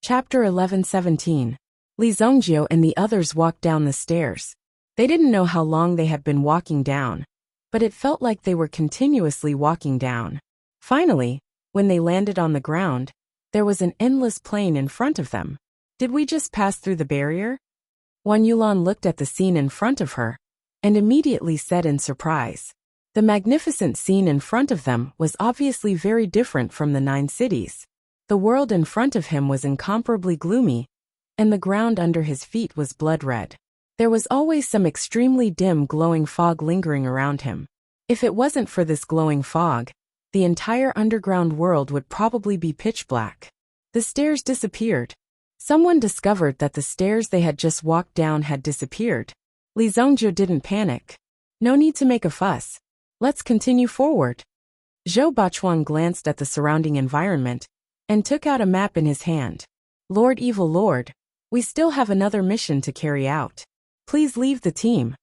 Chapter 11:17. Li Zhongjiu and the others walked down the stairs. They didn't know how long they had been walking down, but it felt like they were continuously walking down. Finally, when they landed on the ground, there was an endless plain in front of them. Did we just pass through the barrier? Wan Yulan looked at the scene in front of her, and immediately said in surprise. The magnificent scene in front of them was obviously very different from the 9 cities. The world in front of him was incomparably gloomy, and the ground under his feet was blood red. There was always some extremely dim glowing fog lingering around him. If it wasn't for this glowing fog, the entire underground world would probably be pitch black. The stairs disappeared. Someone discovered that the stairs they had just walked down had disappeared. Li Zhongjiu didn't panic. No need to make a fuss. Let's continue forward. Zhou Bachuan glanced at the surrounding environment and took out a map in his hand. Lord Evil Lord, we still have another mission to carry out. Please leave the team.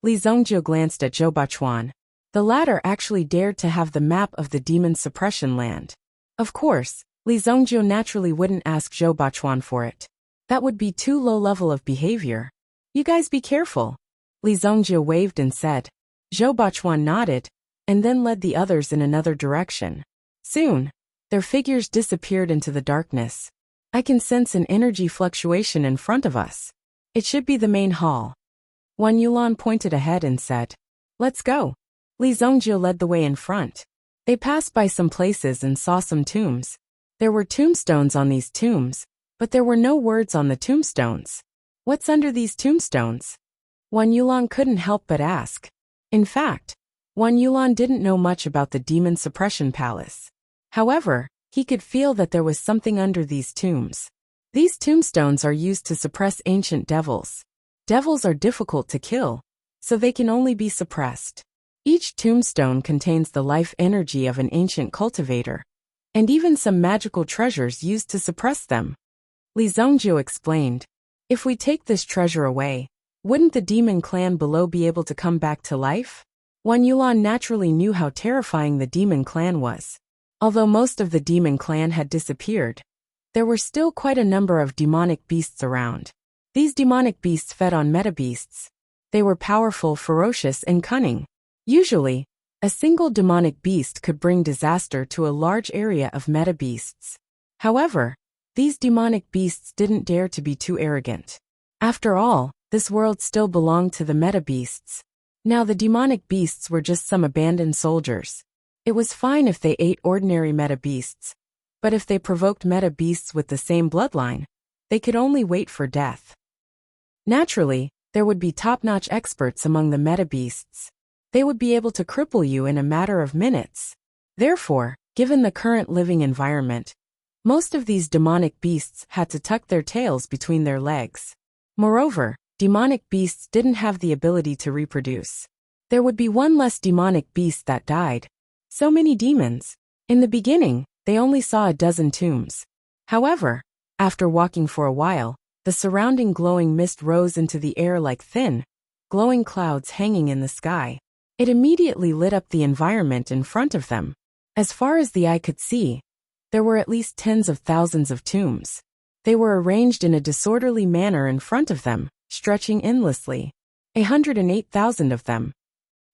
Li Zhongjiu glanced at Zhou Bachuan. The latter actually dared to have the map of the demon suppression land. Of course, Li Zhongjiu naturally wouldn't ask Zhou Bachuan for it. That would be too low level of behavior. You guys be careful. Li Zhongjiu waved and said. Zhou Bachuan nodded, and then led the others in another direction. Soon, their figures disappeared into the darkness. I can sense an energy fluctuation in front of us. It should be the main hall. Wan Yulan pointed ahead and said, Let's go. Li Zhongjiu led the way in front. They passed by some places and saw some tombs. There were tombstones on these tombs, but there were no words on the tombstones. What's under these tombstones? Wan Yulan couldn't help but ask. In fact, Wan Yulan didn't know much about the demon suppression palace. However, he could feel that there was something under these tombs. These tombstones are used to suppress ancient devils. Devils are difficult to kill, so they can only be suppressed. Each tombstone contains the life energy of an ancient cultivator, and even some magical treasures used to suppress them. Li Zhongjiu explained, If we take this treasure away, wouldn't the demon clan below be able to come back to life? Wan Yulan naturally knew how terrifying the demon clan was. Although most of the demon clan had disappeared, there were still quite a number of demonic beasts around. These demonic beasts fed on metabeasts. They were powerful, ferocious, and cunning. Usually, a single demonic beast could bring disaster to a large area of metabeasts. However, these demonic beasts didn't dare to be too arrogant. After all, this world still belonged to the metabeasts. Now the demonic beasts were just some abandoned soldiers. It was fine if they ate ordinary metabeasts, but if they provoked metabeasts with the same bloodline, they could only wait for death. Naturally, there would be top-notch experts among the metabeasts. They would be able to cripple you in a matter of minutes. Therefore, given the current living environment, most of these demonic beasts had to tuck their tails between their legs. Moreover, demonic beasts didn't have the ability to reproduce. There would be one less demonic beast that died. So many demons. In the beginning, they only saw a dozen tombs. However, after walking for a while, the surrounding glowing mist rose into the air like thin, glowing clouds hanging in the sky. It immediately lit up the environment in front of them. As far as the eye could see, there were at least tens of thousands of tombs. They were arranged in a disorderly manner in front of them, stretching endlessly. 108,000 of them.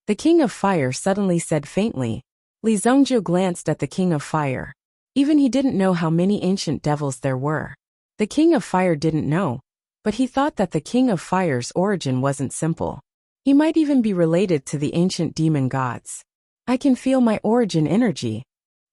The King of Fire suddenly said faintly. Li Zhongjiu glanced at the King of Fire. Even he didn't know how many ancient devils there were. The King of Fire didn't know, but he thought that the King of Fire's origin wasn't simple. He might even be related to the ancient demon gods. I can feel my origin energy.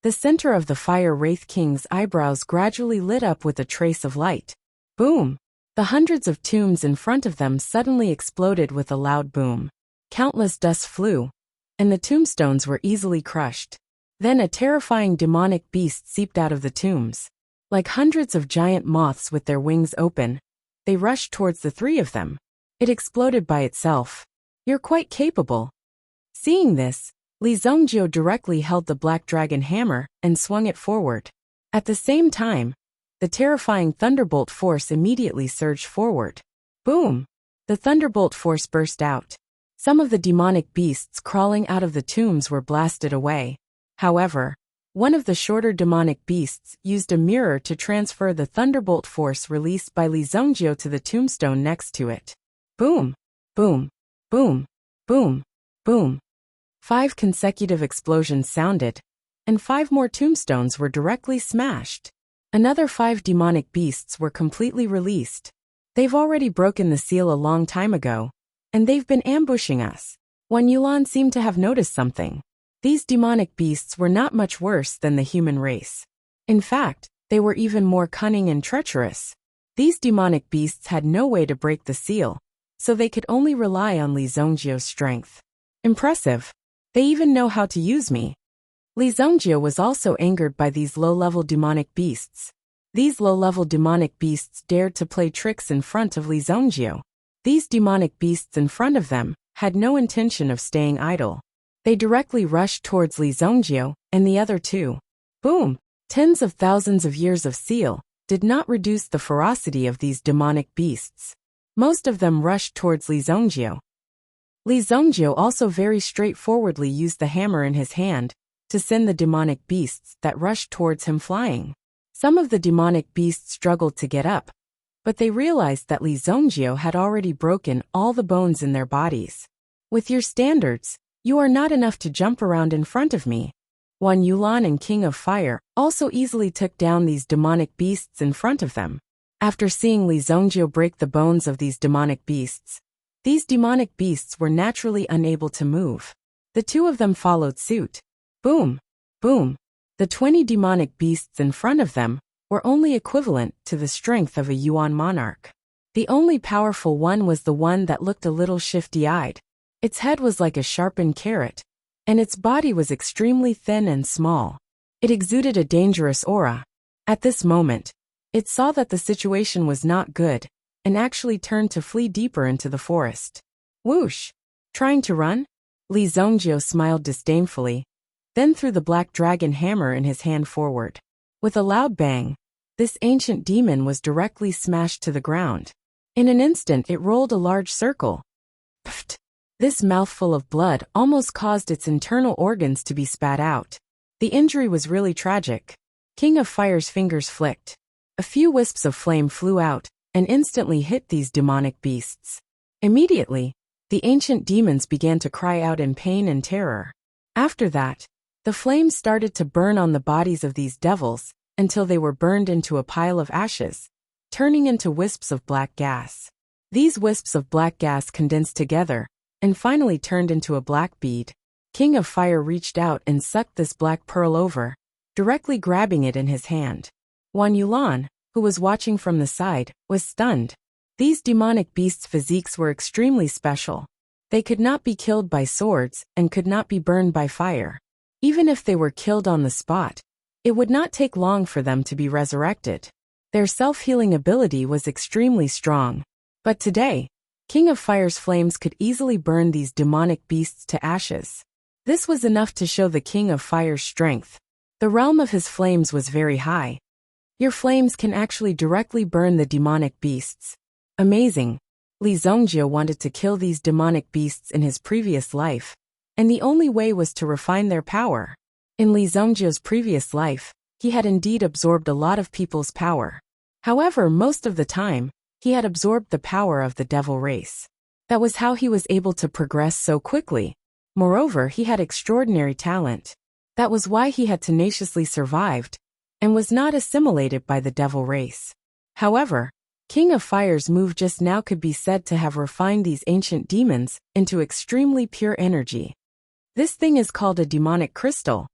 The center of the Fire Wraith King's eyebrows gradually lit up with a trace of light. Boom! The hundreds of tombs in front of them suddenly exploded with a loud boom. Countless dust flew, and the tombstones were easily crushed. Then a terrifying demonic beast seeped out of the tombs. Like hundreds of giant moths with their wings open, they rushed towards the 3 of them. It exploded by itself. You're quite capable. Seeing this, Li Zhongjiu directly held the black dragon hammer and swung it forward. At the same time, the terrifying thunderbolt force immediately surged forward. Boom! The thunderbolt force burst out. Some of the demonic beasts crawling out of the tombs were blasted away. However, One of the shorter demonic beasts used a mirror to transfer the thunderbolt force released by Li Zhongjie to the tombstone next to it. Boom! Boom! Boom! Boom! Boom! 5 consecutive explosions sounded, and 5 more tombstones were directly smashed. Another 5 demonic beasts were completely released. They've already broken the seal a long time ago, and they've been ambushing us. Wan Yulan seemed to have noticed something. These demonic beasts were not much worse than the human race. In fact, they were even more cunning and treacherous. These demonic beasts had no way to break the seal, so they could only rely on Li Zhongjie's strength. Impressive. They even know how to use me. Li Zhongjie was also angered by these low-level demonic beasts. These low-level demonic beasts dared to play tricks in front of Li Zhongjie. These demonic beasts in front of them had no intention of staying idle. They directly rushed towards Li Zhongjie and the other 2. Boom! Tens of thousands of years of seal did not reduce the ferocity of these demonic beasts. Most of them rushed towards Li Zhongjie. Li Zhongjie also very straightforwardly used the hammer in his hand to send the demonic beasts that rushed towards him flying. Some of the demonic beasts struggled to get up, but they realized that Li Zhongjie had already broken all the bones in their bodies. With your standards, you are not enough to jump around in front of me. Wan Yulan and King of Fire also easily took down these demonic beasts in front of them. After seeing Li Zhongjie break the bones of these demonic beasts were naturally unable to move. The 2 of them followed suit. Boom! Boom! The 20 demonic beasts in front of them were only equivalent to the strength of a Yuan monarch. The only powerful one was the one that looked a little shifty-eyed. Its head was like a sharpened carrot, and its body was extremely thin and small. It exuded a dangerous aura. At this moment, it saw that the situation was not good, and actually turned to flee deeper into the forest. Whoosh! Trying to run? Li Zhongjie smiled disdainfully, then threw the black dragon hammer in his hand forward. With a loud bang, this ancient demon was directly smashed to the ground. In an instant it rolled a large circle. Pfft! This mouthful of blood almost caused its internal organs to be spat out. The injury was really tragic. King of Fire's fingers flicked. A few wisps of flame flew out and instantly hit these demonic beasts. Immediately, the ancient demons began to cry out in pain and terror. After that, the flames started to burn on the bodies of these devils until they were burned into a pile of ashes, turning into wisps of black gas. These wisps of black gas condensed together and finally turned into a black bead. King of Fire reached out and sucked this black pearl over, directly grabbing it in his hand. Wan Yulan, who was watching from the side, was stunned. These demonic beasts' physiques were extremely special. They could not be killed by swords and could not be burned by fire. Even if they were killed on the spot, it would not take long for them to be resurrected. Their self-healing ability was extremely strong. But today, King of Fire's flames could easily burn these demonic beasts to ashes. This was enough to show the King of Fire's strength. The realm of his flames was very high. Your flames can actually directly burn the demonic beasts. Amazing. Li Zhongjie wanted to kill these demonic beasts in his previous life, and the only way was to refine their power. In Li Zhongjie's previous life, he had indeed absorbed a lot of people's power. However, most of the time, he had absorbed the power of the devil race. That was how he was able to progress so quickly. Moreover, he had extraordinary talent. That was why he had tenaciously survived, and was not assimilated by the devil race. However, King of Fire's move just now could be said to have refined these ancient demons into extremely pure energy. This thing is called a demonic crystal.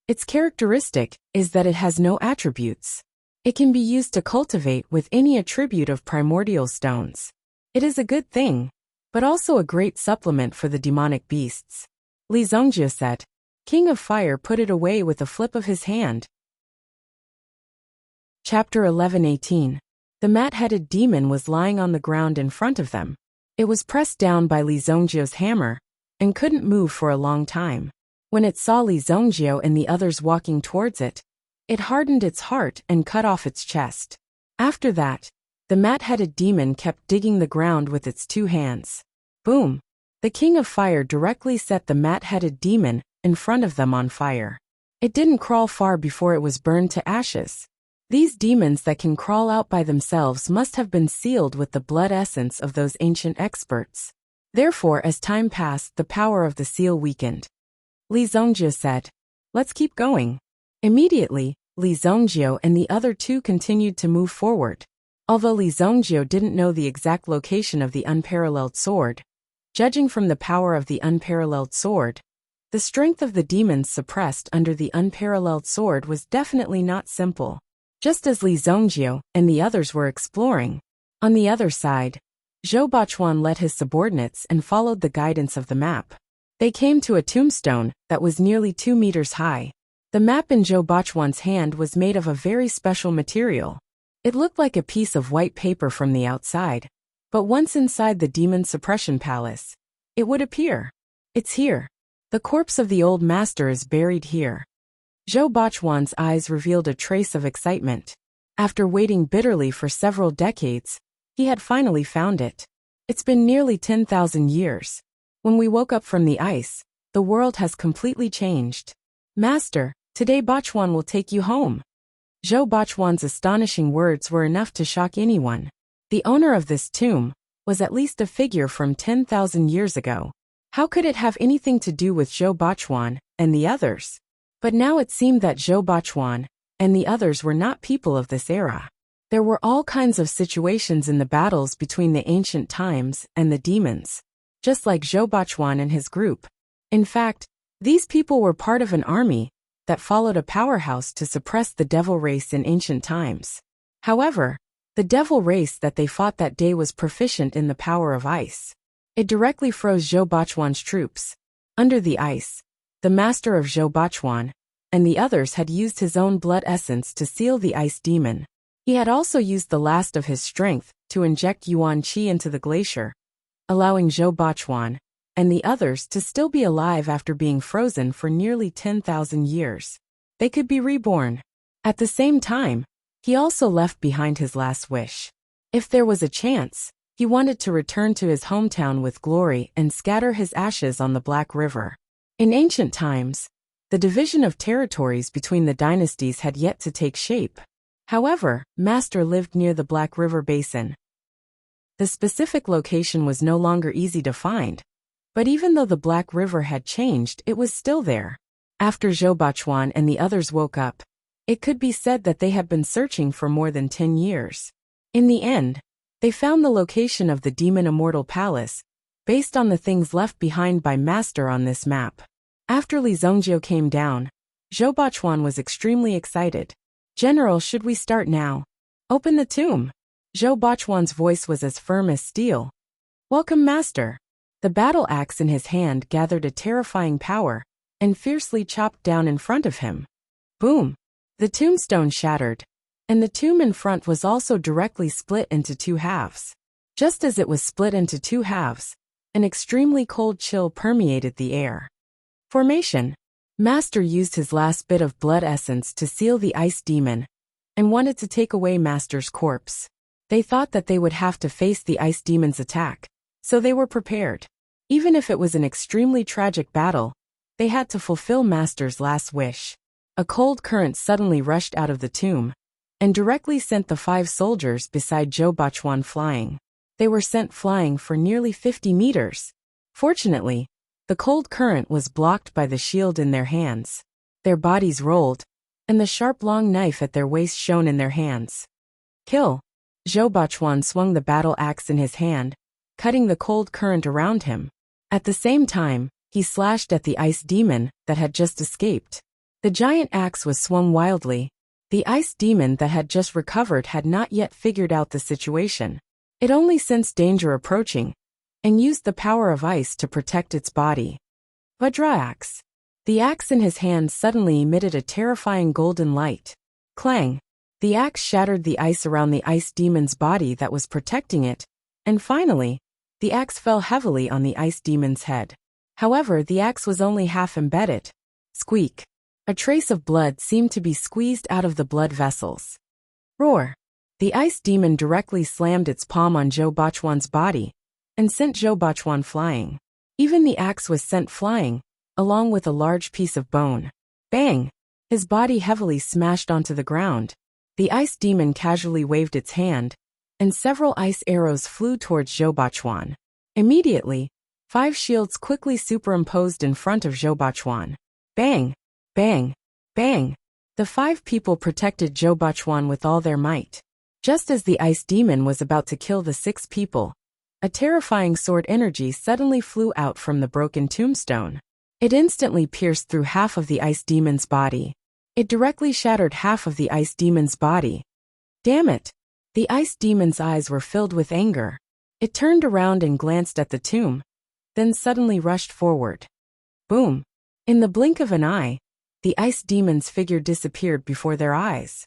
Its characteristic is that it has no attributes. It can be used to cultivate with any attribute of primordial stones. It is a good thing, but also a great supplement for the demonic beasts. Li Zhongjie said. King of Fire put it away with a flip of his hand. Chapter 11:18. The mat-headed demon was lying on the ground in front of them. It was pressed down by Li Zhongjie's hammer, and couldn't move for a long time. When it saw Li Zhongjie and the others walking towards it, it hardened its heart and cut off its chest. After that, the mat-headed demon kept digging the ground with its 2 hands. Boom! The King of Fire directly set the mat-headed demon in front of them on fire. It didn't crawl far before it was burned to ashes. These demons that can crawl out by themselves must have been sealed with the blood essence of those ancient experts. Therefore, as time passed, the power of the seal weakened. Li Zongjie said, "Let's keep going." Immediately, Li Zongjie and the other two continued to move forward. Although Li Zongjie didn't know the exact location of the unparalleled sword, judging from the power of the unparalleled sword, the strength of the demons suppressed under the unparalleled sword was definitely not simple. Just as Li Zongjie and the others were exploring, on the other side, Zhou Bachuan led his subordinates and followed the guidance of the map. They came to a tombstone that was nearly 2 meters high. The map in Zhou Bachuan's hand was made of a very special material. It looked like a piece of white paper from the outside, but once inside the demon suppression palace, it would appear. It's here. The corpse of the old master is buried here. Zhou Bachuan's eyes revealed a trace of excitement. After waiting bitterly for several decades, he had finally found it. It's been nearly 10,000 years. When we woke up from the ice, the world has completely changed. Master, today Bachuan will take you home. Zhou Bachuan's astonishing words were enough to shock anyone. The owner of this tomb was at least a figure from 10,000 years ago. How could it have anything to do with Zhou Bachuan and the others? But now it seemed that Zhou Bachuan and the others were not people of this era. There were all kinds of situations in the battles between the ancient times and the demons, just like Zhou Bachuan and his group. In fact, these people were part of an army that followed a powerhouse to suppress the devil race in ancient times. However, the devil race that they fought that day was proficient in the power of ice. It directly froze Zhou Bachuan's troops. Under the ice, the master of Zhou Bachuan and the others had used his own blood essence to seal the ice demon. He had also used the last of his strength to inject Yuan Qi into the glacier, allowing Zhou Bachuan and the others to still be alive after being frozen for nearly 10,000 years. They could be reborn. At the same time, he also left behind his last wish. If there was a chance, he wanted to return to his hometown with glory and scatter his ashes on the Black River. In ancient times, the division of territories between the dynasties had yet to take shape. However, Master lived near the Black River Basin. The specific location was no longer easy to find, but even though the Black River had changed, it was still there. After Zhou Bachuan and the others woke up, it could be said that they had been searching for more than 10 years. In the end, they found the location of the Demon Immortal Palace, based on the things left behind by Master on this map. After Li Zongjie came down, Zhou Bachuan was extremely excited. "General, should we start now? Open the tomb." Zhou Bachuan's voice was as firm as steel. "Welcome, Master." The battle axe in his hand gathered a terrifying power and fiercely chopped down in front of him. Boom! The tombstone shattered, and the tomb in front was also directly split into 2 halves. Just as it was split into 2 halves, an extremely cold chill permeated the air. Formation. Master used his last bit of blood essence to seal the ice demon and wanted to take away Master's corpse. They thought that they would have to face the ice demon's attack, so they were prepared. Even if it was an extremely tragic battle, they had to fulfill Master's last wish. A cold current suddenly rushed out of the tomb and directly sent the 5 soldiers beside Zhou Bachuan flying. They were sent flying for nearly 50 meters. Fortunately, the cold current was blocked by the shield in their hands. Their bodies rolled, and the sharp long knife at their waist shone in their hands. Kill! Zhou Bachuan swung the battle axe in his hand, cutting the cold current around him. At the same time, he slashed at the ice demon that had just escaped. The giant axe was swung wildly. The ice demon that had just recovered had not yet figured out the situation. It only sensed danger approaching and used the power of ice to protect its body. Vajra axe. The axe in his hand suddenly emitted a terrifying golden light. Clang! The axe shattered the ice around the ice demon's body that was protecting it, and finally, the axe fell heavily on the ice demon's head. However, the axe was only half embedded. Squeak! A trace of blood seemed to be squeezed out of the blood vessels. Roar! The ice demon directly slammed its palm on Zhou Bachuan's body and sent Zhou Bachuan flying. Even the axe was sent flying, along with a large piece of bone. Bang! his body heavily smashed onto the ground. The ice demon casually waved its hand, and several ice arrows flew towards Zhou Bachuan. Immediately, 5 shields quickly superimposed in front of Zhou Bachuan. Bang! Bang! Bang! The 5 people protected Zhou Bachuan with all their might. Just as the ice demon was about to kill the 6 people, a terrifying sword energy suddenly flew out from the broken tombstone. It instantly pierced through half of the ice demon's body. It directly shattered half of the ice demon's body. Damn it! The ice demon's eyes were filled with anger. It turned around and glanced at the tomb, then suddenly rushed forward. Boom! In the blink of an eye, the ice demon's figure disappeared before their eyes.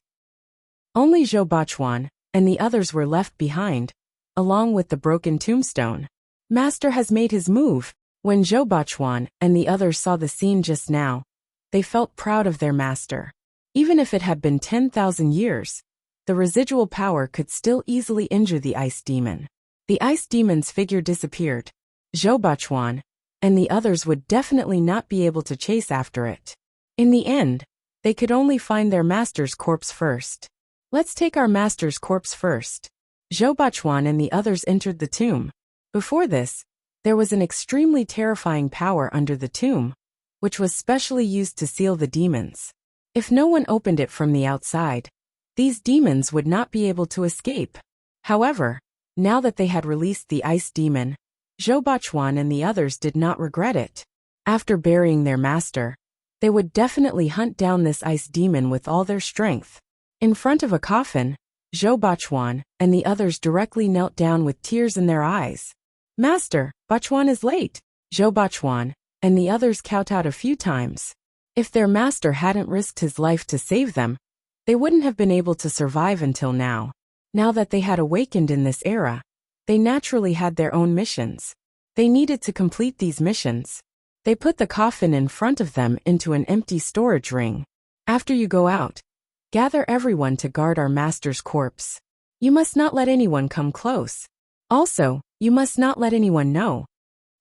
Only Zhou Bachuan and the others were left behind, along with the broken tombstone. Master has made his move. When Zhou Bachuan and the others saw the scene just now, they felt proud of their master. Even if it had been 10,000 years, the residual power could still easily injure the ice demon. The ice demon's figure disappeared. Zhou Bachuan and the others would definitely not be able to chase after it. In the end, they could only find their master's corpse first. Let's take our master's corpse first. Zhou Bachuan and the others entered the tomb. Before this, there was an extremely terrifying power under the tomb, which was specially used to seal the demons. If no one opened it from the outside, these demons would not be able to escape. However, now that they had released the ice demon, Zhou Bachuan and the others did not regret it. After burying their master, they would definitely hunt down this ice demon with all their strength. In front of a coffin, Zhou Bachuan and the others directly knelt down with tears in their eyes. Master, Bachuan is late. Zhou Bachuan and the others kowtowed a few times. If their master hadn't risked his life to save them, they wouldn't have been able to survive until now. Now that they had awakened in this era, they naturally had their own missions. They needed to complete these missions. They put the coffin in front of them into an empty storage ring. After you go out, gather everyone to guard our master's corpse. You must not let anyone come close. Also, you must not let anyone know.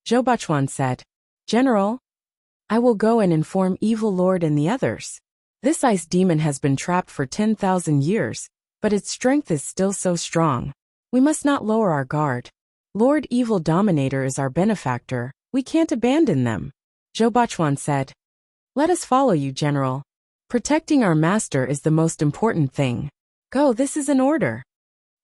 Zhou Bachuan said, General, I will go and inform Evil Lord and the others. This ice demon has been trapped for 10,000 years, but its strength is still so strong. We must not lower our guard. Lord Evil Dominator is our benefactor. We can't abandon them. Zhou Bachuan said, Let us follow you, General. Protecting our master is the most important thing. Go, this is an order.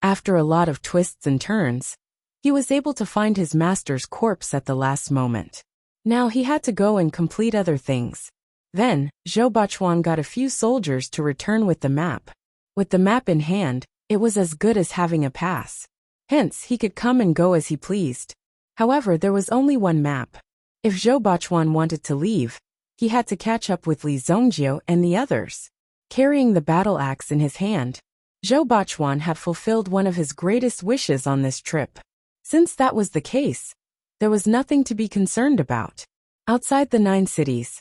After a lot of twists and turns, he was able to find his master's corpse at the last moment. Now he had to go and complete other things. Then, Zhou Bachuan got a few soldiers to return with the map. With the map in hand, it was as good as having a pass. Hence, he could come and go as he pleased. However, there was only one map. If Zhou Bachuan wanted to leave, he had to catch up with Li Zongjiu and the others. Carrying the battle axe in his hand, Zhou Bachuan had fulfilled one of his greatest wishes on this trip. Since that was the case, there was nothing to be concerned about. Outside the 9 cities.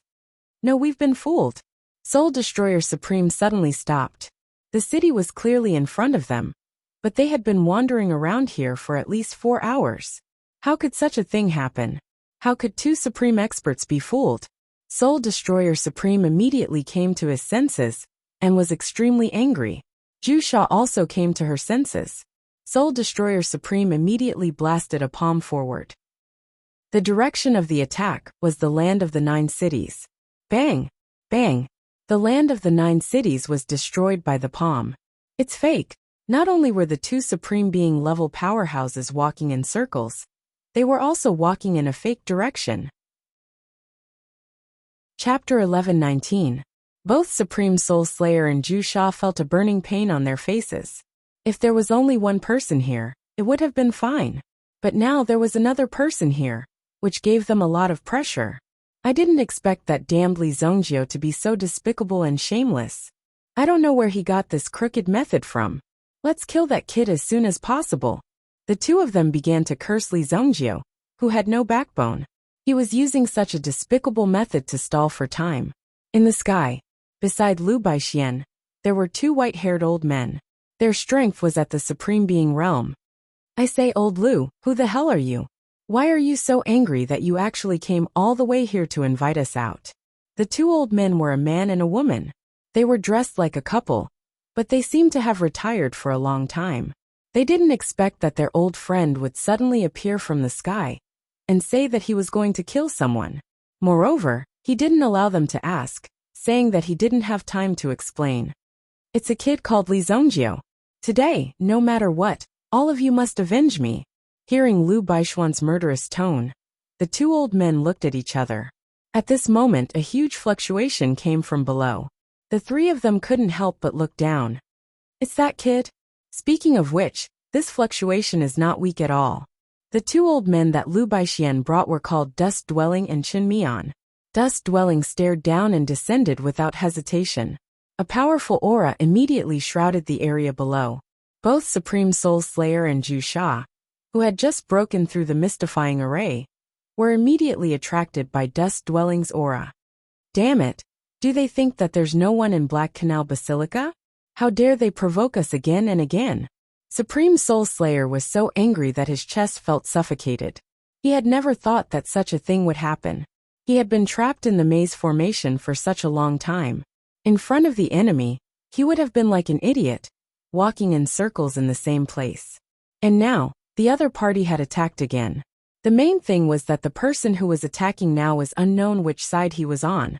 No, we've been fooled. Soul Destroyer Supreme suddenly stopped. The city was clearly in front of them, but they had been wandering around here for at least 4 hours. How could such a thing happen? How could 2 Supreme Experts be fooled? Soul Destroyer Supreme immediately came to his senses and was extremely angry. Jusha also came to her senses. Soul Destroyer Supreme immediately blasted a palm forward. The direction of the attack was the land of the 9 cities. Bang! Bang! The land of the 9 cities was destroyed by the palm. It's fake. Not only were the 2 Supreme Being level powerhouses walking in circles, they were also walking in a fake direction. Chapter 11:19. Both Supreme Soul Slayer and Jusha felt a burning pain on their faces. If there was only one person here, it would have been fine. But now there was another person here, which gave them a lot of pressure. I didn't expect that damned Li Zongjiu to be so despicable and shameless. I don't know where he got this crooked method from. Let's kill that kid as soon as possible. The 2 of them began to curse Li Zongjiu, who had no backbone. He was using such a despicable method to stall for time. In the sky, beside Lu Baixian, there were 2 white-haired old men. Their strength was at the Supreme Being realm. I say, Old Lu, who the hell are you? Why are you so angry that you actually came all the way here to invite us out? The 2 old men were a man and a woman. They were dressed like a couple, but they seemed to have retired for a long time. They didn't expect that their old friend would suddenly appear from the sky and say that he was going to kill someone. Moreover, he didn't allow them to ask, saying that he didn't have time to explain. It's a kid called Li Zhongjiu. Today, no matter what, all of you must avenge me. Hearing Lu Baishuan's murderous tone, the two old men looked at each other. At this moment, a huge fluctuation came from below. The three of them couldn't help but look down. It's that kid? Speaking of which, this fluctuation is not weak at all. The two old men that Lu Baixian brought were called Dust Dwelling and Qin Mian. Dust Dwelling stared down and descended without hesitation. A powerful aura immediately shrouded the area below. Both Supreme Soul Slayer and Zhu Sha, who had just broken through the mystifying array, were immediately attracted by Dust Dwelling's aura. Damn it! Do they think that there's no one in Black Canal Basilica? How dare they provoke us again and again? Supreme Soul Slayer was so angry that his chest felt suffocated. He had never thought that such a thing would happen. He had been trapped in the maze formation for such a long time. In front of the enemy, he would have been like an idiot, walking in circles in the same place. And now, the other party had attacked again. The main thing was that the person who was attacking now was unknown which side he was on.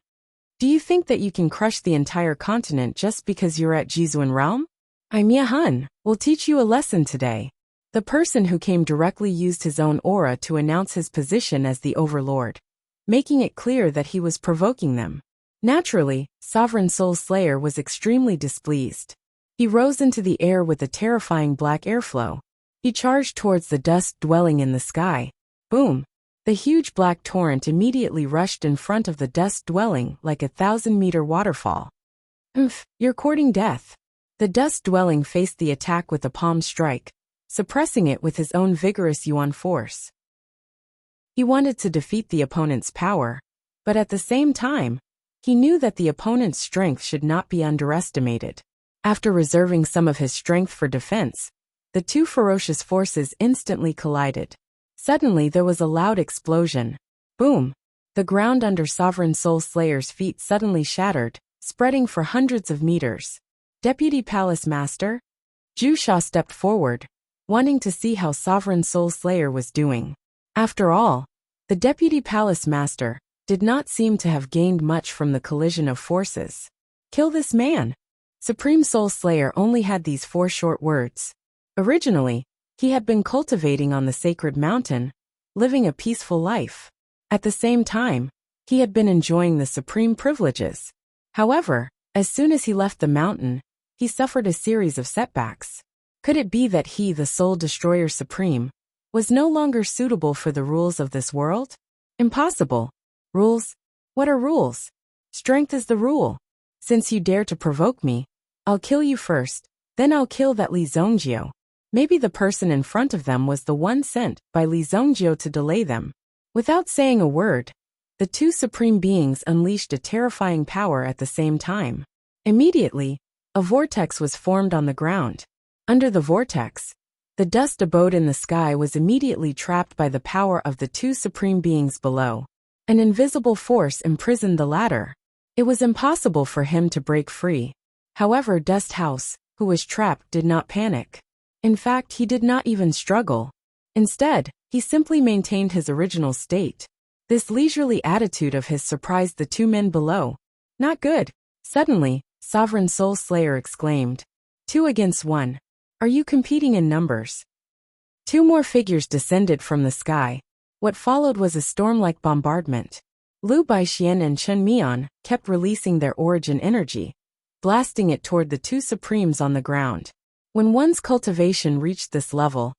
Do you think that you can crush the entire continent just because you're at Jizuan realm? Mia Hun will teach you a lesson today. The person who came directly used his own aura to announce his position as the overlord, making it clear that he was provoking them. Naturally, Sovereign Soul Slayer was extremely displeased. He rose into the air with a terrifying black airflow. He charged towards the dust dwelling in the sky. Boom! The huge black torrent immediately rushed in front of the dust dwelling like a 1,000-meter waterfall. You're courting death. The dust dwelling faced the attack with a palm strike, suppressing it with his own vigorous yuan force. He wanted to defeat the opponent's power, but at the same time, he knew that the opponent's strength should not be underestimated. After reserving some of his strength for defense, the two ferocious forces instantly collided. Suddenly there was a loud explosion. Boom! The ground under Sovereign Soul Slayer's feet suddenly shattered, spreading for hundreds of meters. Deputy Palace Master? Zhu Sha stepped forward, wanting to see how Sovereign Soul Slayer was doing. After all, the Deputy Palace Master did not seem to have gained much from the collision of forces. Kill this man! Supreme Soul Slayer only had these 4 short words. Originally, he had been cultivating on the sacred mountain, living a peaceful life. At the same time, he had been enjoying the supreme privileges. However, as soon as he left the mountain, he suffered a series of setbacks. Could it be that he, the Soul Destroyer Supreme, was no longer suitable for the rules of this world? Impossible. Rules? What are rules? Strength is the rule. Since you dare to provoke me, I'll kill you first, then I'll kill that Li Zhongjiu. Maybe the person in front of them was the one sent by Li Zhongjiu to delay them. Without saying a word, the two supreme beings unleashed a terrifying power at the same time. Immediately, a vortex was formed on the ground. Under the vortex, the dust abode in the sky was immediately trapped by the power of the two supreme beings below. An invisible force imprisoned the latter. It was impossible for him to break free. However, Dust House, who was trapped, did not panic. In fact, he did not even struggle. Instead, he simply maintained his original state. This leisurely attitude of his surprised the two men below. Not good. Suddenly, Sovereign Soul Slayer exclaimed. 2 against 1. Are you competing in numbers? 2 more figures descended from the sky. What followed was a storm-like bombardment. Lu Baixian and Chen Mian kept releasing their origin energy, blasting it toward the two supremes on the ground. When one's cultivation reached this level,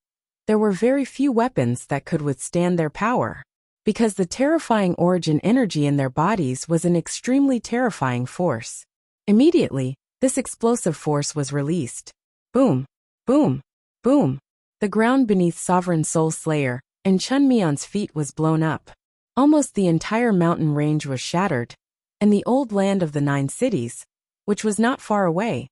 there were very few weapons that could withstand their power, because the terrifying origin energy in their bodies was an extremely terrifying force. Immediately, this explosive force was released. Boom, boom, boom. The ground beneath Sovereign Soul Slayer and Chun Mian's feet was blown up. Almost the entire mountain range was shattered, and the old land of the 9 cities, which was not far away,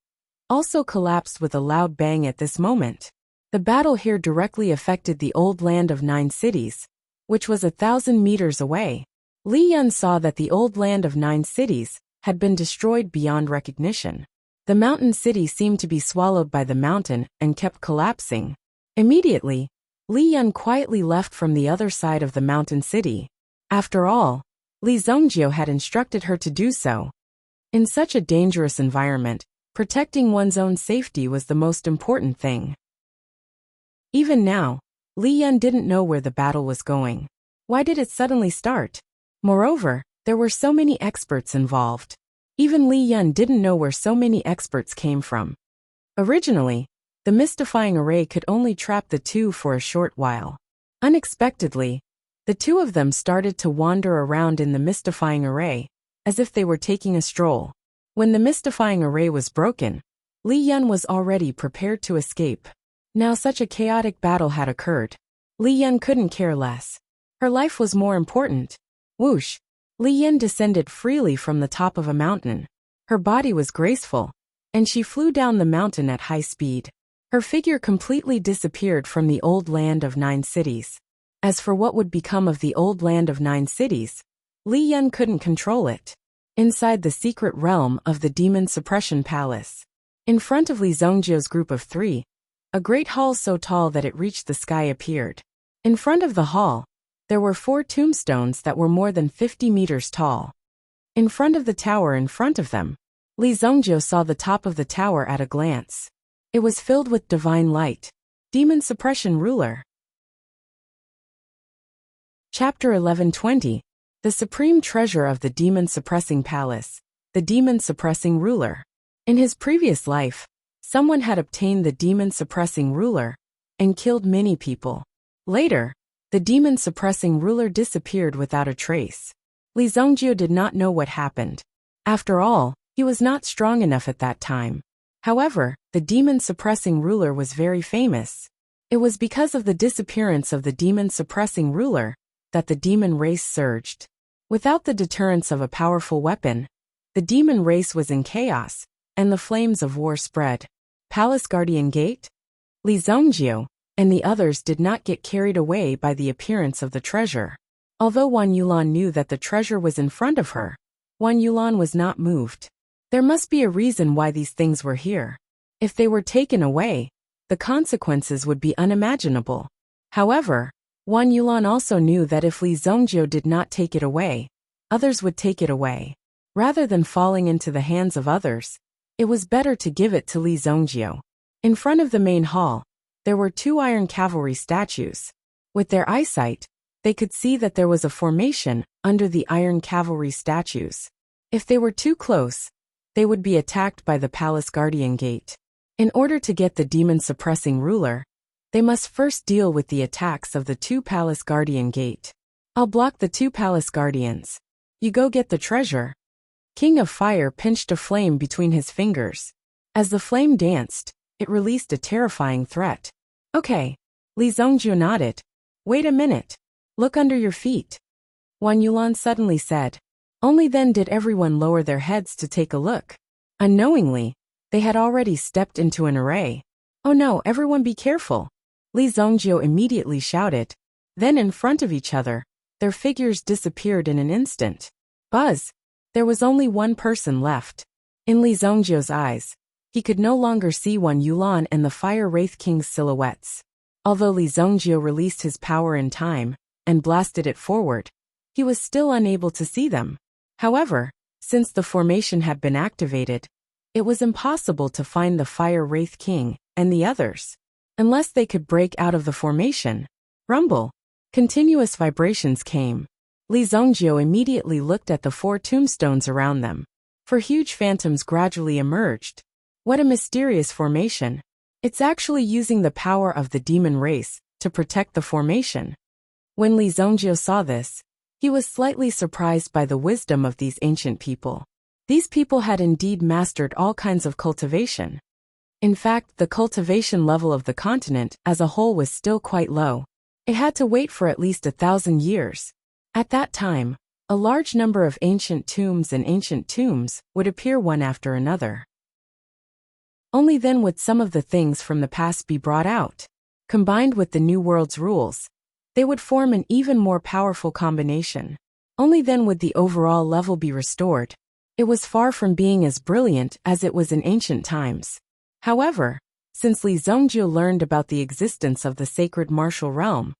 also collapsed with a loud bang at this moment. The battle here directly affected the old land of 9 cities, which was 1,000 meters away. Li Yun saw that the old land of 9 cities had been destroyed beyond recognition. The mountain city seemed to be swallowed by the mountain and kept collapsing. Immediately, Li Yun quietly left from the other side of the mountain city. After all, Li Zongjio had instructed her to do so. In such a dangerous environment, protecting one's own safety was the most important thing. Even now, Li Yun didn't know where the battle was going. Why did it suddenly start? Moreover, there were so many experts involved. Even Li Yun didn't know where so many experts came from. Originally, the mystifying array could only trap the two for a short while. Unexpectedly, the two of them started to wander around in the mystifying array, as if they were taking a stroll. When the mystifying array was broken, Li Yun was already prepared to escape. Now such a chaotic battle had occurred. Li Yun couldn't care less. Her life was more important. Whoosh! Li Yun descended freely from the top of a mountain. Her body was graceful, and she flew down the mountain at high speed. Her figure completely disappeared from the old land of 9 cities. As for what would become of the old land of 9 cities, Li Yun couldn't control it. Inside the secret realm of the Demon Suppression Palace, in front of Li Zongjio's group of 3, a great hall so tall that it reached the sky appeared. In front of the hall, there were 4 tombstones that were more than 50 meters tall. In front of the tower in front of them, Li Zongjio saw the top of the tower at a glance. It was filled with divine light. Demon Suppression Ruler. Chapter 1120. The Supreme Treasure of the Demon Suppressing Palace. The Demon Suppressing Ruler. In his previous life, someone had obtained the Demon Suppressing Ruler and killed many people. Later, the Demon Suppressing Ruler disappeared without a trace. Li Zongjio did not know what happened. After all, he was not strong enough at that time. However, the Demon Suppressing Ruler was very famous. It was because of the disappearance of the Demon Suppressing Ruler that the demon race surged. Without the deterrence of a powerful weapon, the demon race was in chaos, and the flames of war spread. Palace Guardian Gate? Li Zongjio and the others did not get carried away by the appearance of the treasure. Although Wan Yulan knew that the treasure was in front of her, Wan Yulan was not moved. There must be a reason why these things were here. If they were taken away, the consequences would be unimaginable. However, Wan Yulan also knew that if Li Zongjio did not take it away, others would take it away. Rather than falling into the hands of others, it was better to give it to Li Zongjio. In front of the main hall, there were 2 iron cavalry statues. With their eyesight, they could see that there was a formation under the iron cavalry statues. If they were too close, they would be attacked by the Palace Guardian Gate. In order to get the Demon Suppressing Ruler, they must first deal with the attacks of the 2 Palace Guardian Gate. I'll block the 2 Palace Guardians. You go get the treasure. King of Fire pinched a flame between his fingers. As the flame danced, it released a terrifying threat. Okay. Li Zongjio nodded. Wait a minute. Look under your feet. Wan Yulan suddenly said. Only then did everyone lower their heads to take a look. Unknowingly, they had already stepped into an array. Oh no, everyone be careful. Li Zongjio immediately shouted. Then in front of each other, their figures disappeared in an instant. Buzz! There was only one person left. In Li Zongjio's eyes, he could no longer see Wan Yulan and the Fire Wraith King's silhouettes. Although Li Zongjio released his power in time and blasted it forward, he was still unable to see them. However, since the formation had been activated, it was impossible to find the Fire Wraith King and the others, unless they could break out of the formation. Rumble. Continuous vibrations came. Li Zongjio immediately looked at the 4 tombstones around them. 4 huge phantoms gradually emerged. What a mysterious formation. It's actually using the power of the demon race to protect the formation. When Li Zongjio saw this, he was slightly surprised by the wisdom of these ancient people. These people had indeed mastered all kinds of cultivation. In fact, the cultivation level of the continent as a whole was still quite low. It had to wait for at least 1,000 years. At that time, a large number of ancient tombs would appear one after another. Only then would some of the things from the past be brought out. Combined with the new world's rules, they would form an even more powerful combination. Only then would the overall level be restored. It was far from being as brilliant as it was in ancient times. However, since Li Zongjiu learned about the existence of the sacred martial realm,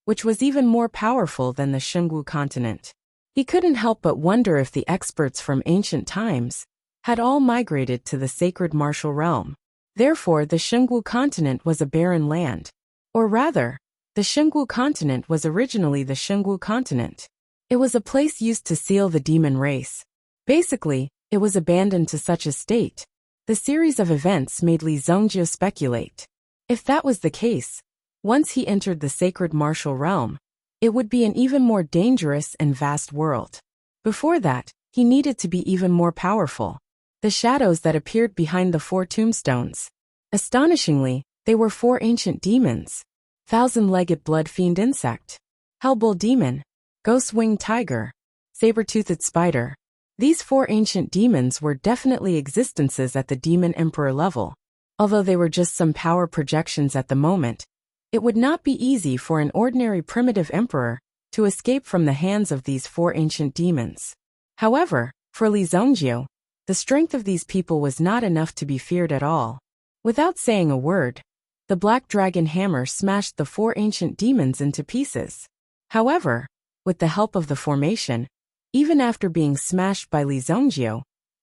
which was even more powerful than the Shengwu continent, he couldn't help but wonder if the experts from ancient times had all migrated to the sacred martial realm. Therefore, the Shengwu continent was a barren land. Or rather, the Shengwu continent was originally the Shengwu continent. It was a place used to seal the demon race. Basically, it was abandoned to such a state. The series of events made Li Zongjiu speculate. If that was the case, once he entered the sacred martial realm, it would be an even more dangerous and vast world. Before that, he needed to be even more powerful. The shadows that appeared behind the 4 tombstones. Astonishingly, they were 4 ancient demons. Thousand-legged blood-fiend insect, hellbull demon, ghost-winged tiger, saber-toothed spider. These 4 ancient demons were definitely existences at the demon emperor level. Although they were just some power projections at the moment, it would not be easy for an ordinary primitive emperor to escape from the hands of these 4 ancient demons. However, for Li Zongjiu, the strength of these people was not enough to be feared at all. Without saying a word, the black dragon hammer smashed the 4 ancient demons into pieces. However, with the help of the formation, even after being smashed by Li Zongjiu,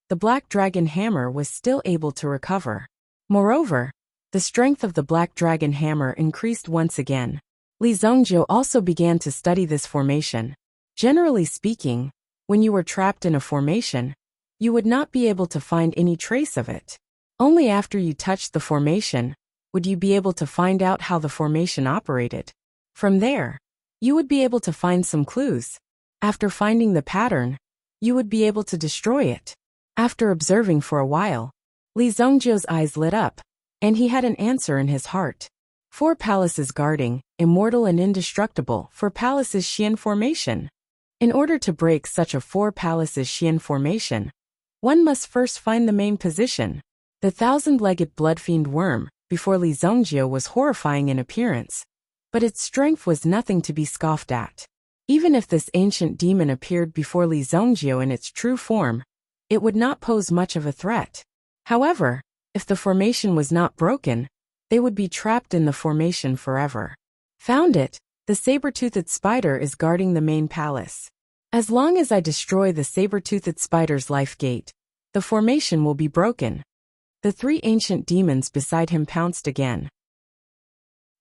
the black dragon hammer was still able to recover. Moreover, the strength of the black dragon hammer increased once again. Li Zongjiu also began to study this formation. Generally speaking, when you were trapped in a formation, you would not be able to find any trace of it. Only after you touched the formation would you be able to find out how the formation operated. From there, you would be able to find some clues. After finding the pattern, you would be able to destroy it. After observing for a while, Li Zongjiu's eyes lit up, and he had an answer in his heart. 4 palaces guarding, immortal and indestructible, 4 palaces Xian formation. In order to break such a 4 palaces Xian formation, one must first find the main position. The thousand-legged blood-fiend worm, before Li Zongjiu, was horrifying in appearance, but its strength was nothing to be scoffed at. Even if this ancient demon appeared before Li Zongjiu in its true form, it would not pose much of a threat. However, if the formation was not broken, they would be trapped in the formation forever. Found it, the saber-toothed spider is guarding the main palace. As long as I destroy the saber-toothed spider's life gate, the formation will be broken. The 3 ancient demons beside him pounced again.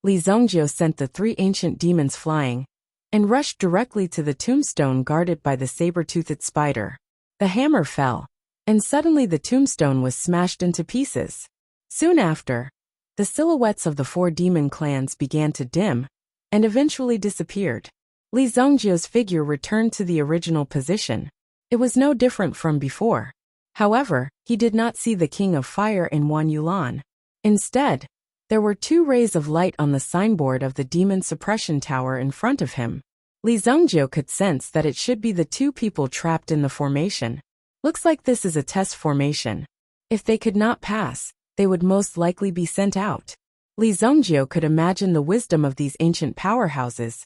Li Zongjiu sent the 3 ancient demons flying, and rushed directly to the tombstone guarded by the saber-toothed spider. The hammer fell, and suddenly the tombstone was smashed into pieces. Soon after, the silhouettes of the 4 demon clans began to dim, and eventually disappeared. Li Zongjiu's figure returned to the original position. It was no different from before. However, he did not see the King of Fire in Wan Yulan. Instead, there were 2 rays of light on the signboard of the demon suppression tower in front of him. Li Zongjiu could sense that it should be the 2 people trapped in the formation. Looks like this is a test formation. If they could not pass, they would most likely be sent out. Li Zongjiu could imagine the wisdom of these ancient powerhouses,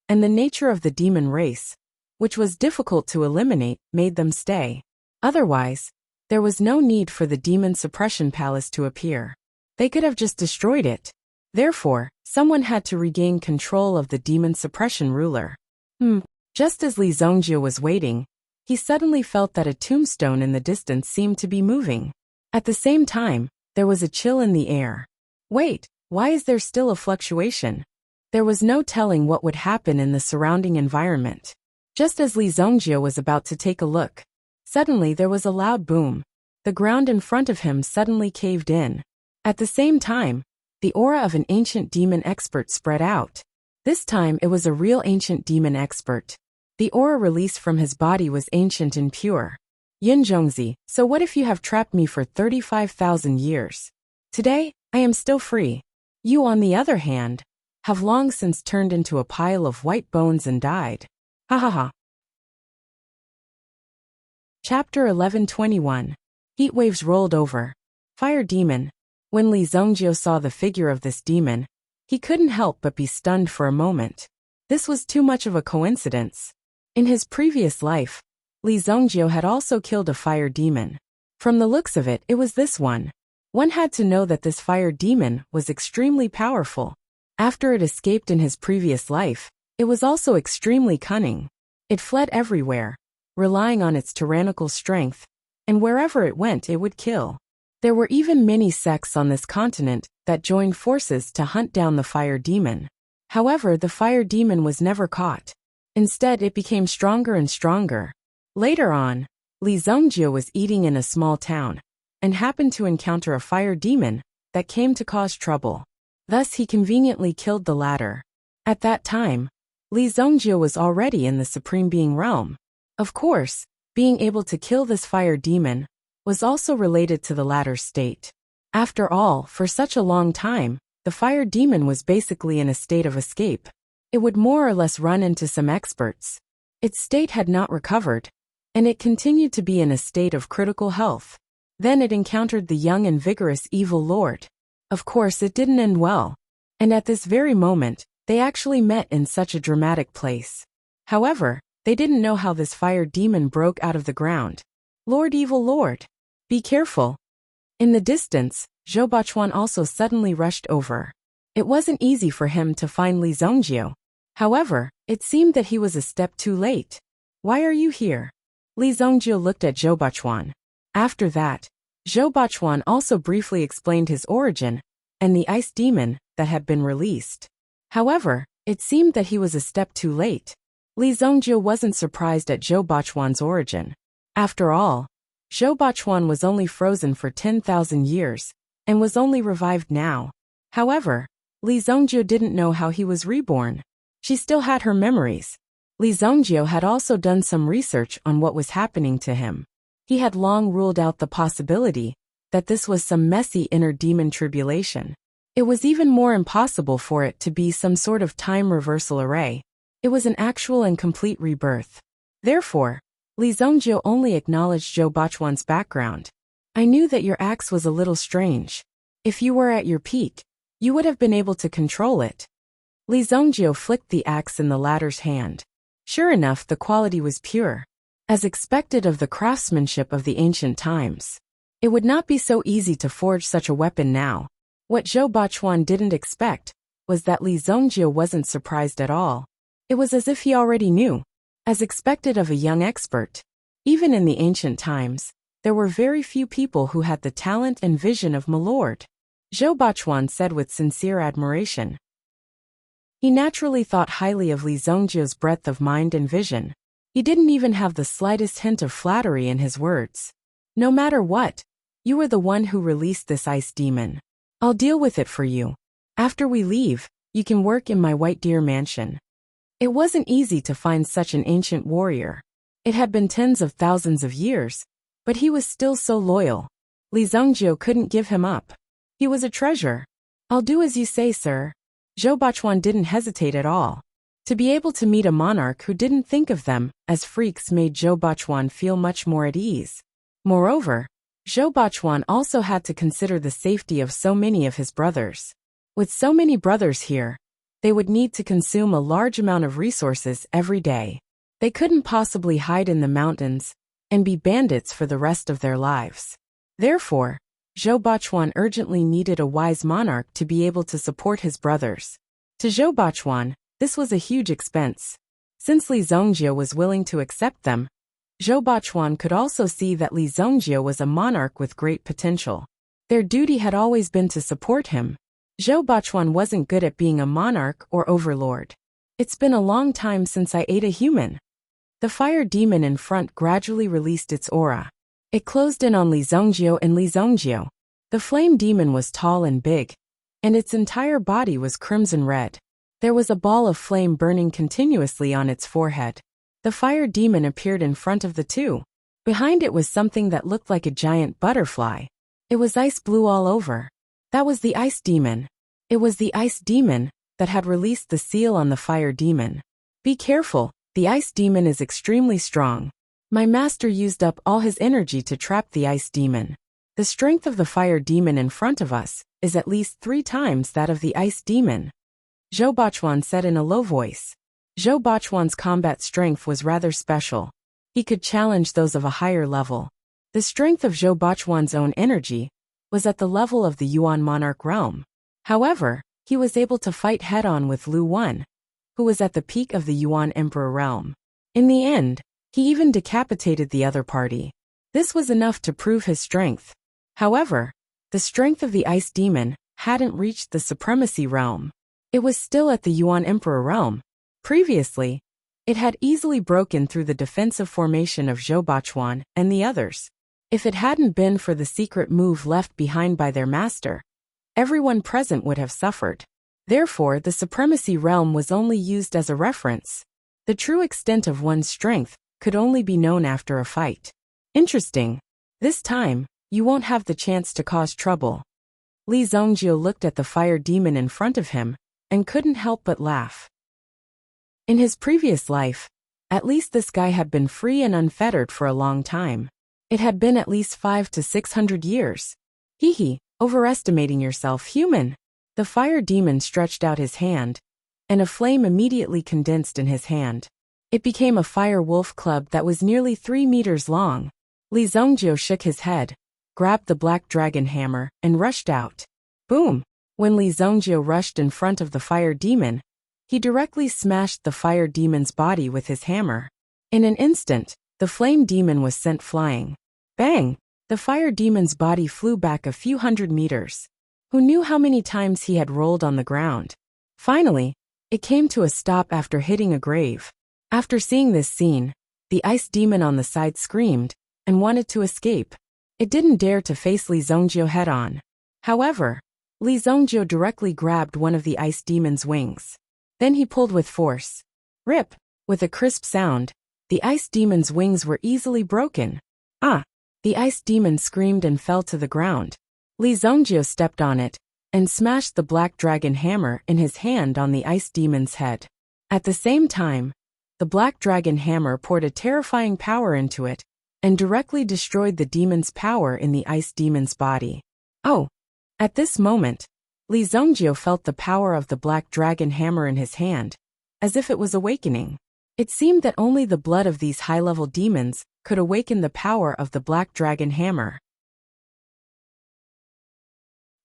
and the nature of the demon race, which was difficult to eliminate, made them stay. Otherwise, there was no need for the demon suppression palace to appear. They could have just destroyed it. Therefore, someone had to regain control of the demon suppression ruler. Just as Li Zongjiu was waiting, he suddenly felt that a tombstone in the distance seemed to be moving. At the same time, there was a chill in the air. Wait, why is there still a fluctuation? There was no telling what would happen in the surrounding environment. Just as Li Zongjiu was about to take a look, suddenly there was a loud boom. The ground in front of him suddenly caved in. At the same time, the aura of an ancient demon expert spread out. This time it was a real ancient demon expert. The aura released from his body was ancient and pure. Yunzhongzi, so what if you have trapped me for 35,000 years? Today, I am still free. You, on the other hand, have long since turned into a pile of white bones and died. Ha ha ha. Chapter 1121. Heat waves rolled over. Fire demon. When Li Zongjiu saw the figure of this demon, he couldn't help but be stunned for a moment. This was too much of a coincidence. In his previous life, Li Zongjio had also killed a fire demon. From the looks of it, it was this one. One had to know that this fire demon was extremely powerful. After it escaped in his previous life, it was also extremely cunning. It fled everywhere, relying on its tyrannical strength, and wherever it went it would kill. There were even many sects on this continent that joined forces to hunt down the fire demon. However, the fire demon was never caught. Instead, it became stronger and stronger. Later on, Li Zongjio was eating in a small town, and happened to encounter a fire demon that came to cause trouble. Thus he conveniently killed the latter. At that time, Li Zongjio was already in the Supreme Being realm. Of course, being able to kill this fire demon was also related to the latter's state. After all, for such a long time, the fire demon was basically in a state of escape. It would more or less run into some experts. Its state had not recovered, and it continued to be in a state of critical health. Then it encountered the young and vigorous evil lord. Of course, it didn't end well. And at this very moment, they actually met in such a dramatic place. However, they didn't know how this fire demon broke out of the ground. Lord Evil Lord, be careful. In the distance, Zhou Bachuan also suddenly rushed over. It wasn't easy for him to find Li Zongjio. However, it seemed that he was a step too late. Why are you here? Li Zongjio looked at Zhou Bachuan. After that, Zhou Bachuan also briefly explained his origin and the ice demon that had been released. However, it seemed that he was a step too late. Li Zongjio wasn't surprised at Zhou Bachuan's origin. After all, Zhou Bachuan was only frozen for 10,000 years and was only revived now. However, Li Zongjio didn't know how he was reborn. She still had her memories. Li Zongjio had also done some research on what was happening to him. He had long ruled out the possibility that this was some messy inner demon tribulation. It was even more impossible for it to be some sort of time reversal array. It was an actual and complete rebirth. Therefore, Li Zongjio only acknowledged Zhou Bachuan's background. I knew that your axe was a little strange. If you were at your peak, you would have been able to control it. Li Zongjio flicked the axe in the latter's hand. Sure enough, the quality was pure, as expected of the craftsmanship of the ancient times. It would not be so easy to forge such a weapon now. What Zhou Bachuan didn't expect was that Li Zongjio wasn't surprised at all. It was as if he already knew, as expected of a young expert. Even in the ancient times, there were very few people who had the talent and vision of Milord. Zhou Bachuan said with sincere admiration. He naturally thought highly of Li Zongjio's breadth of mind and vision. He didn't even have the slightest hint of flattery in his words. No matter what, you were the one who released this ice demon. I'll deal with it for you. After we leave, you can work in my White Deer mansion. It wasn't easy to find such an ancient warrior. It had been tens of thousands of years, but he was still so loyal. Li Zongjio couldn't give him up. He was a treasure. I'll do as you say, sir. Zhou Bachuan didn't hesitate at all. To be able to meet a monarch who didn't think of them as freaks made Zhou Bachuan feel much more at ease. Moreover, Zhou Bachuan also had to consider the safety of so many of his brothers. With so many brothers here, they would need to consume a large amount of resources every day. They couldn't possibly hide in the mountains and be bandits for the rest of their lives. Therefore, Zhou Bachuan urgently needed a wise monarch to be able to support his brothers. To Zhou Bachuan, this was a huge expense. Since Li Zongjio was willing to accept them, Zhou Bachuan could also see that Li Zongjio was a monarch with great potential. Their duty had always been to support him. Zhou Bachuan wasn't good at being a monarch or overlord. It's been a long time since I ate a human. The fire demon in front gradually released its aura. It closed in on Li Zongjio and Li Zongjio. The flame demon was tall and big, and its entire body was crimson red. There was a ball of flame burning continuously on its forehead. The fire demon appeared in front of the two. Behind it was something that looked like a giant butterfly. It was ice blue all over. That was the ice demon. It was the ice demon that had released the seal on the fire demon. Be careful, the ice demon is extremely strong. My master used up all his energy to trap the ice demon. The strength of the fire demon in front of us is at least 3 times that of the ice demon. Zhou Bachuan said in a low voice. Zhou Bachuan's combat strength was rather special. He could challenge those of a higher level. The strength of Zhou Bachuan's own energy was at the level of the Yuan monarch realm. However, he was able to fight head-on with Lu Wan, who was at the peak of the Yuan emperor realm. In the end, he even decapitated the other party. This was enough to prove his strength. However, the strength of the ice demon hadn't reached the supremacy realm. It was still at the Yuan emperor realm. Previously, it had easily broken through the defensive formation of Zhou Bachuan and the others. If it hadn't been for the secret move left behind by their master, everyone present would have suffered. Therefore, the supremacy realm was only used as a reference. The true extent of one's strength could only be known after a fight. Interesting. This time, you won't have the chance to cause trouble. Li Zhongjiu looked at the fire demon in front of him and couldn't help but laugh. In his previous life, at least this guy had been free and unfettered for a long time. It had been at least 500 to 600 years. Hee, overestimating yourself, human. The fire demon stretched out his hand, and a flame immediately condensed in his hand. It became a fire wolf club that was nearly 3 meters long. Li Zhongjiu shook his head, grabbed the black dragon hammer, and rushed out. Boom! When Li Zhongjiu rushed in front of the fire demon, he directly smashed the fire demon's body with his hammer. In an instant, the flame demon was sent flying. Bang! The fire demon's body flew back a few hundred meters. Who knew how many times he had rolled on the ground? Finally, it came to a stop after hitting a grave. After seeing this scene, the ice demon on the side screamed and wanted to escape. It didn't dare to face Li Zhongjiu head-on. However, Li Zhongjiu directly grabbed one of the ice demon's wings. Then he pulled with force. Rip! With a crisp sound, the ice demon's wings were easily broken. Ah! The ice demon screamed and fell to the ground. Li Zhongjiu stepped on it and smashed the black dragon hammer in his hand on the ice demon's head. At the same time, the black dragon hammer poured a terrifying power into it and directly destroyed the demon's power in the ice demon's body. Oh! At this moment, Li Zhongjiu felt the power of the black dragon hammer in his hand, as if it was awakening. It seemed that only the blood of these high-level demons could awaken the power of the black dragon hammer.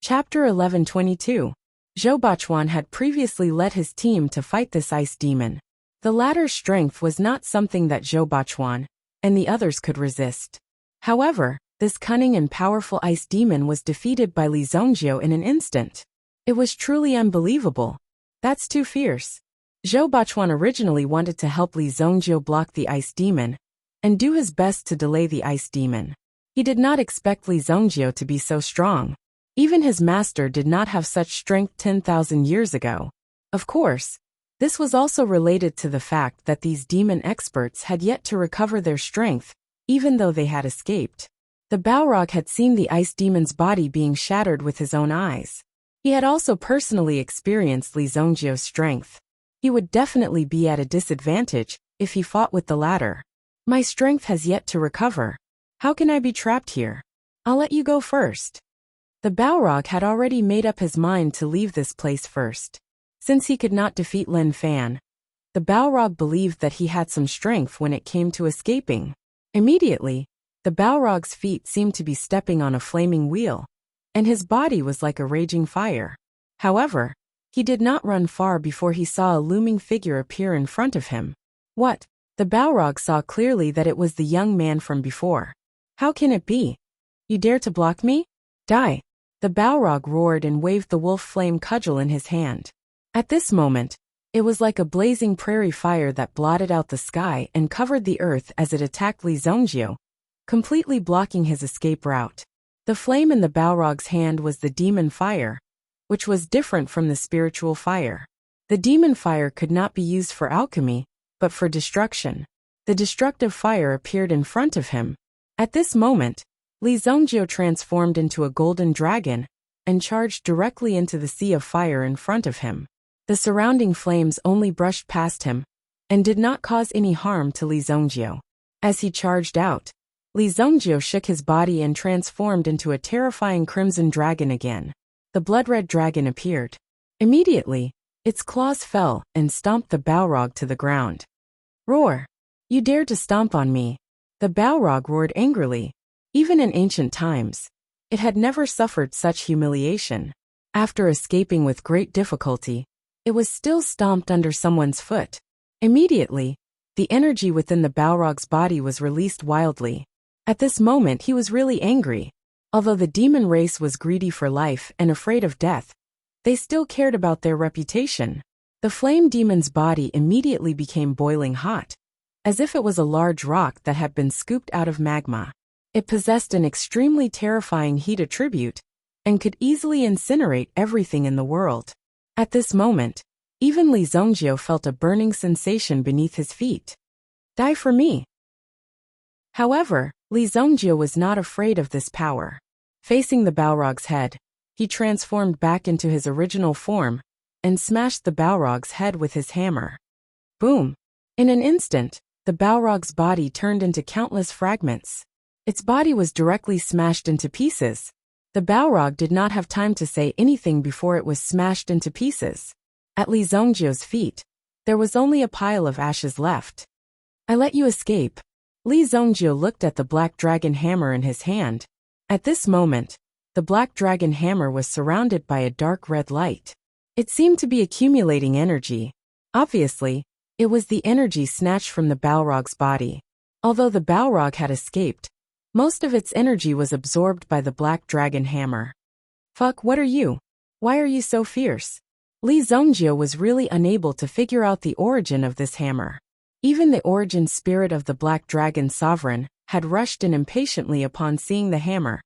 Chapter 1122. Zhou Bachuan had previously led his team to fight this ice demon. The latter's strength was not something that Zhou Bachuan and the others could resist. However, this cunning and powerful ice demon was defeated by Li Zhongjiu in an instant. It was truly unbelievable. That's too fierce. Zhou Bachuan originally wanted to help Li Zhongjiu block the ice demon and do his best to delay the ice demon. He did not expect Li Zhongjiu to be so strong. Even his master did not have such strength 10,000 years ago. Of course, this was also related to the fact that these demon experts had yet to recover their strength, even though they had escaped. The Balrog had seen the ice demon's body being shattered with his own eyes. He had also personally experienced Li Zhongjiu's strength. He would definitely be at a disadvantage if he fought with the latter. My strength has yet to recover. How can I be trapped here? I'll let you go first. The Balrog had already made up his mind to leave this place first. Since he could not defeat Lin Fan, the Balrog believed that he had some strength when it came to escaping. Immediately, the Balrog's feet seemed to be stepping on a flaming wheel, and his body was like a raging fire. However, he did not run far before he saw a looming figure appear in front of him. What? The Balrog saw clearly that it was the young man from before. How can it be? You dare to block me? Die! The Balrog roared and waved the wolf flame cudgel in his hand. At this moment, it was like a blazing prairie fire that blotted out the sky and covered the earth as it attacked Li Zhongjiu, completely blocking his escape route. The flame in the Balrog's hand was the demon fire, which was different from the spiritual fire. The demon fire could not be used for alchemy, but for destruction. The destructive fire appeared in front of him. At this moment, Li Zhongjiu transformed into a golden dragon and charged directly into the sea of fire in front of him. The surrounding flames only brushed past him and did not cause any harm to Li Zhongjiu. As he charged out, Li Zhongjiu shook his body and transformed into a terrifying crimson dragon again. The blood-red dragon appeared. Immediately, its claws fell and stomped the Balrog to the ground. Roar! You dared to stomp on me. The Balrog roared angrily. Even in ancient times, it had never suffered such humiliation. After escaping with great difficulty, it was still stomped under someone's foot. Immediately, the energy within the Balrog's body was released wildly. At this moment he was really angry. Although the demon race was greedy for life and afraid of death, they still cared about their reputation. The flame demon's body immediately became boiling hot, as if it was a large rock that had been scooped out of magma. It possessed an extremely terrifying heat attribute, and could easily incinerate everything in the world. At this moment, even Li Zongjio felt a burning sensation beneath his feet. Die for me. However, Li Zongjio was not afraid of this power. Facing the Balrog's head, he transformed back into his original form, and smashed the Balrog's head with his hammer. Boom! In an instant, the Balrog's body turned into countless fragments. Its body was directly smashed into pieces. The Balrog did not have time to say anything before it was smashed into pieces. At Li Zongjio's feet, there was only a pile of ashes left. I let you escape. Li Zongjio looked at the black dragon hammer in his hand. At this moment, the black dragon hammer was surrounded by a dark red light. It seemed to be accumulating energy. Obviously, it was the energy snatched from the Balrog's body. Although the Balrog had escaped, most of its energy was absorbed by the black dragon hammer. Fuck, what are you? Why are you so fierce? Li Zongjio was really unable to figure out the origin of this hammer. Even the origin spirit of the black dragon sovereign had rushed in impatiently upon seeing the hammer,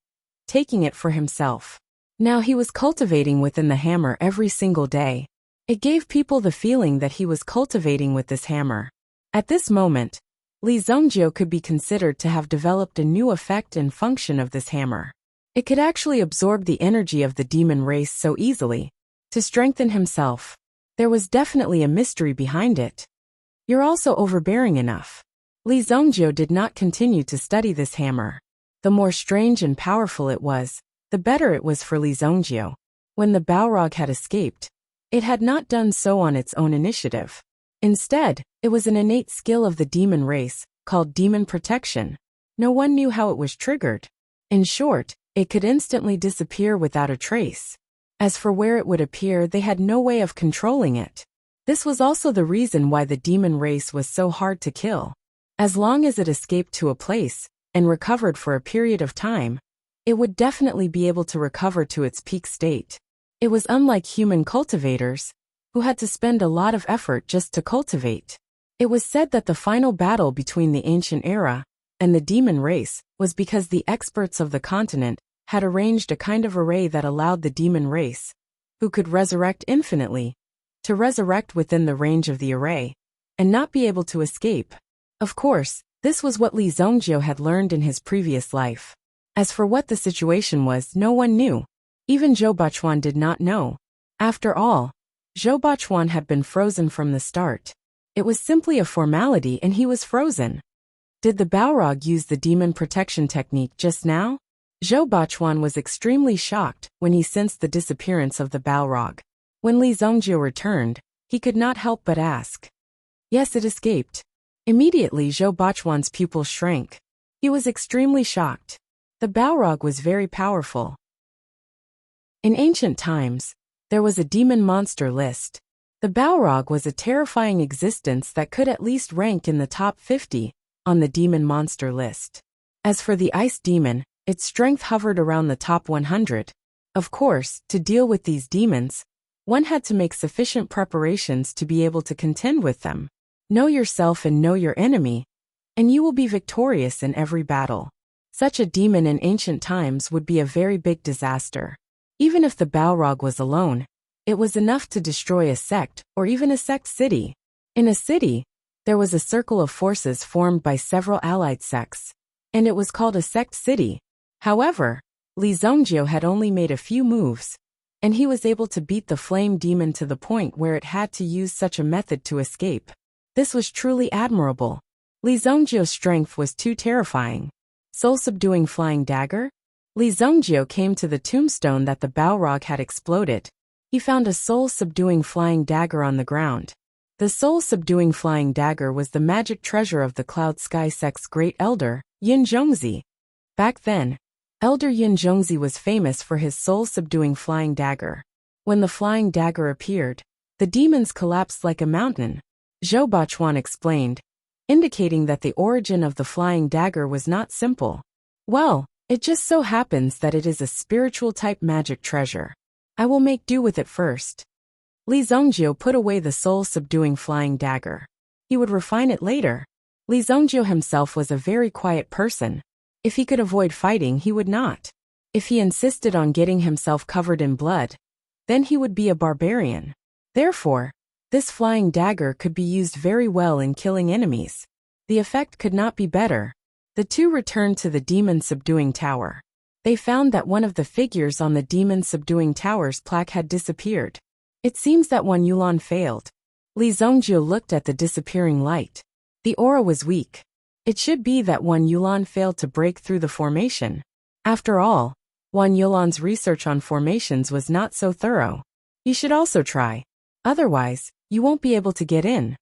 taking it for himself. Now he was cultivating within the hammer every single day. It gave people the feeling that he was cultivating with this hammer. At this moment, Li Zongjio could be considered to have developed a new effect and function of this hammer. It could actually absorb the energy of the demon race so easily. To strengthen himself, there was definitely a mystery behind it. You're also overbearing enough. Li Zongjio did not continue to study this hammer. The more strange and powerful it was, the better it was for Li Zongjio. When the Balrog had escaped, it had not done so on its own initiative. Instead, it was an innate skill of the demon race, called demon protection. No one knew how it was triggered. In short, it could instantly disappear without a trace. As for where it would appear, they had no way of controlling it. This was also the reason why the demon race was so hard to kill. As long as it escaped to a place, and recovered for a period of time, it would definitely be able to recover to its peak state. It was unlike human cultivators, who had to spend a lot of effort just to cultivate. It was said that the final battle between the ancient era and the demon race was because the experts of the continent had arranged a kind of array that allowed the demon race, who could resurrect infinitely, to resurrect within the range of the array, and not be able to escape. Of course, this was what Li Zongjio had learned in his previous life. As for what the situation was, no one knew. Even Zhou Bachuan did not know. After all, Zhou Bachuan had been frozen from the start. It was simply a formality and he was frozen. Did the Balrog use the demon protection technique just now? Zhou Bachuan was extremely shocked when he sensed the disappearance of the Balrog. When Li Zongjio returned, he could not help but ask. Yes, it escaped. Immediately Zhou Bachuan's pupils shrank. He was extremely shocked. The Balrog was very powerful. In ancient times, there was a demon monster list. The Balrog was a terrifying existence that could at least rank in the top 50 on the demon monster list. As for the ice demon, its strength hovered around the top 100. Of course, to deal with these demons, one had to make sufficient preparations to be able to contend with them. Know yourself and know your enemy, and you will be victorious in every battle. Such a demon in ancient times would be a very big disaster. Even if the Balrog was alone, it was enough to destroy a sect or even a sect city. In a city, there was a circle of forces formed by several allied sects, and it was called a sect city. However, Li Zongjio had only made a few moves, and he was able to beat the flame demon to the point where it had to use such a method to escape. This was truly admirable. Li Zongjio's strength was too terrifying. Soul-subduing flying dagger? Li Zongjio came to the tombstone that the Balrog had exploded. He found a soul-subduing flying dagger on the ground. The soul-subduing flying dagger was the magic treasure of the Cloud Sky Sect's great elder, Yin Zhongzi. Back then, Elder Yin Zhongzi was famous for his soul-subduing flying dagger. When the flying dagger appeared, the demons collapsed like a mountain, Zhou Bachuan explained, indicating that the origin of the flying dagger was not simple. Well, it just so happens that it is a spiritual-type magic treasure. I will make do with it first. Li Zongjiu put away the soul-subduing flying dagger. He would refine it later. Li Zongjiu himself was a very quiet person. If he could avoid fighting, he would not. If he insisted on getting himself covered in blood, then he would be a barbarian. Therefore, this flying dagger could be used very well in killing enemies. The effect could not be better. The two returned to the demon-subduing tower. They found that one of the figures on the demon-subduing tower's plaque had disappeared. It seems that Wan Yulan failed. Li Zongjiu looked at the disappearing light. The aura was weak. It should be that Wan Yulan failed to break through the formation. After all, Wan Yulan's research on formations was not so thorough. You should also try. Otherwise, you won't be able to get in.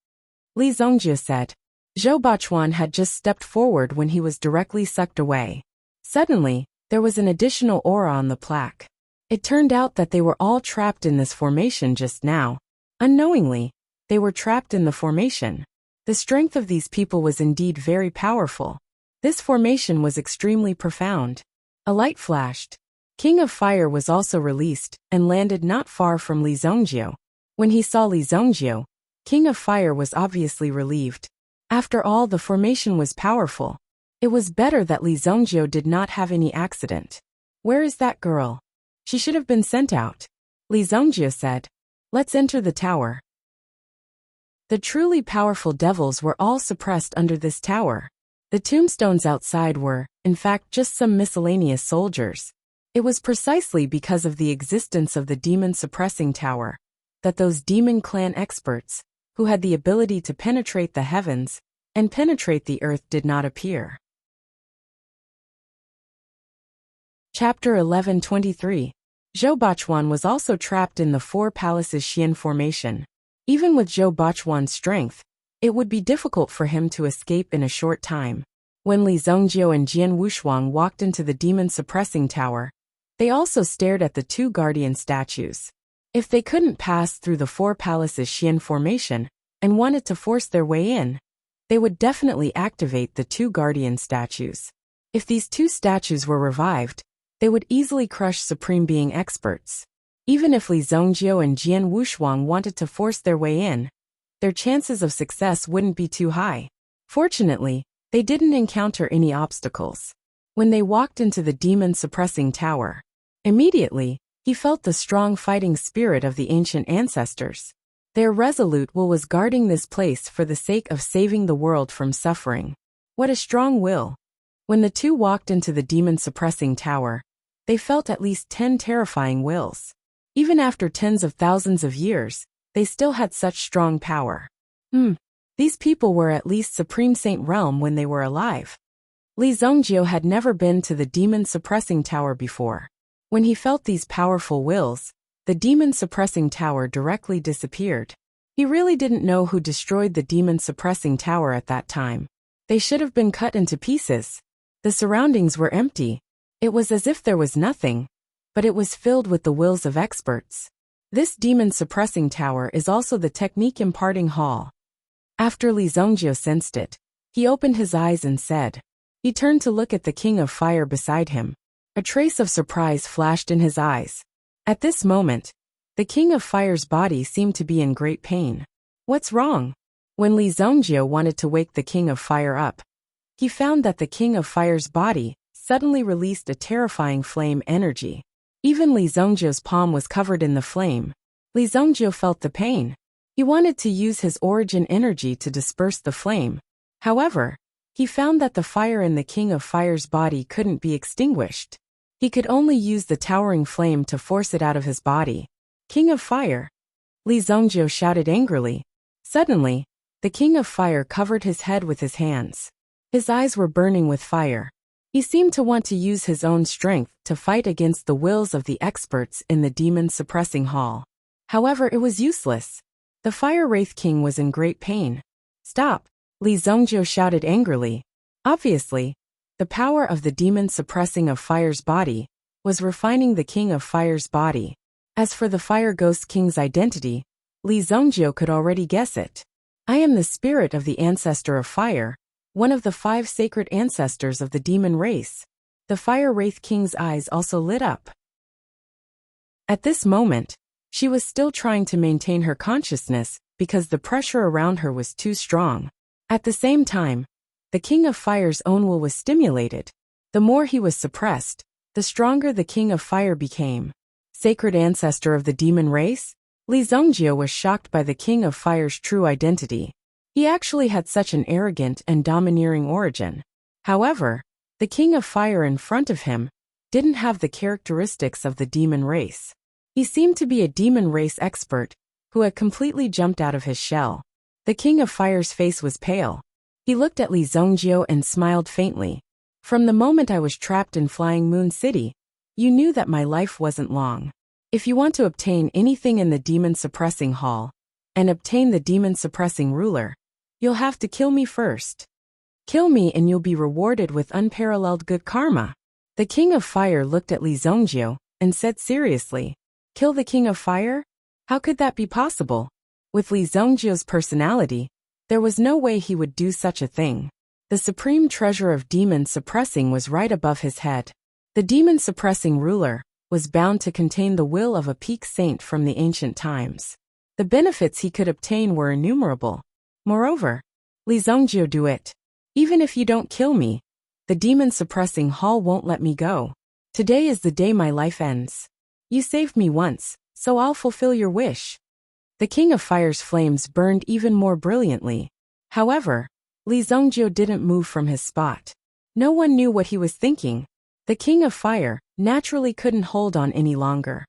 Li Zongjiu said. Zhou Bachuan had just stepped forward when he was directly sucked away. Suddenly, there was an additional aura on the plaque. It turned out that they were all trapped in this formation just now. Unknowingly, they were trapped in the formation. The strength of these people was indeed very powerful. This formation was extremely profound. A light flashed. King of Fire was also released and landed not far from Li Zongjiu. When he saw Li Zongjiu, King of Fire was obviously relieved. After all, the formation was powerful. It was better that Li Zongjiu did not have any accident. Where is that girl? She should have been sent out. Li Zongjiu said. Let's enter the tower. The truly powerful devils were all suppressed under this tower. The tombstones outside were, in fact, just some miscellaneous soldiers. It was precisely because of the existence of the demon-suppressing tower that those demon clan experts, who had the ability to penetrate the heavens and penetrate the earth, did not appear. Chapter 1123. Zhou Bachuan was also trapped in the Four Palaces Xian formation. Even with Zhou Bachuan's strength, it would be difficult for him to escape in a short time. When Li Zongjiu and Jian Wushuang walked into the demon-suppressing tower, they also stared at the two guardian statues. If they couldn't pass through the Four Palaces Xian formation and wanted to force their way in, they would definitely activate the two guardian statues. If these two statues were revived, they would easily crush Supreme Being experts. Even if Li Zongjiu and Jian Wushuang wanted to force their way in, their chances of success wouldn't be too high. Fortunately, they didn't encounter any obstacles. When they walked into the demon-suppressing tower, immediately, he felt the strong fighting spirit of the ancient ancestors. Their resolute will was guarding this place for the sake of saving the world from suffering. What a strong will! When the two walked into the demon-suppressing tower, they felt at least 10 terrifying wills. Even after tens of thousands of years, they still had such strong power. These people were at least Supreme Saint Realm when they were alive. Li Zongjiu had never been to the demon-suppressing tower before. When he felt these powerful wills, the demon-suppressing tower directly disappeared. He really didn't know who destroyed the demon-suppressing tower at that time. They should have been cut into pieces. The surroundings were empty. It was as if there was nothing, but it was filled with the wills of experts. This demon-suppressing tower is also the technique imparting hall. After Li Zongjiu sensed it, he opened his eyes and said. He turned to look at the King of Fire beside him. A trace of surprise flashed in his eyes. At this moment, the King of Fire's body seemed to be in great pain. What's wrong? When Li Zongjiu wanted to wake the King of Fire up, he found that the King of Fire's body suddenly released a terrifying flame energy. Even Li Zongjiu's palm was covered in the flame. Li Zongjiu felt the pain. He wanted to use his origin energy to disperse the flame. However, he found that the fire in the King of Fire's body couldn't be extinguished. He could only use the towering flame to force it out of his body. King of Fire! Li Zongjiu shouted angrily. Suddenly, the King of Fire covered his head with his hands. His eyes were burning with fire. He seemed to want to use his own strength to fight against the wills of the experts in the demon-suppressing hall. However, it was useless. The Fire Wraith King was in great pain. "Stop!" Li Zhongjiu shouted angrily. Obviously, the power of the demon suppressing of Fire's body was refining the King of Fire's body. As for the Fire Ghost King's identity, Li Zhongjiu could already guess it. "I am the spirit of the ancestor of fire, one of the 5 sacred ancestors of the demon race." The Fire Wraith King's eyes also lit up. At this moment, she was still trying to maintain her consciousness because the pressure around her was too strong. At the same time, the King of Fire's own will was stimulated. The more he was suppressed, the stronger the King of Fire became. Sacred ancestor of the demon race? Li Zhongjiu was shocked by the King of Fire's true identity. He actually had such an arrogant and domineering origin. However, the King of Fire in front of him didn't have the characteristics of the demon race. He seemed to be a demon race expert who had completely jumped out of his shell. The King of Fire's face was pale. He looked at Li Zhongjiu and smiled faintly. "From the moment I was trapped in Flying Moon City, you knew that my life wasn't long. If you want to obtain anything in the demon suppressing hall and obtain the demon suppressing ruler, you'll have to kill me first. Kill me and you'll be rewarded with unparalleled good karma." The King of Fire looked at Li Zhongjiu and said seriously, "Kill the King of Fire? How could that be possible?" With Li Zhongjiu's personality, there was no way he would do such a thing. The supreme treasure of demon suppressing was right above his head. The demon suppressing ruler was bound to contain the will of a peak saint from the ancient times. The benefits he could obtain were innumerable. Moreover, Li Zhongjiu, do it. Even if you don't kill me, the demon suppressing hall won't let me go. Today is the day my life ends. You saved me once, so I'll fulfill your wish." The King of Fire's flames burned even more brilliantly. However, Li Zhongjiu didn't move from his spot. No one knew what he was thinking. The King of Fire naturally couldn't hold on any longer.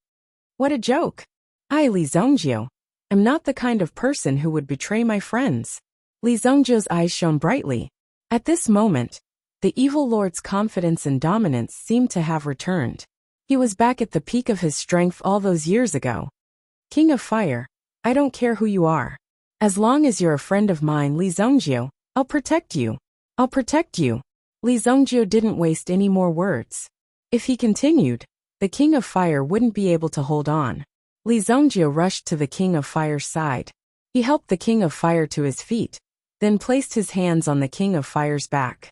"What a joke! I, Li Zhongjiu, am not the kind of person who would betray my friends." Li Zhongjiu's eyes shone brightly. At this moment, the evil lord's confidence and dominance seemed to have returned. He was back at the peak of his strength all those years ago. "King of Fire, I don't care who you are. As long as you're a friend of mine, Li Zhongjiu, I'll protect you. I'll protect you." Li Zhongjiu didn't waste any more words. If he continued, the King of Fire wouldn't be able to hold on. Li Zhongjiu rushed to the King of Fire's side. He helped the King of Fire to his feet, then placed his hands on the King of Fire's back.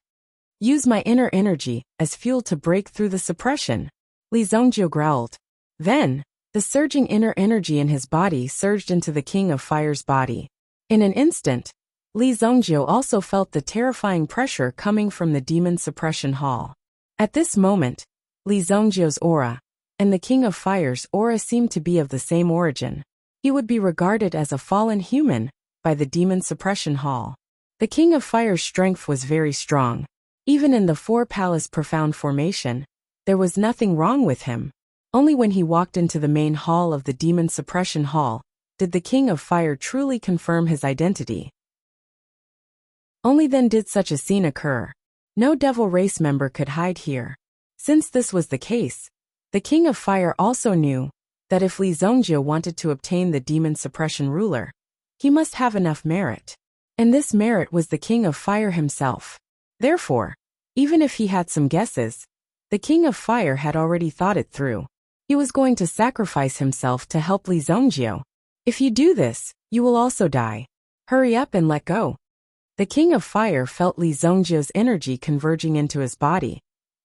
"Use my inner energy as fuel to break through the suppression," Li Zhongjiu growled. Then, the surging inner energy in his body surged into the King of Fire's body. In an instant, Li Zhongjiu also felt the terrifying pressure coming from the demon suppression hall. At this moment, Li Zhongjiu's aura and the King of Fire's aura seemed to be of the same origin. He would be regarded as a fallen human by the demon suppression hall. The King of Fire's strength was very strong. Even in the 4-palace profound formation, there was nothing wrong with him. Only when he walked into the main hall of the demon suppression hall did the King of Fire truly confirm his identity. Only then did such a scene occur. No devil race member could hide here. Since this was the case, the King of Fire also knew that if Li Zhongjiu wanted to obtain the demon suppression ruler, he must have enough merit. And this merit was the King of Fire himself. Therefore, even if he had some guesses, the King of Fire had already thought it through. He was going to sacrifice himself to help Li Zhongjiu. "If you do this, you will also die. Hurry up and let go." The King of Fire felt Li Zhongjiu's energy converging into his body,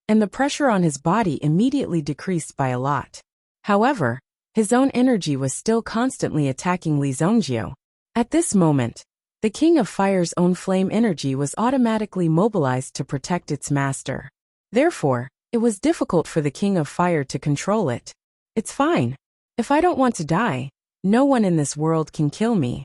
and the pressure on his body immediately decreased by a lot. However, his own energy was still constantly attacking Li Zhongjiu. At this moment, the King of Fire's own flame energy was automatically mobilized to protect its master. Therefore, it was difficult for the King of Fire to control it. "It's fine. If I don't want to die, no one in this world can kill me."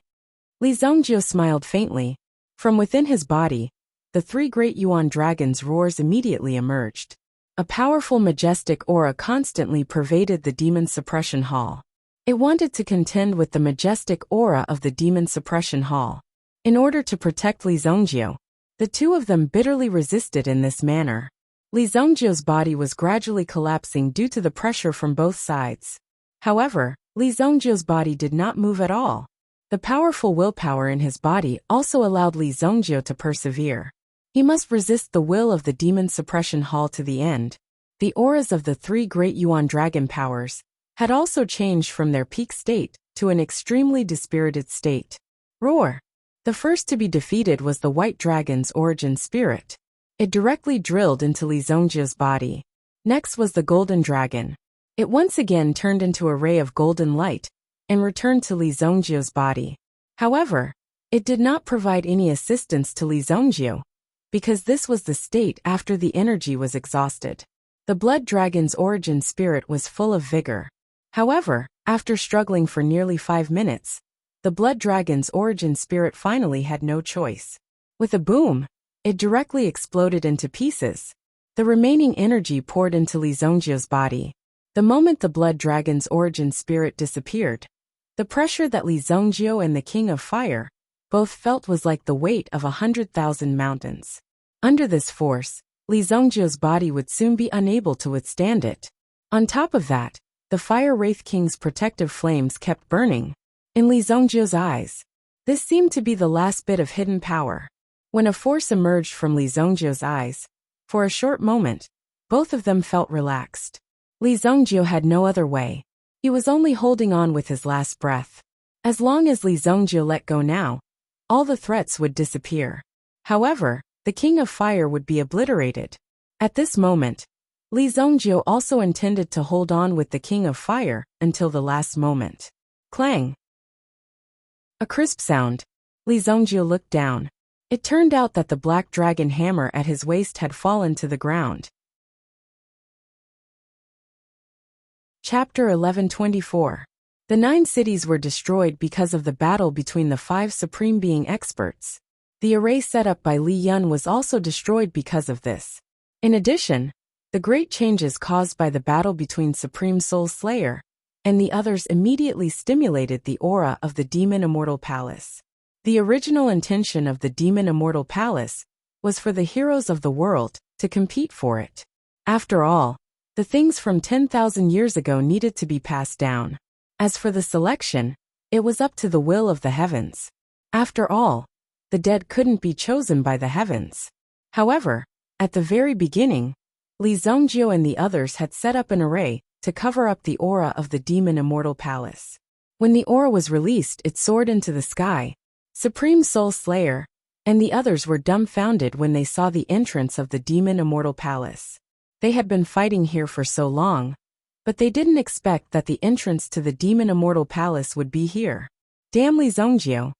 Li Zhongjiu smiled faintly. From within his body, the 3 great Yuan dragons' roars immediately emerged. A powerful majestic aura constantly pervaded the demon suppression hall. It wanted to contend with the majestic aura of the demon suppression hall. In order to protect Li Zhongjiu, the two of them bitterly resisted in this manner. Li Zhongjiu's body was gradually collapsing due to the pressure from both sides. However, Li Zhongjiu's body did not move at all. The powerful willpower in his body also allowed Li Zhongjie to persevere. He must resist the will of the demon suppression hall to the end. The auras of the three great Yuan dragon powers had also changed from their peak state to an extremely dispirited state. Roar! The first to be defeated was the white dragon's origin spirit. It directly drilled into Li Zhongjie's body. Next was the golden dragon. It once again turned into a ray of golden light and returned to Li Zhongjie's body. However, it did not provide any assistance to Li Zhongjie, because this was the state after the energy was exhausted. The blood dragon's origin spirit was full of vigor. However, after struggling for nearly 5 minutes, the blood dragon's origin spirit finally had no choice. With a boom, it directly exploded into pieces. The remaining energy poured into Li Zhongjie's body. The moment the blood dragon's origin spirit disappeared, the pressure that Li Zhongjie and the King of Fire both felt was like the weight of 100,000 mountains. Under this force, Li Zhongjie's body would soon be unable to withstand it. On top of that, the Fire Wraith King's protective flames kept burning. In Li Zhongjie's eyes, this seemed to be the last bit of hidden power. When a force emerged from Li Zhongjie's eyes, for a short moment, both of them felt relaxed. Li Zhongjie had no other way. He was only holding on with his last breath. As long as Li Zhongjie let go now, all the threats would disappear. However, the King of Fire would be obliterated. At this moment, Li Zhongjie also intended to hold on with the King of Fire until the last moment. Clang! A crisp sound. Li Zhongjie looked down. It turned out that the black dragon hammer at his waist had fallen to the ground. Chapter 1124. The 9 cities were destroyed because of the battle between the 5 supreme being experts. The array set up by Li Yun was also destroyed because of this. In addition, the great changes caused by the battle between Supreme Soul Slayer and the others immediately stimulated the aura of the Demon Immortal Palace. The original intention of the Demon Immortal Palace was for the heroes of the world to compete for it. After all, the things from 10,000 years ago needed to be passed down. As for the selection, it was up to the will of the heavens. After all, the dead couldn't be chosen by the heavens. However, at the very beginning, Li Zhongjie and the others had set up an array to cover up the aura of the Demon Immortal Palace. When the aura was released, it soared into the sky. Supreme Soul Slayer and the others were dumbfounded when they saw the entrance of the Demon Immortal Palace. They had been fighting here for so long, but they didn't expect that the entrance to the Demon Immortal Palace would be here. Damn Li Zhongjie!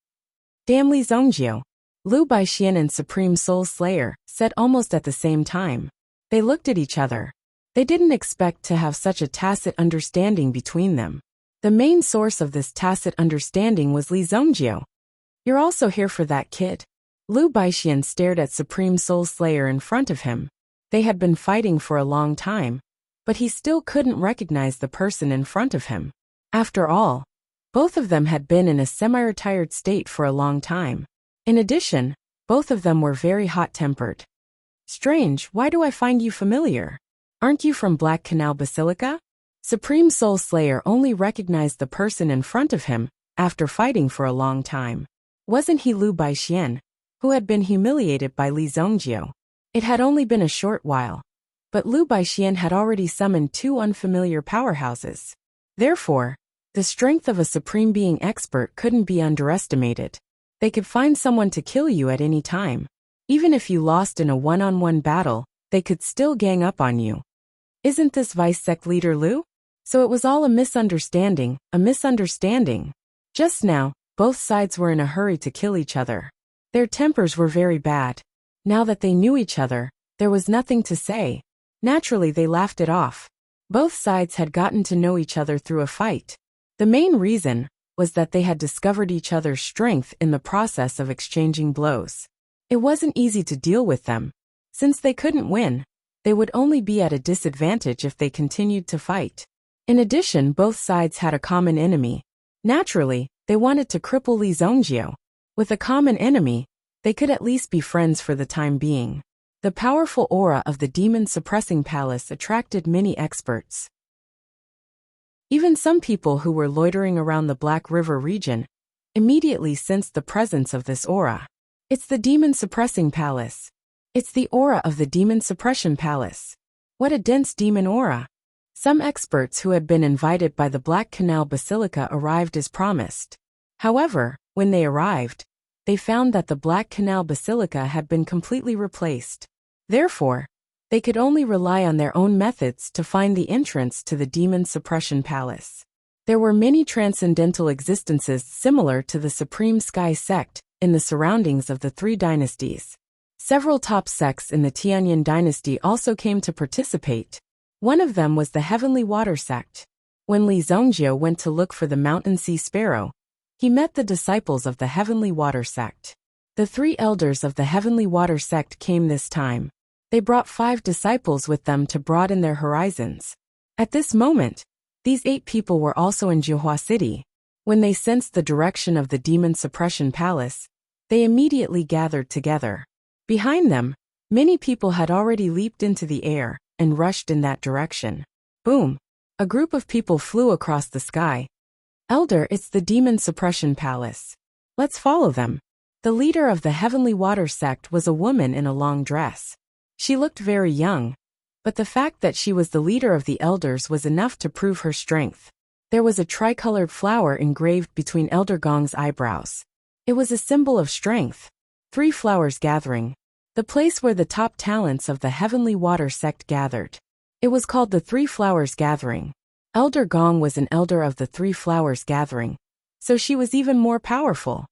Damn Li Zhongjie! Lu Baixian and Supreme Soul Slayer said almost at the same time. They looked at each other. They didn't expect to have such a tacit understanding between them. The main source of this tacit understanding was Li Zhongjie. You're also here for that kid? Lu Baixian stared at Supreme Soul Slayer in front of him. They had been fighting for a long time, but he still couldn't recognize the person in front of him. After all, both of them had been in a semi-retired state for a long time. In addition, both of them were very hot-tempered. Strange, why do I find you familiar? Aren't you from Black Canal Basilica? Supreme Soul Slayer only recognized the person in front of him after fighting for a long time. Wasn't he Lu Baixian, who had been humiliated by Li Zhongjie? It had only been a short while, but Lu Baixian had already summoned 2 unfamiliar powerhouses. Therefore, the strength of a supreme being expert couldn't be underestimated. They could find someone to kill you at any time. Even if you lost in a one-on-one battle, they could still gang up on you. Isn't this Vice Sect Leader Lu? So it was all a misunderstanding, Just now, both sides were in a hurry to kill each other. Their tempers were very bad. Now that they knew each other, there was nothing to say. Naturally, they laughed it off. Both sides had gotten to know each other through a fight. The main reason was that they had discovered each other's strength in the process of exchanging blows. It wasn't easy to deal with them. Since they couldn't win, they would only be at a disadvantage if they continued to fight. In addition, both sides had a common enemy. Naturally, they wanted to cripple Li Zhongjie. With a common enemy, they could at least be friends for the time being. The powerful aura of the Demon Suppressing Palace attracted many experts. Even some people who were loitering around the Black River region immediately sensed the presence of this aura. It's the demon suppressing palace. It's the aura of the demon suppression palace. What a dense demon aura. Some experts who had been invited by the Black Canal Basilica arrived as promised. However, when they arrived, they found that the Black Canal Basilica had been completely replaced. Therefore, they could only rely on their own methods to find the entrance to the demon suppression palace. There were many transcendental existences similar to the Supreme Sky sect in the surroundings of the three dynasties. Several top sects in the Tianyin dynasty also came to participate. One of them was the Heavenly Water sect. When Li Zongjiu went to look for the Mountain Sea Sparrow, he met the disciples of the Heavenly Water sect. The three elders of the Heavenly Water sect came this time. They brought 5 disciples with them to broaden their horizons. At this moment, these 8 people were also in Jiuhua City. When they sensed the direction of the demon suppression palace, they immediately gathered together. Behind them, many people had already leaped into the air and rushed in that direction. Boom! A group of people flew across the sky. Elder, it's the demon suppression palace. Let's follow them. The leader of the Heavenly Water sect was a woman in a long dress. She looked very young, but the fact that she was the leader of the elders was enough to prove her strength. There was a tricolored flower engraved between Elder Gong's eyebrows. It was a symbol of strength. 3 flowers gathering. The place where the top talents of the Heavenly Water sect gathered. It was called the 3 Flowers Gathering. Elder Gong was an elder of the 3 Flowers Gathering, so she was even more powerful.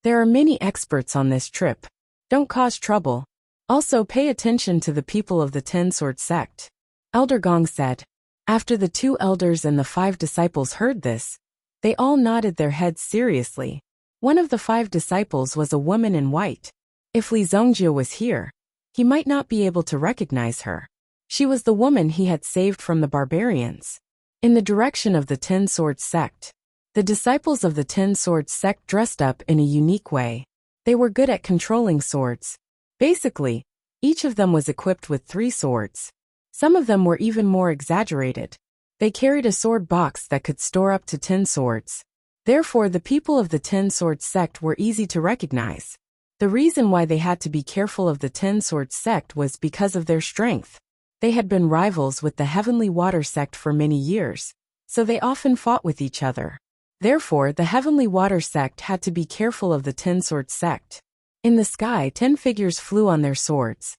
There are many experts on this trip. Don't cause trouble. Also pay attention to the people of the 10 Sword sect. Elder Gong said. After the 2 elders and the 5 disciples heard this, they all nodded their heads seriously. One of the 5 disciples was a woman in white. If Li Zongjiu was here, he might not be able to recognize her. She was the woman he had saved from the barbarians. In the direction of the 10 Sword sect, the disciples of the 10 Sword sect dressed up in a unique way. They were good at controlling swords. Basically, each of them was equipped with 3 swords. Some of them were even more exaggerated. They carried a sword box that could store up to 10 swords. Therefore, the people of the 10 Sword sect were easy to recognize. The reason why they had to be careful of the 10 Sword sect was because of their strength. They had been rivals with the Heavenly Water sect for many years, so they often fought with each other. Therefore, the Heavenly Water sect had to be careful of the 10 Sword sect. In the sky, 10 figures flew on their swords.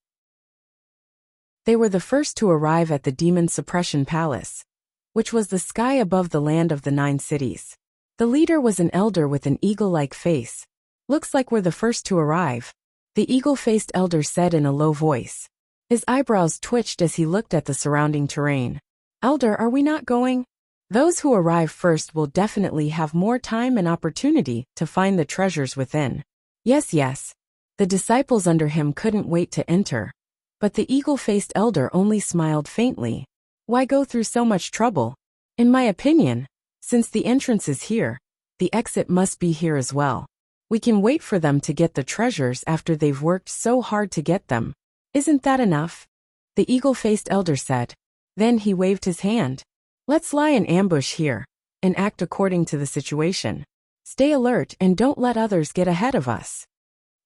They were the first to arrive at the Demon Suppression Palace, which was the sky above the land of the 9 cities. The leader was an elder with an eagle-like face. Looks like we're the first to arrive, the eagle-faced elder said in a low voice. His eyebrows twitched as he looked at the surrounding terrain. Elder, are we not going? Those who arrive first will definitely have more time and opportunity to find the treasures within. Yes, yes. The disciples under him couldn't wait to enter. But the eagle-faced elder only smiled faintly. Why go through so much trouble? In my opinion, since the entrance is here, the exit must be here as well. We can wait for them to get the treasures after they've worked so hard to get them. Isn't that enough? The eagle-faced elder said. Then he waved his hand. Let's lie in ambush here and act according to the situation. Stay alert and don't let others get ahead of us.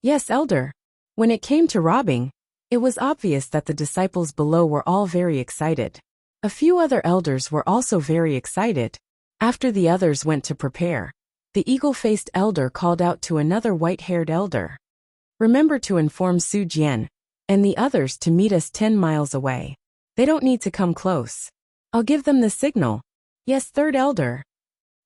Yes, elder. When it came to robbing, it was obvious that the disciples below were all very excited. A few other elders were also very excited. After the others went to prepare, the eagle-faced elder called out to another white-haired elder. Remember to inform Su Jian and the others to meet us 10 miles away. They don't need to come close. I'll give them the signal. Yes, third elder.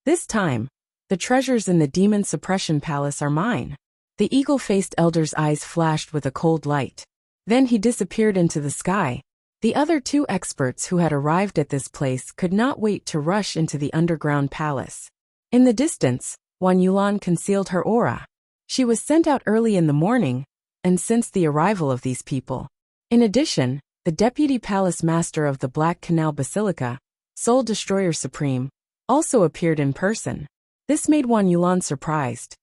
This time, the treasures in the Demon Suppression Palace are mine. The eagle-faced elder's eyes flashed with a cold light. Then he disappeared into the sky. The other 2 experts who had arrived at this place could not wait to rush into the underground palace. In the distance, Wan Yulan concealed her aura. She was sent out early in the morning, and sensed the arrival of these people. In addition, the Deputy Palace Master of the Black Canal Basilica, Soul Destroyer Supreme, also appeared in person. This made Wan Yulan surprised.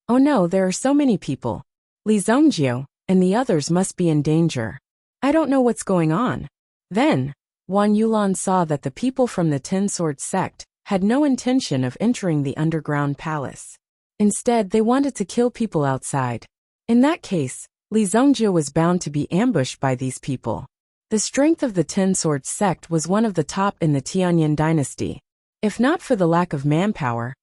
Oh no, there are so many people. Li Zongjiu and the others must be in danger. I don't know what's going on. Then, Wan Yulan saw that the people from the 10 Sword sect had no intention of entering the underground palace. Instead, they wanted to kill people outside. In that case, Li Zongjie was bound to be ambushed by these people. The strength of the Ten Swords sect was one of the top in the Tianyin dynasty. If not for the lack of manpower,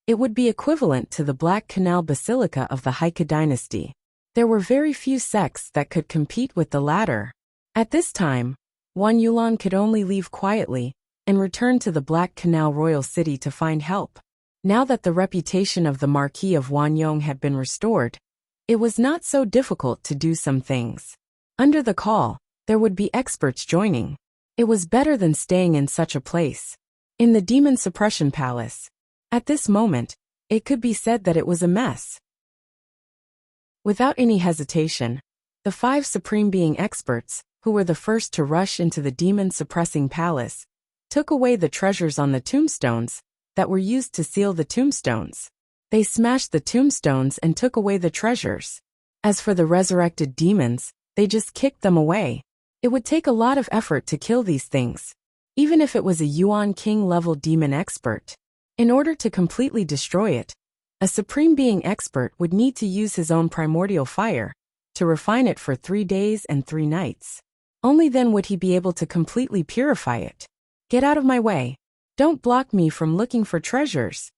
it would be equivalent to the Black Canal Basilica of the Heike dynasty. There were very few sects that could compete with the latter. At this time, Wan Yulan could only leave quietly and return to the Black Canal royal city to find help. Now that the reputation of the Marquis of Wanyong had been restored, it was not so difficult to do some things. Under the call, there would be experts joining. It was better than staying in such a place. In the Demon Suppression Palace. At this moment, it could be said that it was a mess. Without any hesitation, the 5 Supreme Being experts, who were the first to rush into the Demon Suppressing Palace, took away the treasures on the tombstones that were used to seal the tombstones. They smashed the tombstones and took away the treasures. As for the resurrected demons, they just kicked them away. It would take a lot of effort to kill these things, even if it was a Yuan King level demon expert. In order to completely destroy it, a Supreme Being expert would need to use his own primordial fire to refine it for 3 days and 3 nights. Only then would he be able to completely purify it. Get out of my way. Don't block me from looking for treasures.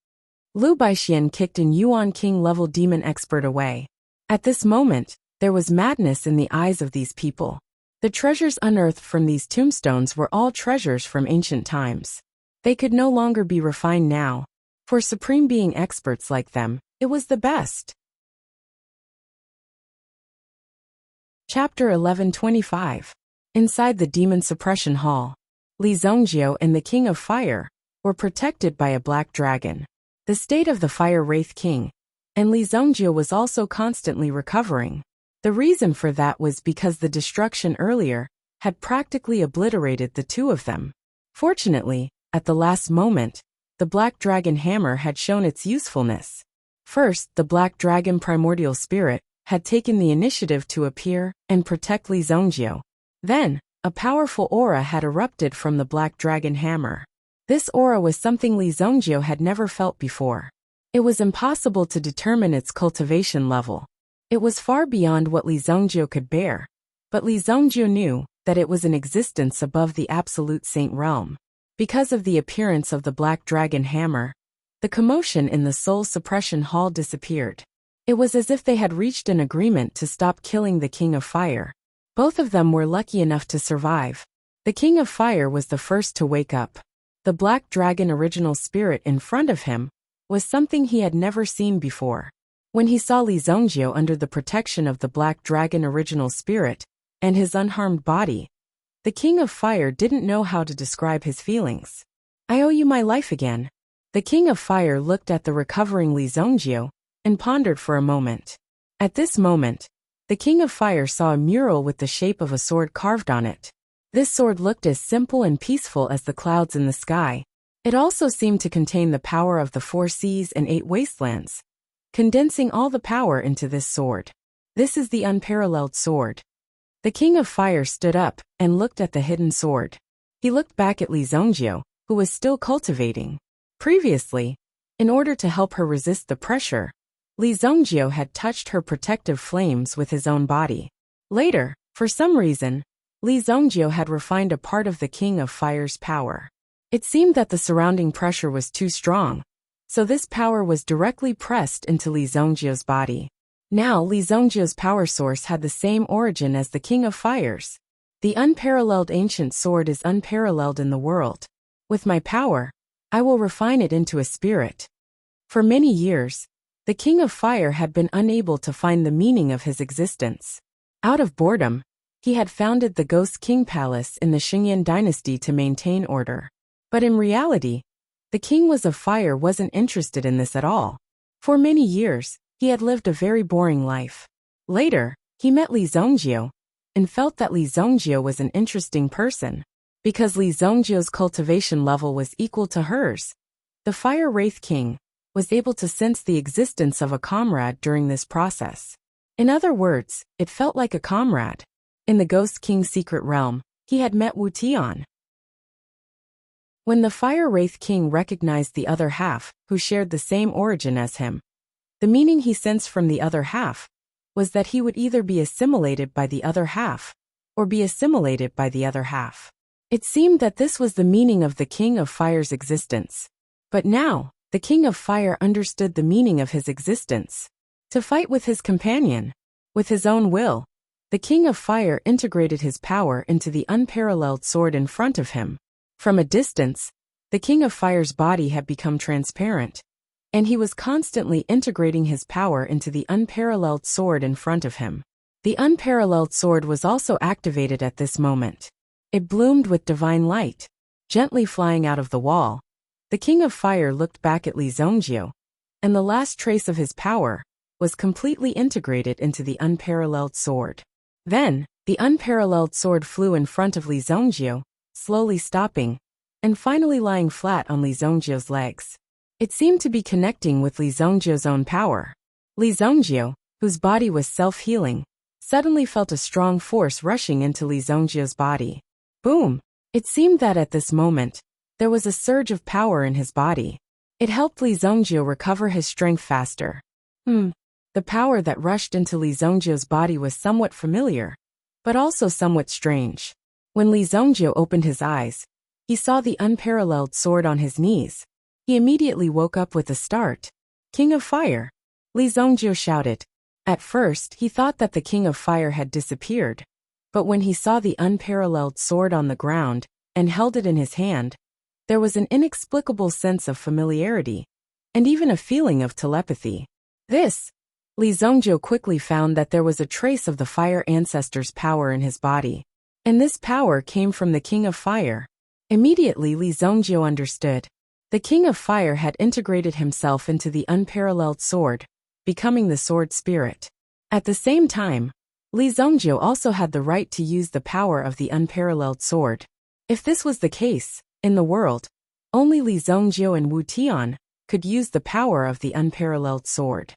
Lu Baixian kicked an Yuan King level demon expert away. At this moment, there was madness in the eyes of these people. The treasures unearthed from these tombstones were all treasures from ancient times. They could no longer be refined now. For Supreme Being experts like them, it was the best. Chapter 1125. Inside the Demon Suppression Hall, Li Zongjie and the King of Fire were protected by a black dragon. The state of the Fire Wraith King and Li Zongjie was also constantly recovering. The reason for that was because the destruction earlier had practically obliterated the two of them. Fortunately, at the last moment, the Black Dragon Hammer had shown its usefulness. First, the Black Dragon Primordial Spirit had taken the initiative to appear and protect Li Zongjie. Then, a powerful aura had erupted from the Black Dragon Hammer. This aura was something Li Zongjie had never felt before. It was impossible to determine its cultivation level. It was far beyond what Li Zongjie could bear, but Li Zongjie knew that it was in existence above the absolute saint realm. Because of the appearance of the Black Dragon Hammer, the commotion in the Soul Suppression Hall disappeared. It was as if they had reached an agreement to stop killing the King of Fire. Both of them were lucky enough to survive. The King of Fire was the first to wake up. The Black Dragon Original Spirit in front of him was something he had never seen before. When he saw Li Zongjie under the protection of the Black Dragon Original Spirit and his unharmed body, the King of Fire didn't know how to describe his feelings. "I owe you my life again." The King of Fire looked at the recovering Li Zongjie and pondered for a moment. At this moment, the King of Fire saw a mural with the shape of a sword carved on it. This sword looked as simple and peaceful as the clouds in the sky. It also seemed to contain the power of the 4 seas and 8 wastelands, condensing all the power into this sword. This is the unparalleled sword. The King of Fire stood up and looked at the hidden sword. He looked back at Li Zongjie, who was still cultivating. Previously, in order to help her resist the pressure, Li Zongjie had touched her protective flames with his own body. Later, for some reason, Li Zongjie had refined a part of the King of Fire's power. It seemed that the surrounding pressure was too strong, so this power was directly pressed into Li Zongjie's body. Now Li Zongjie's power source had the same origin as the King of Fire's. The unparalleled ancient sword is unparalleled in the world. With my power, I will refine it into a spirit. For many years, the King of Fire had been unable to find the meaning of his existence. Out of boredom, he had founded the Ghost King Palace in the Xingyan dynasty to maintain order. But in reality, the King of Fire wasn't interested in this at all. For many years, he had lived a very boring life. Later, he met Li Zongjie and felt that Li Zongjie was an interesting person. Because Li Zongjie's cultivation level was equal to hers, the Fire Wraith King was able to sense the existence of a comrade during this process. In other words, it felt like a comrade. In the Ghost King's secret realm, he had met Wu Tian. When the Fire Wraith King recognized the other half, who shared the same origin as him, The meaning he sensed from the other half was that he would either be assimilated by the other half or be assimilated by the other half. It seemed that this was the meaning of the King of Fire's existence. But now, the King of Fire understood the meaning of his existence. To fight with his companion, with his own will, the King of Fire integrated his power into the unparalleled sword in front of him. From a distance, the King of Fire's body had become transparent, and he was constantly integrating his power into the unparalleled sword in front of him. The unparalleled sword was also activated at this moment. It bloomed with divine light, gently flying out of the wall. The King of Fire looked back at Li Zhongjiu, and the last trace of his power was completely integrated into the unparalleled sword. Then, the unparalleled sword flew in front of Li Zhongjiu, slowly stopping, and finally lying flat on Li Zhongjiu's legs. It seemed to be connecting with Li Zhongjiu's own power. Li Zhongjiu, whose body was self-healing, suddenly felt a strong force rushing into Li Zhongjiu's body. Boom! It seemed that at this moment, there was a surge of power in his body. It helped Li Zhongjiu recover his strength faster. The power that rushed into Li Zhongjiu's body was somewhat familiar, but also somewhat strange. When Li Zhongjiu opened his eyes, he saw the unparalleled sword on his knees. He immediately woke up with a start. King of Fire! Li Zhongjiu shouted. At first, he thought that the King of Fire had disappeared, but when he saw the unparalleled sword on the ground and held it in his hand, there was an inexplicable sense of familiarity, and even a feeling of telepathy. Li Zhongjiu quickly found that there was a trace of the Fire ancestor's power in his body, and this power came from the King of Fire. Immediately Li Zhongjiu understood. The King of Fire had integrated himself into the unparalleled sword, becoming the sword spirit. At the same time, Li Zhongjiu also had the right to use the power of the unparalleled sword. If this was the case, in the world, only Li Zhongjiu and Wu Tian could use the power of the unparalleled sword.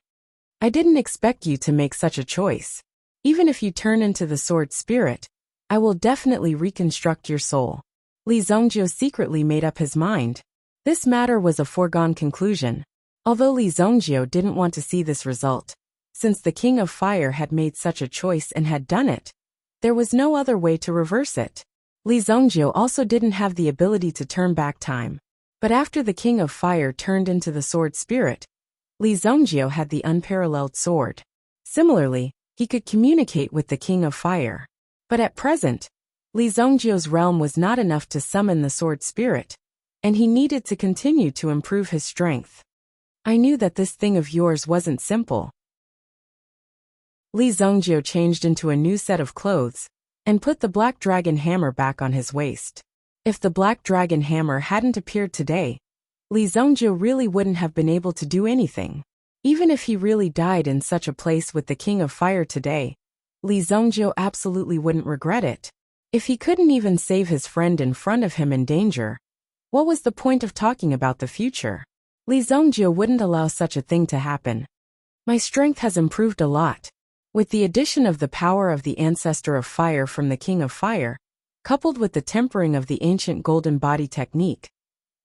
I didn't expect you to make such a choice. Even if you turn into the sword spirit, I will definitely reconstruct your soul. Li Zhongjiu secretly made up his mind. This matter was a foregone conclusion, although Li Zhongjiu didn't want to see this result. Since the King of Fire had made such a choice and had done it, there was no other way to reverse it. Li Zhongjiu also didn't have the ability to turn back time. But after the King of Fire turned into the sword spirit, Li Zhongjiu had the unparalleled sword. Similarly, he could communicate with the King of Fire. But at present, Li Zhongjiu's realm was not enough to summon the sword spirit, and he needed to continue to improve his strength. I knew that this thing of yours wasn't simple. Li Zhongjiu changed into a new set of clothes and put the black dragon hammer back on his waist. If the black dragon hammer hadn't appeared today, Li Zhongjiu really wouldn't have been able to do anything. Even if he really died in such a place with the King of Fire today, Li Zhongjiu absolutely wouldn't regret it. If he couldn't even save his friend in front of him in danger, what was the point of talking about the future? Li Zhongjiu wouldn't allow such a thing to happen. My strength has improved a lot. With the addition of the power of the Ancestor of Fire from the King of Fire, coupled with the tempering of the ancient golden body technique,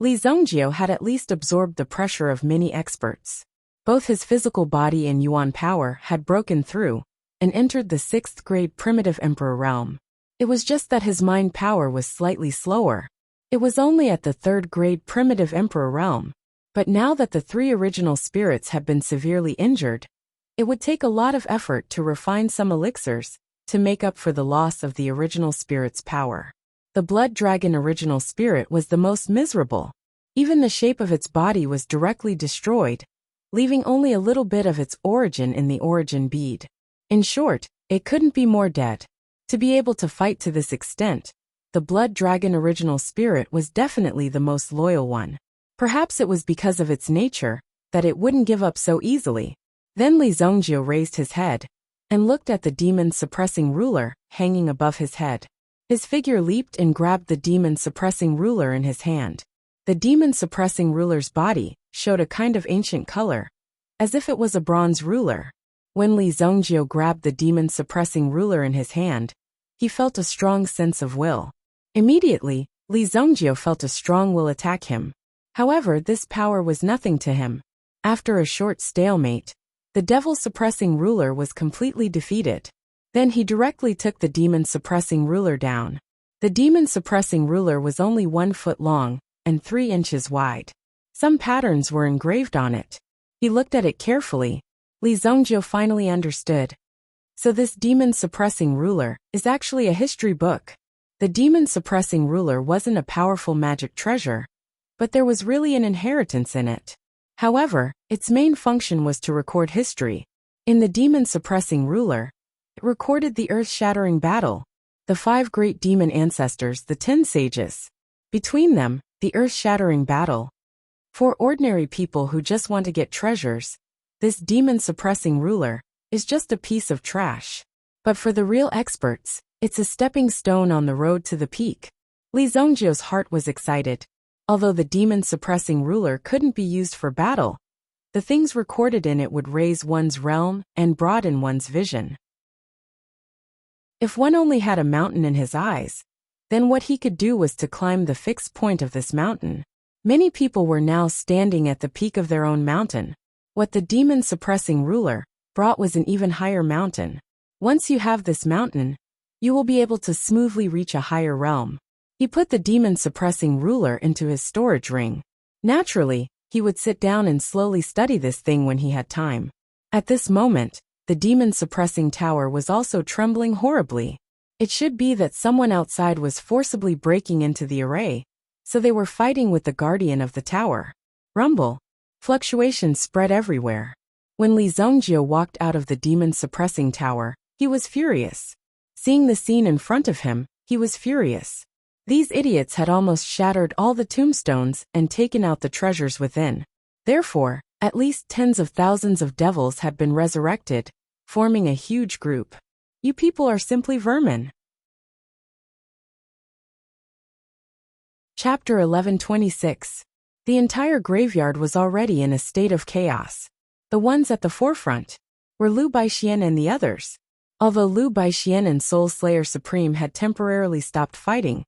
Li Zhongjiu had at least absorbed the pressure of many experts. Both his physical body and Yuan power had broken through and entered the 6th grade primitive emperor realm. It was just that his mind power was slightly slower. It was only at the 3rd grade primitive emperor realm. But now that the 3 original spirits had been severely injured, it would take a lot of effort to refine some elixirs to make up for the loss of the original spirit's power. The blood dragon original spirit was the most miserable. Even the shape of its body was directly destroyed, leaving only a little bit of its origin in the origin bead. In short, it couldn't be more dead. To be able to fight to this extent, the blood dragon original spirit was definitely the most loyal one. Perhaps it was because of its nature that it wouldn't give up so easily. Then Li Zhongjiu raised his head and looked at the demon-suppressing ruler hanging above his head. His figure leaped and grabbed the demon-suppressing ruler in his hand. The demon-suppressing ruler's body showed a kind of ancient color, as if it was a bronze ruler. When Li Zhongjiu grabbed the demon-suppressing ruler in his hand, he felt a strong sense of will. Immediately, Li Zhongjiu felt a strong will attack him. However, this power was nothing to him. After a short stalemate, The devil-suppressing ruler was completely defeated. Then he directly took the demon-suppressing ruler down. The demon-suppressing ruler was only 1 foot long and 3 inches wide. Some patterns were engraved on it. He looked at it carefully. Li Zongjiu finally understood. So this demon-suppressing ruler is actually a history book. The demon-suppressing ruler wasn't a powerful magic treasure, but there was really an inheritance in it. However, its main function was to record history. In the demon-suppressing ruler, it recorded the earth-shattering battle, the 5 great demon ancestors, the 10 sages. Between them, the earth-shattering battle. For ordinary people who just want to get treasures, this demon-suppressing ruler is just a piece of trash. But for the real experts, it's a stepping stone on the road to the peak. Li Zongjiu's heart was excited. Although the demon-suppressing ruler couldn't be used for battle, the things recorded in it would raise one's realm and broaden one's vision. If one only had a mountain in his eyes, then what he could do was to climb the fixed point of this mountain. Many people were now standing at the peak of their own mountain. What the demon-suppressing ruler brought was an even higher mountain. Once you have this mountain, you will be able to smoothly reach a higher realm. He put the demon-suppressing ruler into his storage ring. Naturally, he would sit down and slowly study this thing when he had time. At this moment, the demon-suppressing tower was also trembling horribly. It should be that someone outside was forcibly breaking into the array, so they were fighting with the guardian of the tower. Rumble. Fluctuations spread everywhere. When Li Zongjiu walked out of the demon-suppressing tower, he was furious. Seeing the scene in front of him, he was furious. These idiots had almost shattered all the tombstones and taken out the treasures within. Therefore, at least tens of thousands of devils had been resurrected, forming a huge group. You people are simply vermin. Chapter 1126. The entire graveyard was already in a state of chaos. The ones at the forefront were Lu Baixian and the others. Although Lu Baixian and Soul Slayer Supreme had temporarily stopped fighting,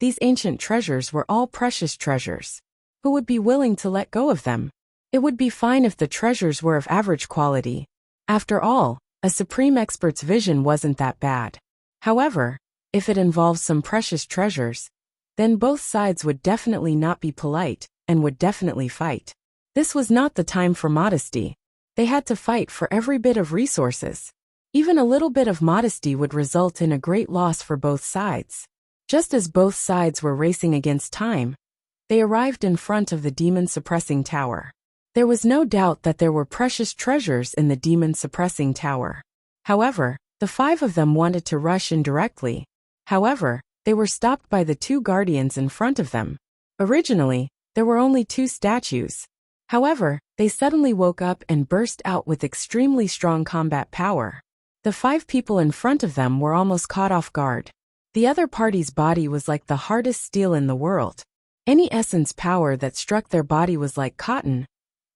these ancient treasures were all precious treasures. Who would be willing to let go of them? It would be fine if the treasures were of average quality. After all, a supreme expert's vision wasn't that bad. However, if it involves some precious treasures, then both sides would definitely not be polite and would definitely fight. This was not the time for modesty. They had to fight for every bit of resources. Even a little bit of modesty would result in a great loss for both sides. Just as both sides were racing against time, they arrived in front of the demon-suppressing tower. There was no doubt that there were precious treasures in the demon-suppressing tower. However, the 5 of them wanted to rush in directly. However, they were stopped by the 2 guardians in front of them. Originally, there were only 2 statues. However, they suddenly woke up and burst out with extremely strong combat power. The 5 people in front of them were almost caught off guard. The other party's body was like the hardest steel in the world. Any essence power that struck their body was like cotton,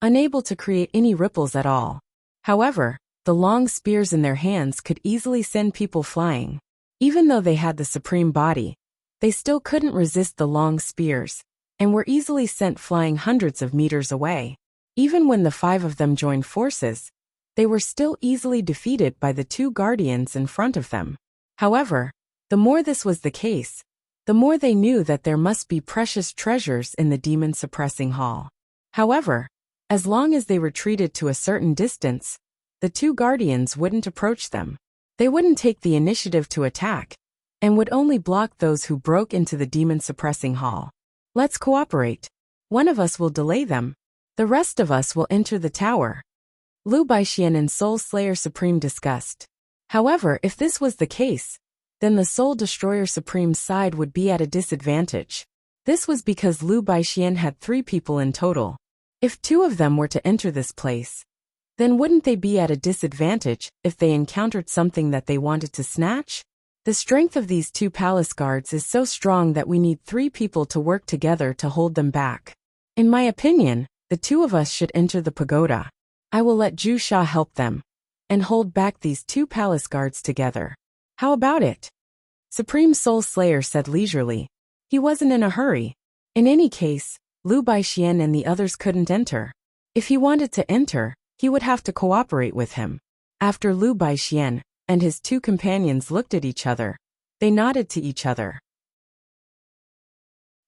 unable to create any ripples at all. However, the long spears in their hands could easily send people flying. Even though they had the supreme body, they still couldn't resist the long spears, and were easily sent flying hundreds of meters away. Even when the 5 of them joined forces, they were still easily defeated by the 2 guardians in front of them. However, the more this was the case, the more they knew that there must be precious treasures in the demon-suppressing hall. However, as long as they retreated to a certain distance, the 2 guardians wouldn't approach them. They wouldn't take the initiative to attack, and would only block those who broke into the demon-suppressing hall. Let's cooperate. One of us will delay them. The rest of us will enter the tower. Lu Baixian and Soul Slayer Supreme discussed. However, if this was the case, then the Soul Destroyer Supreme's side would be at a disadvantage. This was because Lu Baixian had 3 people in total. If 2 of them were to enter this place, then wouldn't they be at a disadvantage if they encountered something that they wanted to snatch? The strength of these 2 palace guards is so strong that we need 3 people to work together to hold them back. In my opinion, the 2 of us should enter the pagoda. I will let Zhu Sha help them, and hold back these 2 palace guards together. How about it? Supreme Soul Slayer said leisurely. He wasn't in a hurry. In any case, Lu Baixian and the others couldn't enter. If he wanted to enter, he would have to cooperate with him. After Lu Baixian and his two companions looked at each other, they nodded to each other.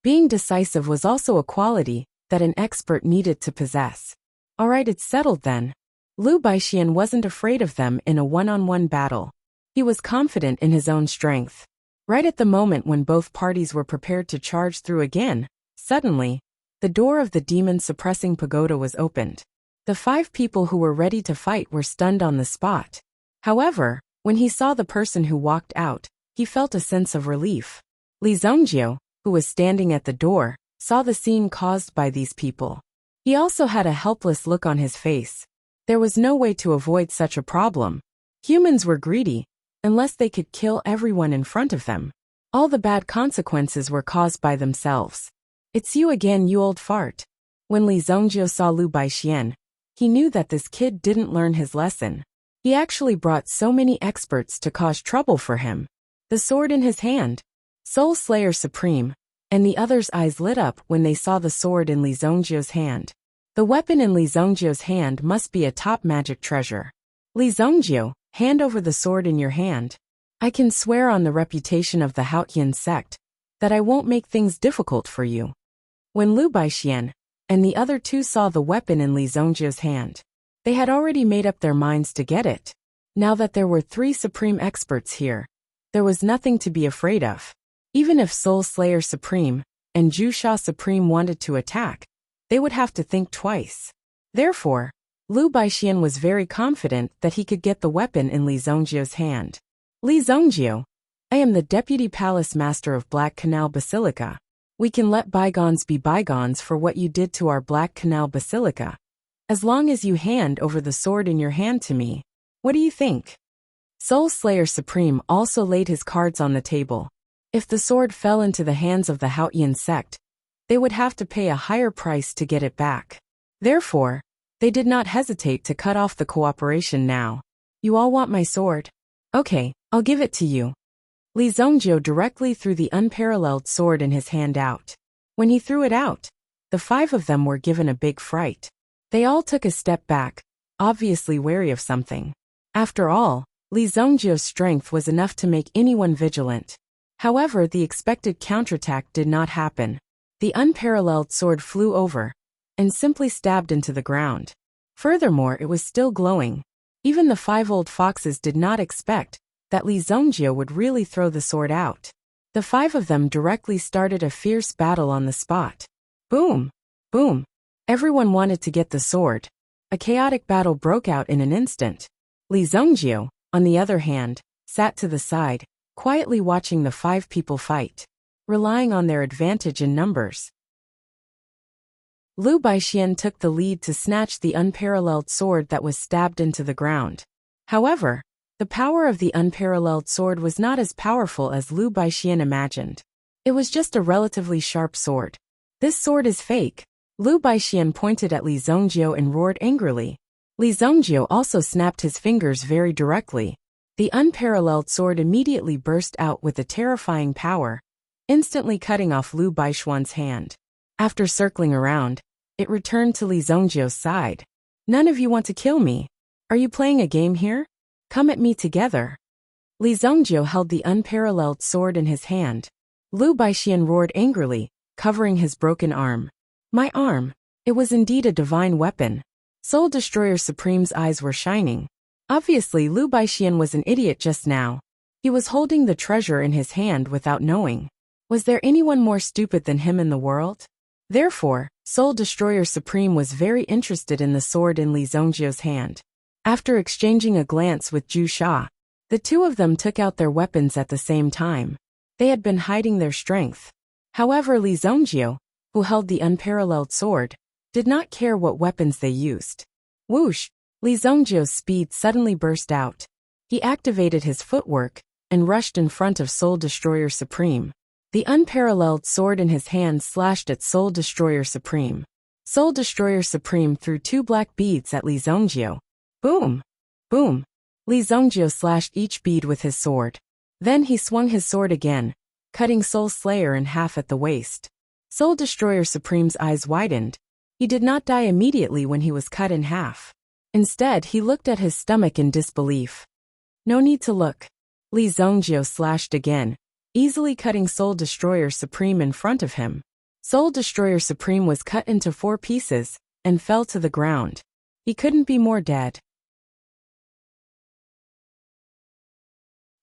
Being decisive was also a quality that an expert needed to possess. All right, it's settled then. Lu Baixian wasn't afraid of them in a one-on-one battle. He was confident in his own strength. Right at the moment when both parties were prepared to charge through again, suddenly, the door of the demon-suppressing pagoda was opened. The 5 people who were ready to fight were stunned on the spot. However, when he saw the person who walked out, he felt a sense of relief. Li Zhongjie, who was standing at the door, saw the scene caused by these people. He also had a helpless look on his face. There was no way to avoid such a problem. Humans were greedy. Unless they could kill everyone in front of them, all the bad consequences were caused by themselves. It's you again, you old fart. When Li Zhongjie saw Lu Baixian, he knew that this kid didn't learn his lesson. He actually brought so many experts to cause trouble for him. The sword in his hand, Soul Slayer Supreme, and the others' eyes lit up when they saw the sword in Li Zhongjie's hand. The weapon in Li Zhongjie's hand must be a top magic treasure. Li Zhongjie, hand over the sword in your hand. I can swear on the reputation of the Haotian sect that I won't make things difficult for you. When Lu Baixian and the other 2 saw the weapon in Li Zhongjie's hand, they had already made up their minds to get it. Now that there were 3 supreme experts here, there was nothing to be afraid of. Even if Soul Slayer Supreme and Jusha Supreme wanted to attack, they would have to think twice. Therefore, Lu Baixian was very confident that he could get the weapon in Li Zhongjie's hand. Li Zhongjie, I am the Deputy Palace Master of Black Canal Basilica. We can let bygones be bygones for what you did to our Black Canal Basilica. As long as you hand over the sword in your hand to me. What do you think? Soul Slayer Supreme also laid his cards on the table. If the sword fell into the hands of the Haotian sect, they would have to pay a higher price to get it back. Therefore, they did not hesitate to cut off the cooperation now. You all want my sword? Okay, I'll give it to you. Li Zhongjie directly threw the unparalleled sword in his hand out. When he threw it out, the 5 of them were given a big fright. They all took a step back, obviously wary of something. After all, Li Zhongjie's strength was enough to make anyone vigilant. However, the expected counterattack did not happen. The unparalleled sword flew over and simply stabbed into the ground. Furthermore, it was still glowing. Even the 5 old foxes did not expect that Li Zhongjie would really throw the sword out. The 5 of them directly started a fierce battle on the spot. Boom! Boom! Everyone wanted to get the sword. A chaotic battle broke out in an instant. Li Zhongjie, on the other hand, sat to the side, quietly watching the 5 people fight, relying on their advantage in numbers. Lu Baixian took the lead to snatch the unparalleled sword that was stabbed into the ground. However, the power of the unparalleled sword was not as powerful as Lu Baixian imagined. It was just a relatively sharp sword. This sword is fake. Lu Baixian pointed at Li Zhongjie and roared angrily. Li Zhongjie also snapped his fingers very directly. The unparalleled sword immediately burst out with a terrifying power, instantly cutting off Lu Baixian's hand. After circling around, it returned to Li Zhongjie's side. None of you want to kill me. Are you playing a game here? Come at me together. Li Zhongjie held the unparalleled sword in his hand. Lu Baixian roared angrily, covering his broken arm. My arm. It was indeed a divine weapon. Soul Destroyer Supreme's eyes were shining. Obviously, Lu Baixian was an idiot just now. He was holding the treasure in his hand without knowing. Was there anyone more stupid than him in the world? Therefore, Soul Destroyer Supreme was very interested in the sword in Li Zhongjie's hand. After exchanging a glance with Jusha, the 2 of them took out their weapons at the same time. They had been hiding their strength. However, Li Zhongjie, who held the unparalleled sword, did not care what weapons they used. Whoosh! Li Zhongjie's speed suddenly burst out. He activated his footwork and rushed in front of Soul Destroyer Supreme. The unparalleled sword in his hand slashed at Soul Destroyer Supreme. Soul Destroyer Supreme threw 2 black beads at Li Zhongjie. Boom! Boom! Li Zhongjie slashed each bead with his sword. Then he swung his sword again, cutting Soul Slayer in half at the waist. Soul Destroyer Supreme's eyes widened. He did not die immediately when he was cut in half. Instead, he looked at his stomach in disbelief. No need to look. Li Zongjiu slashed again, easily cutting Soul Destroyer Supreme in front of him. Soul Destroyer Supreme was cut into 4 pieces and fell to the ground. He couldn't be more dead.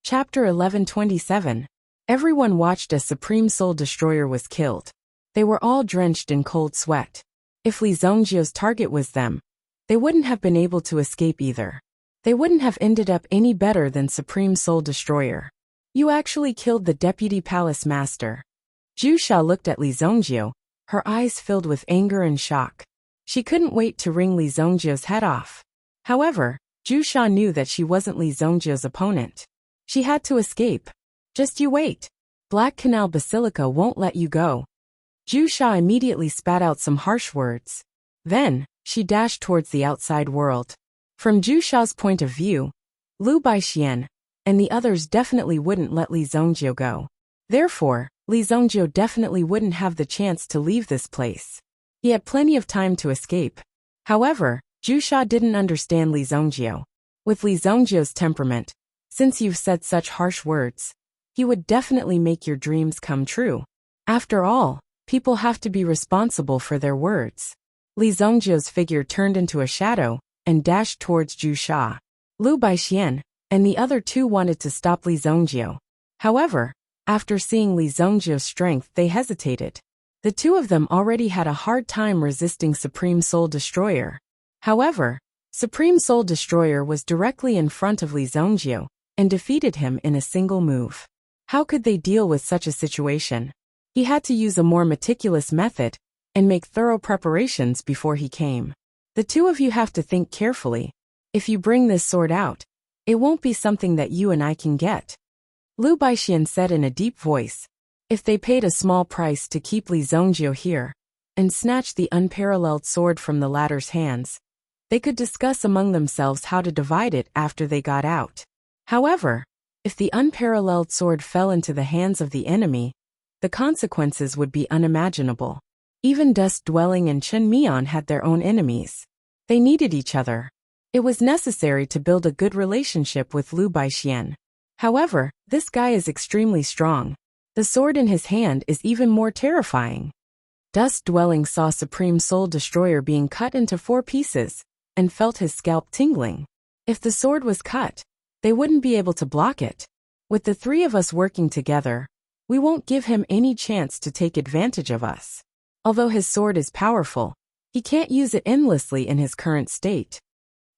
Chapter 1127. Everyone watched as Supreme Soul Destroyer was killed. They were all drenched in cold sweat. If Li Zongjiu's target was them, they wouldn't have been able to escape either. They wouldn't have ended up any better than Supreme Soul Destroyer. You actually killed the Deputy Palace Master. Zhu Sha looked at Li Zongjiu, her eyes filled with anger and shock. She couldn't wait to wring Li Zongjiu's head off. However, Zhu Sha knew that she wasn't Li Zongjiu's opponent. She had to escape. Just you wait. Black Canal Basilica won't let you go. Zhu Sha immediately spat out some harsh words. Then, she dashed towards the outside world. From Zhu Sha's point of view, Lu Baixian and the others definitely wouldn't let Li Zongjiu go. Therefore, Li Zongjiu definitely wouldn't have the chance to leave this place. He had plenty of time to escape. However, Zhu Sha didn't understand Li Zongjiu. With Li Zongjiu's temperament, since you've said such harsh words, he would definitely make your dreams come true. After all, people have to be responsible for their words. Li Zongjiu's figure turned into a shadow and dashed towards Zhu Sha. Lu Baixian and the other 2 wanted to stop Li Zongjiu. However, after seeing Li Zongjiu's strength, they hesitated. The 2 of them already had a hard time resisting Supreme Soul Destroyer. However, Supreme Soul Destroyer was directly in front of Li Zongjiu and defeated him in a single move. How could they deal with such a situation? He had to use a more meticulous method and make thorough preparations before he came. The 2 of you have to think carefully. If you bring this sword out, it won't be something that you and I can get. Lu Baixian said in a deep voice. If they paid a small price to keep Li Zongjiu here and snatch the unparalleled sword from the latter's hands, they could discuss among themselves how to divide it after they got out. However, if the unparalleled sword fell into the hands of the enemy, the consequences would be unimaginable. Even Dust-Dwelling and Chen Mian had their own enemies. They needed each other. It was necessary to build a good relationship with Lu Baixian. However, this guy is extremely strong. The sword in his hand is even more terrifying. Dust-Dwelling saw Supreme Soul Destroyer being cut into 4 pieces and felt his scalp tingling. If the sword was cut, they wouldn't be able to block it. With the 3 of us working together, we won't give him any chance to take advantage of us. Although his sword is powerful, he can't use it endlessly in his current state.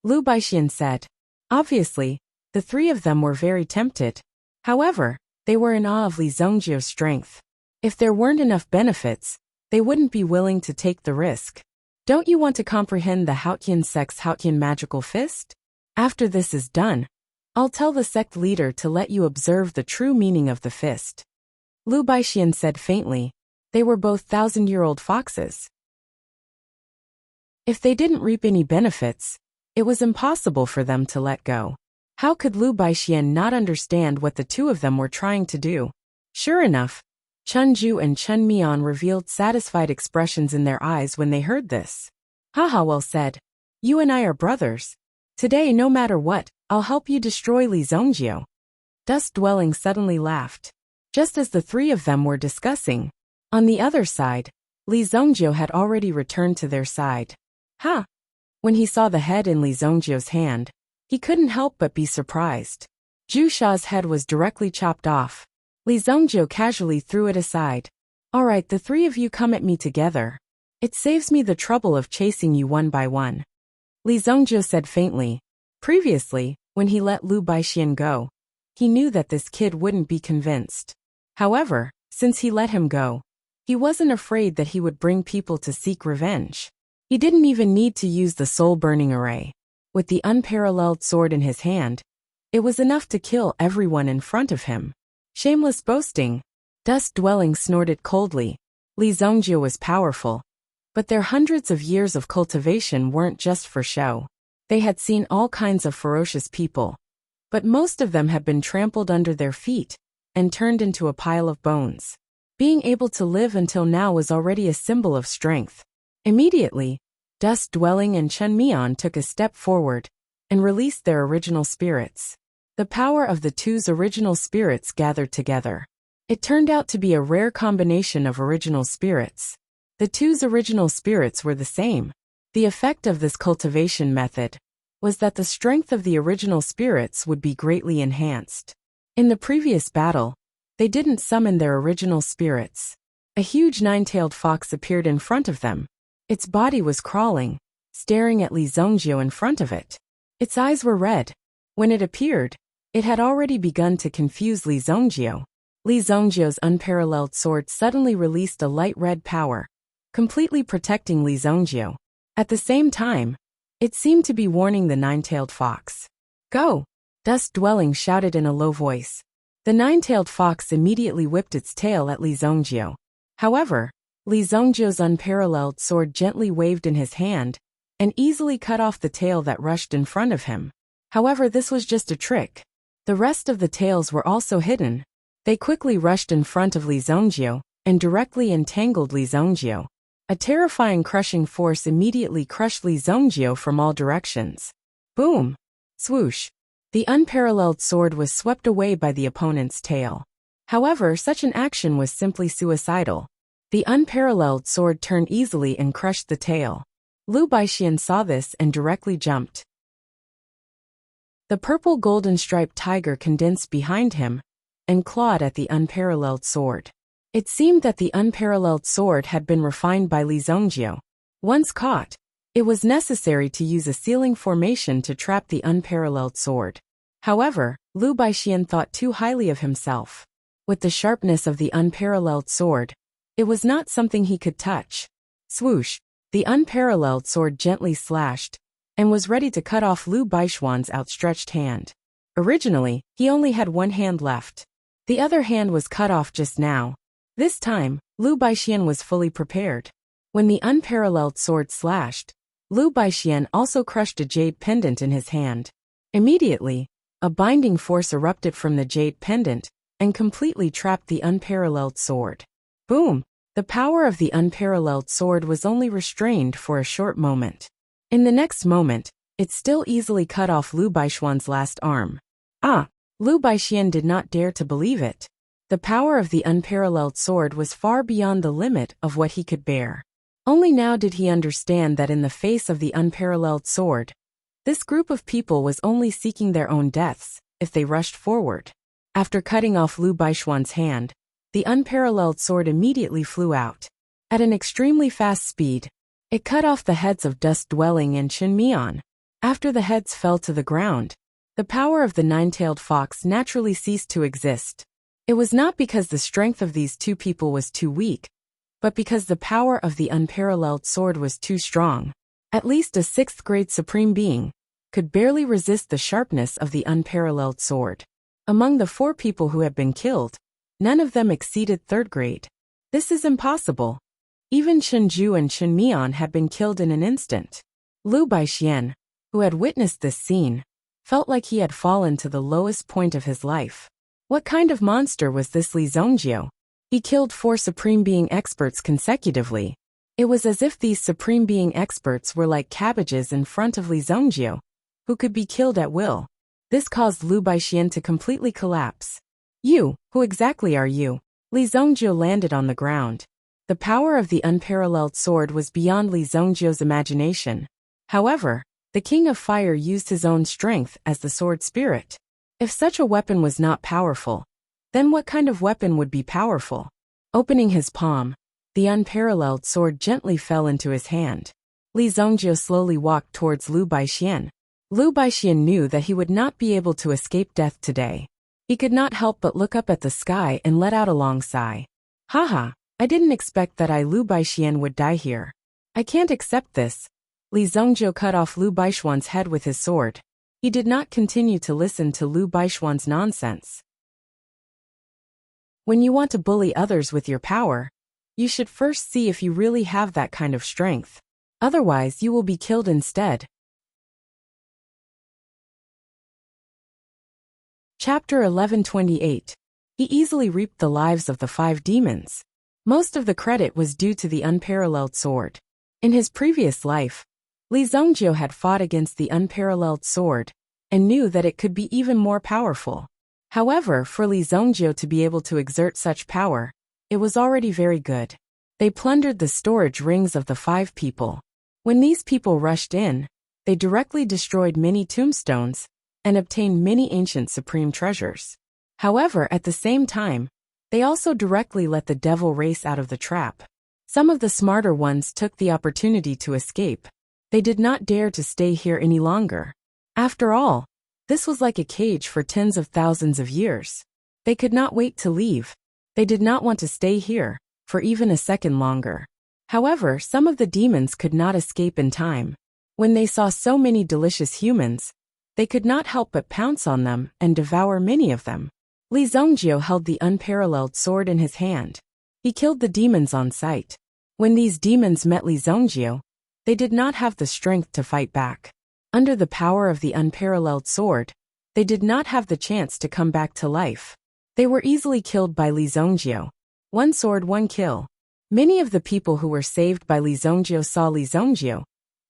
Lu Baixian said. Obviously, the 3 of them were very tempted. However, they were in awe of Li Zongjiu's strength. If there weren't enough benefits, they wouldn't be willing to take the risk. Don't you want to comprehend the Haotian sect's Haotian magical fist? After this is done, I'll tell the sect leader to let you observe the true meaning of the fist. Lu Baixian said faintly. They were both 1,000-year-old foxes. If they didn't reap any benefits, it was impossible for them to let go. How could Lu Baixian not understand what the 2 of them were trying to do? Sure enough, Chen Zhu and Chen Mian revealed satisfied expressions in their eyes when they heard this. Haha, well said. You and I are brothers. Today, no matter what, I'll help you destroy Li Zongjiu. Dust-Dwelling suddenly laughed. Just as the 3 of them were discussing, on the other side, Li Zongjiu had already returned to their side. Ha! When he saw the head in Li Zongjiu's hand, he couldn't help but be surprised. Zhu Sha's head was directly chopped off. Li Zongjiu casually threw it aside. All right, the 3 of you come at me together. It saves me the trouble of chasing you one by one. Li Zongjiu said faintly. Previously, when he let Lu Baixian go, he knew that this kid wouldn't be convinced. However, since he let him go, he wasn't afraid that he would bring people to seek revenge. He didn't even need to use the soul-burning array. With the unparalleled sword in his hand, it was enough to kill everyone in front of him. Shameless boasting. Dust-Dwelling snorted coldly. Li Zongjiu was powerful, but their hundreds of years of cultivation weren't just for show. They had seen all kinds of ferocious people, but most of them had been trampled under their feet and turned into a pile of bones. Being able to live until now was already a symbol of strength. Immediately, Dust-Dwelling and Chun Mian took a step forward and released their original spirits. The power of the two's original spirits gathered together. It turned out to be a rare combination of original spirits. The two's original spirits were the same. The effect of this cultivation method was that the strength of the original spirits would be greatly enhanced. In the previous battle, they didn't summon their original spirits. A huge nine-tailed fox appeared in front of them. Its body was crawling, staring at Li Zongjiu in front of it. Its eyes were red. When it appeared, it had already begun to confuse Li Zongjiu. Li Zongjiu's unparalleled sword suddenly released a light red power, completely protecting Li Zongjiu. At the same time, it seemed to be warning the nine-tailed fox. Go! Dust-Dwelling shouted in a low voice. The nine-tailed fox immediately whipped its tail at Li Zongjiu. However, Li Zongjiu's unparalleled sword gently waved in his hand and easily cut off the tail that rushed in front of him. However, this was just a trick. The rest of the tails were also hidden. They quickly rushed in front of Li Zongjiu and directly entangled Li Zongjiu. A terrifying crushing force immediately crushed Li Zongjiu from all directions. Boom! Swoosh! The unparalleled sword was swept away by the opponent's tail. However, such an action was simply suicidal. The unparalleled sword turned easily and crushed the tail. Lu Baixian saw this and directly jumped. The purple golden striped tiger condensed behind him and clawed at the unparalleled sword. It seemed that the unparalleled sword had been refined by Li Zongjiu. Once caught, it was necessary to use a sealing formation to trap the unparalleled sword. However, Lu Baixian thought too highly of himself. With the sharpness of the unparalleled sword, it was not something he could touch. Swoosh! The unparalleled sword gently slashed and was ready to cut off Lu Baixian's outstretched hand. Originally, he only had one hand left. The other hand was cut off just now. This time, Lu Baixian was fully prepared. When the unparalleled sword slashed, Lu Baixian also crushed a jade pendant in his hand. Immediately, a binding force erupted from the jade pendant and completely trapped the unparalleled sword. Boom! The power of the unparalleled sword was only restrained for a short moment. In the next moment, it still easily cut off Lu Baixian's last arm. Lu Baixian did not dare to believe it. The power of the unparalleled sword was far beyond the limit of what he could bear. Only now did he understand that in the face of the unparalleled sword, this group of people was only seeking their own deaths if they rushed forward. After cutting off Lu Baixian's hand, the unparalleled sword immediately flew out. At an extremely fast speed, it cut off the heads of Dust-Dwelling and Chun Mian. After the heads fell to the ground, the power of the nine-tailed fox naturally ceased to exist. It was not because the strength of these two people was too weak, but because the power of the unparalleled sword was too strong. At least a 6th-grade supreme being could barely resist the sharpness of the unparalleled sword. Among the 4 people who had been killed, none of them exceeded 3rd grade. This is impossible. Even Chun Ju and Chun Mian had been killed in an instant. Lu Baixian, who had witnessed this scene, felt like he had fallen to the lowest point of his life. What kind of monster was this Li Zongjiu? He killed 4 Supreme Being experts consecutively. It was as if these Supreme Being experts were like cabbages in front of Li Zongjiu, who could be killed at will. This caused Lu Baixian to completely collapse. You, who exactly are you? Li Zongjiu landed on the ground. The power of the unparalleled sword was beyond Li Zongjiu's imagination. However, the King of Fire used his own strength as the sword spirit. If such a weapon was not powerful, then what kind of weapon would be powerful? Opening his palm, the unparalleled sword gently fell into his hand. Li Zongjiu slowly walked towards Lu Baixian. Lu Baixian knew that he would not be able to escape death today. He could not help but look up at the sky and let out a long sigh. Haha, I didn't expect that Lu Baixian would die here. I can't accept this. Li Zongjiu cut off Lu Baixian's head with his sword. He did not continue to listen to Lu Baixian's nonsense. When you want to bully others with your power, you should first see if you really have that kind of strength. Otherwise, you will be killed instead. Chapter 1128. He easily reaped the lives of the 5 demons. Most of the credit was due to the unparalleled sword. In his previous life, Li Zongjio had fought against the unparalleled sword and knew that it could be even more powerful. However, for Li Zongjio to be able to exert such power, it was already very good. They plundered the storage rings of the 5 people. When these people rushed in, they directly destroyed many tombstones and obtained many ancient supreme treasures. However, at the same time, they also directly let the devil race out of the trap. Some of the smarter ones took the opportunity to escape. They did not dare to stay here any longer. After all, this was like a cage for tens of thousands of years. They could not wait to leave. They did not want to stay here for even a second longer. However, some of the demons could not escape in time. When they saw so many delicious humans, they could not help but pounce on them and devour many of them. Li Zongjio held the unparalleled sword in his hand. He killed the demons on sight. When these demons met Li Zongjio, they did not have the strength to fight back. Under the power of the unparalleled sword, they did not have the chance to come back to life. They were easily killed by Li Zongjio. One sword, one kill. Many of the people who were saved by Li Zongjio saw Li Zongjio,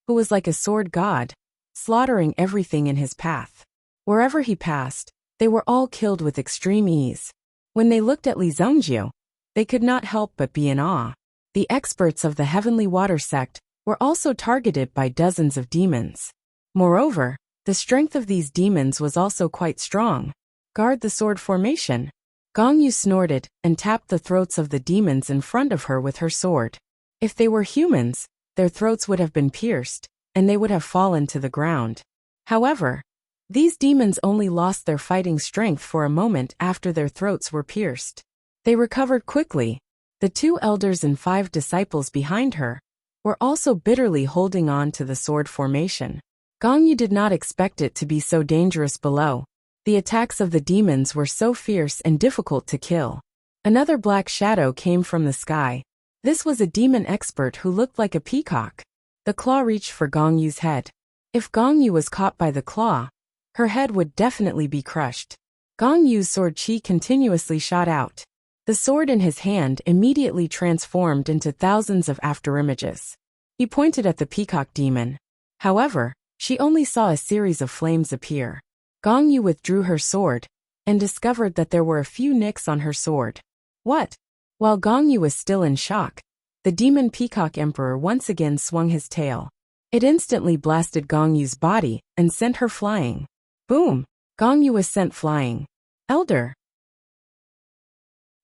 who was like a sword god, slaughtering everything in his path. Wherever he passed, they were all killed with extreme ease. When they looked at Li Zongjio, they could not help but be in awe. The experts of the Heavenly Water sect were also targeted by dozens of demons. Moreover, the strength of these demons was also quite strong. Guard the sword formation. Gong Yu snorted and tapped the throats of the demons in front of her with her sword. If they were humans, their throats would have been pierced, and they would have fallen to the ground. However, these demons only lost their fighting strength for a moment after their throats were pierced. They recovered quickly. The 2 elders and 5 disciples behind her were also bitterly holding on to the sword formation. Gong Yu did not expect it to be so dangerous below. The attacks of the demons were so fierce and difficult to kill. Another black shadow came from the sky. This was a demon expert who looked like a peacock. The claw reached for Gong Yu's head. If Gong Yu was caught by the claw, her head would definitely be crushed. Gong Yu's sword chi continuously shot out. The sword in his hand immediately transformed into thousands of afterimages. He pointed at the peacock demon. However, she only saw a series of flames appear. Gong Yu withdrew her sword and discovered that there were a few nicks on her sword. What? While Gong Yu was still in shock, the demon peacock emperor once again swung his tail. It instantly blasted Gong Yu's body and sent her flying. Boom! Gong Yu was sent flying. Elder!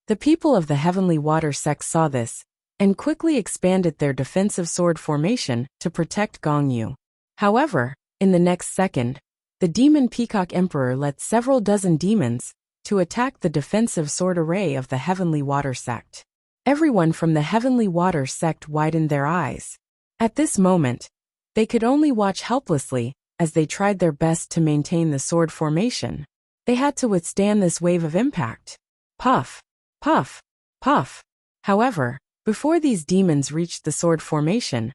The people of the Heavenly Water sect saw this and quickly expanded their defensive sword formation to protect Gong Yu. However, in the next second, the demon peacock emperor led several dozen demons to attack the defensive sword array of the Heavenly Water sect. Everyone from the Heavenly Water sect widened their eyes. At this moment, they could only watch helplessly as they tried their best to maintain the sword formation. They had to withstand this wave of impact. Puff! Puff! Puff! However, before these demons reached the sword formation,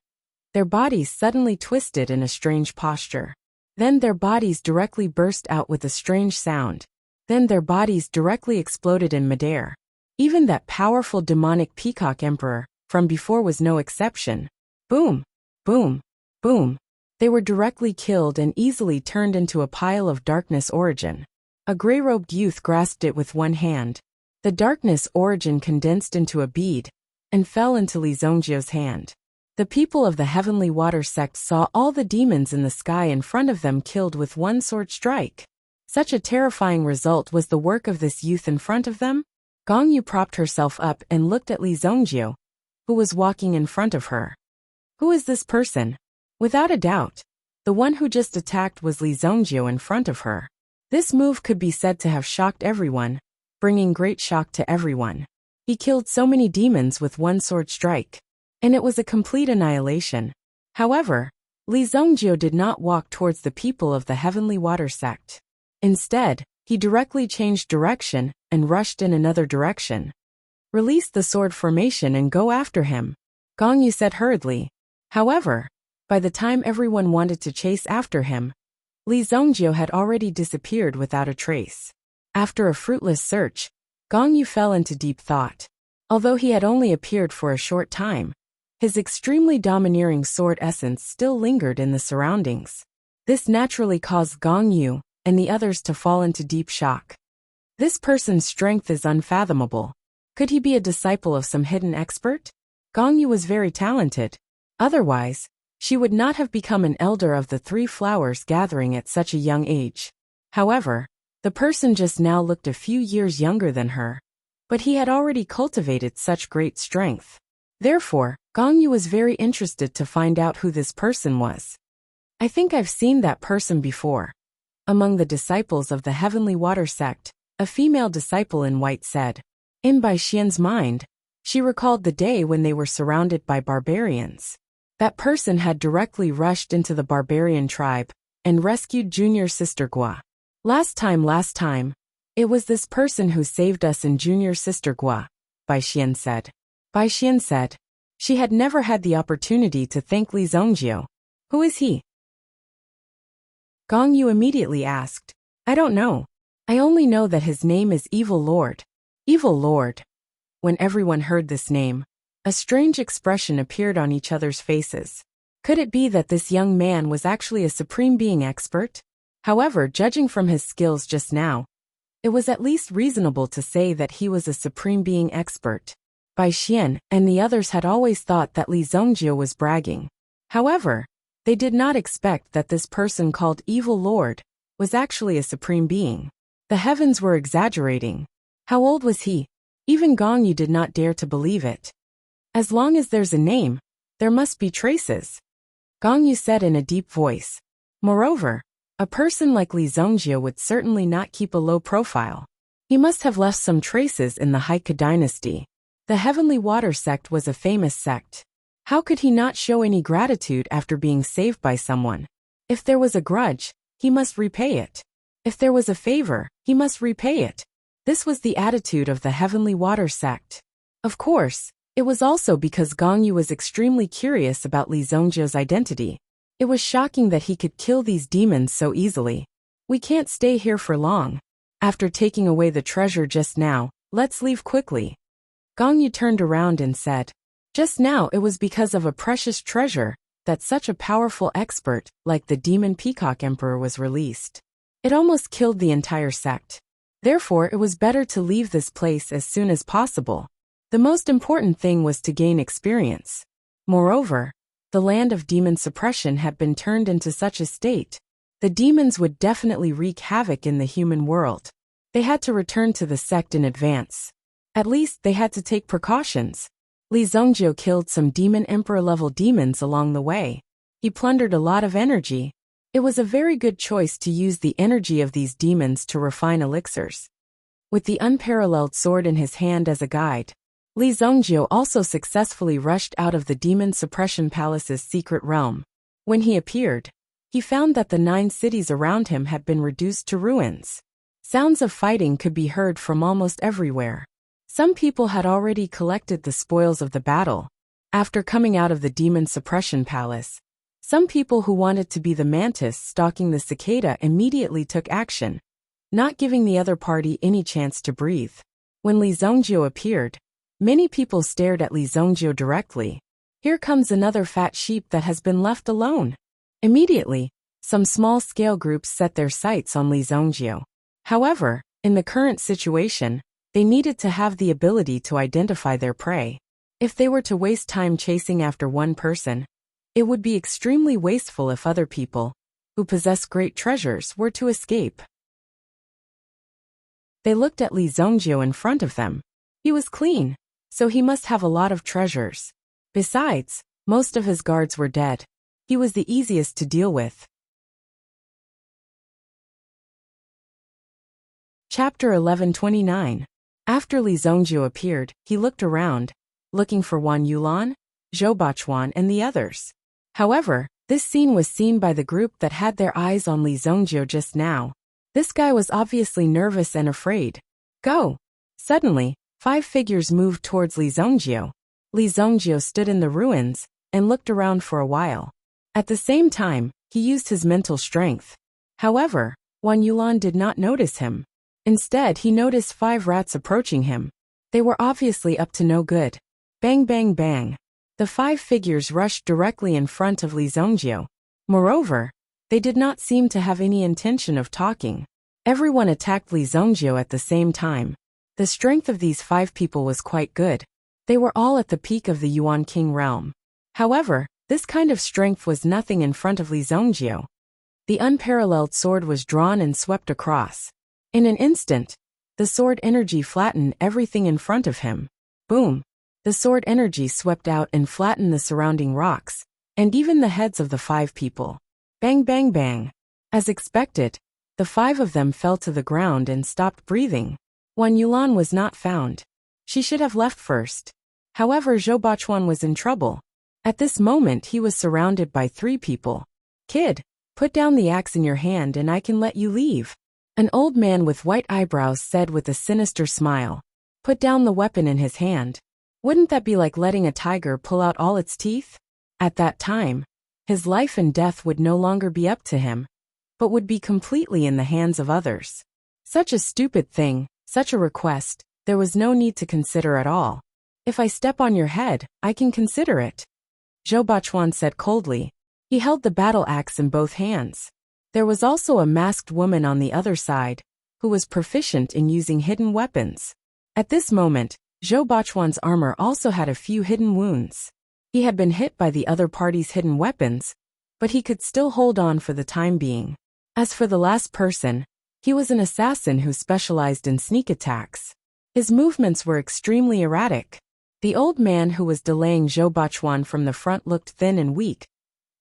their bodies suddenly twisted in a strange posture. Then their bodies directly burst out with a strange sound. Then their bodies directly exploded in midair. Even that powerful demonic peacock emperor from before was no exception. Boom! Boom! Boom! They were directly killed and easily turned into a pile of darkness origin. A gray-robed youth grasped it with one hand. The darkness origin condensed into a bead and fell into Li Zongjio's hand. The people of the Heavenly Water sect saw all the demons in the sky in front of them killed with one sword strike. Such a terrifying result was the work of this youth in front of them. Gong Yu propped herself up and looked at Li Zongjio, who was walking in front of her. Who is this person? Without a doubt, the one who just attacked was Li Zongjio in front of her. This move could be said to have shocked everyone, bringing great shock to everyone. He killed so many demons with one sword strike, and it was a complete annihilation. However, Li Zongjio did not walk towards the people of the Heavenly Water sect. Instead, he directly changed direction and rushed in another direction. Release the sword formation and go after him, Gong Yu said hurriedly. However, by the time everyone wanted to chase after him, Li Zongjio had already disappeared without a trace. After a fruitless search, Gong Yu fell into deep thought. Although he had only appeared for a short time, His extremely domineering sword essence still lingered in the surroundings. This naturally caused Gong Yu and the others to fall into deep shock. This person's strength is unfathomable. Could he be a disciple of some hidden expert? Gong Yu was very talented. Otherwise, she would not have become an elder of the 3 flowers gathering at such a young age. However, the person just now looked a few years younger than her. But he had already cultivated such great strength. Therefore, Gong Yu was very interested to find out who this person was. I think I've seen that person before. Among the disciples of the Heavenly Water sect, a female disciple in white said. In Bai Xian's mind, she recalled the day when they were surrounded by barbarians. That person had directly rushed into the barbarian tribe and rescued junior sister Gua. Last time, it was this person who saved us in junior sister Gua, Bai Xian said. Bai Xian said. She had never had the opportunity to thank Li Zongjiu. Who is he? Gong Yu immediately asked. I don't know. I only know that his name is Evil Lord. Evil Lord. When everyone heard this name, a strange expression appeared on each other's faces. Could it be that this young man was actually a supreme being expert? However, judging from his skills just now, it was at least reasonable to say that he was a supreme being expert. Bai Xian and the others had always thought that Li Zongjiu was bragging. However, they did not expect that this person called Evil Lord was actually a supreme being. The heavens were exaggerating. How old was he? Even Gong Yu did not dare to believe it. As long as there's a name, there must be traces. Gong Yu said in a deep voice. Moreover, a person like Li Zongjiu would certainly not keep a low profile. He must have left some traces in the Haike dynasty. The Heavenly Water sect was a famous sect. How could he not show any gratitude after being saved by someone? If there was a grudge, he must repay it. If there was a favor, he must repay it. This was the attitude of the Heavenly Water sect. Of course, it was also because Gong Yu was extremely curious about Li Zongjiu's identity. It was shocking that he could kill these demons so easily. We can't stay here for long. After taking away the treasure just now, let's leave quickly. Gong Yu turned around and said, just now it was because of a precious treasure that such a powerful expert like the Demon Peacock Emperor was released. It almost killed the entire sect. Therefore, it was better to leave this place as soon as possible. The most important thing was to gain experience. Moreover, the land of demon suppression had been turned into such a state. The demons would definitely wreak havoc in the human world. They had to return to the sect in advance. At least they had to take precautions. Li Zongjiu killed some demon emperor-level demons along the way. He plundered a lot of energy. It was a very good choice to use the energy of these demons to refine elixirs. With the unparalleled sword in his hand as a guide, Li Zongjiu also successfully rushed out of the Demon Suppression Palace's secret realm. When he appeared, he found that the 9 cities around him had been reduced to ruins. Sounds of fighting could be heard from almost everywhere. Some people had already collected the spoils of the battle. After coming out of the Demon Suppression Palace, some people who wanted to be the mantis stalking the cicada immediately took action, not giving the other party any chance to breathe. When Li Zongjiu appeared, many people stared at Li Zongjiu directly. Here comes another fat sheep that has been left alone. Immediately, some small-scale groups set their sights on Li Zongjiu. However, in the current situation, they needed to have the ability to identify their prey. If they were to waste time chasing after one person, it would be extremely wasteful if other people, who possess great treasures, were to escape. They looked at Li Zongjiu in front of them. He was clean, so he must have a lot of treasures. Besides, most of his guards were dead. He was the easiest to deal with. Chapter 1129. After Li Zongjiu appeared, he looked around, looking for Wan Yulan, Zhou Bachuan and the others. However, this scene was seen by the group that had their eyes on Li Zongjiu just now. This guy was obviously nervous and afraid. Go! Suddenly, 5 figures moved towards Li Zongjiu. Li Zongjiu stood in the ruins and looked around for a while. At the same time, he used his mental strength. However, Wan Yulan did not notice him. Instead, he noticed 5 rats approaching him. They were obviously up to no good. Bang bang bang. The 5 figures rushed directly in front of Li Zhongjiu. Moreover, they did not seem to have any intention of talking. Everyone attacked Li Zhongjiu at the same time. The strength of these 5 people was quite good. They were all at the peak of the Yuan King realm. However, this kind of strength was nothing in front of Li Zhongjiu. The unparalleled sword was drawn and swept across. In an instant, the sword energy flattened everything in front of him. Boom! The sword energy swept out and flattened the surrounding rocks, and even the heads of the 5 people. Bang bang bang. As expected, the 5 of them fell to the ground and stopped breathing. Wan Yulan was not found. She should have left first. However, Zhou Bachuan was in trouble. At this moment he was surrounded by 3 people. Kid, put down the axe in your hand and I can let you leave. An old man with white eyebrows said with a sinister smile. Put down the weapon in his hand. Wouldn't that be like letting a tiger pull out all its teeth? At that time, his life and death would no longer be up to him, but would be completely in the hands of others. Such a stupid thing, such a request, there was no need to consider at all. If I step on your head, I can consider it. Zhou Bachuan said coldly. He held the battle axe in both hands. There was also a masked woman on the other side, who was proficient in using hidden weapons. At this moment, Zhou Bachuan's armor also had a few hidden wounds. He had been hit by the other party's hidden weapons, but he could still hold on for the time being. As for the last person, he was an assassin who specialized in sneak attacks. His movements were extremely erratic. The old man who was delaying Zhou Bachuan from the front looked thin and weak,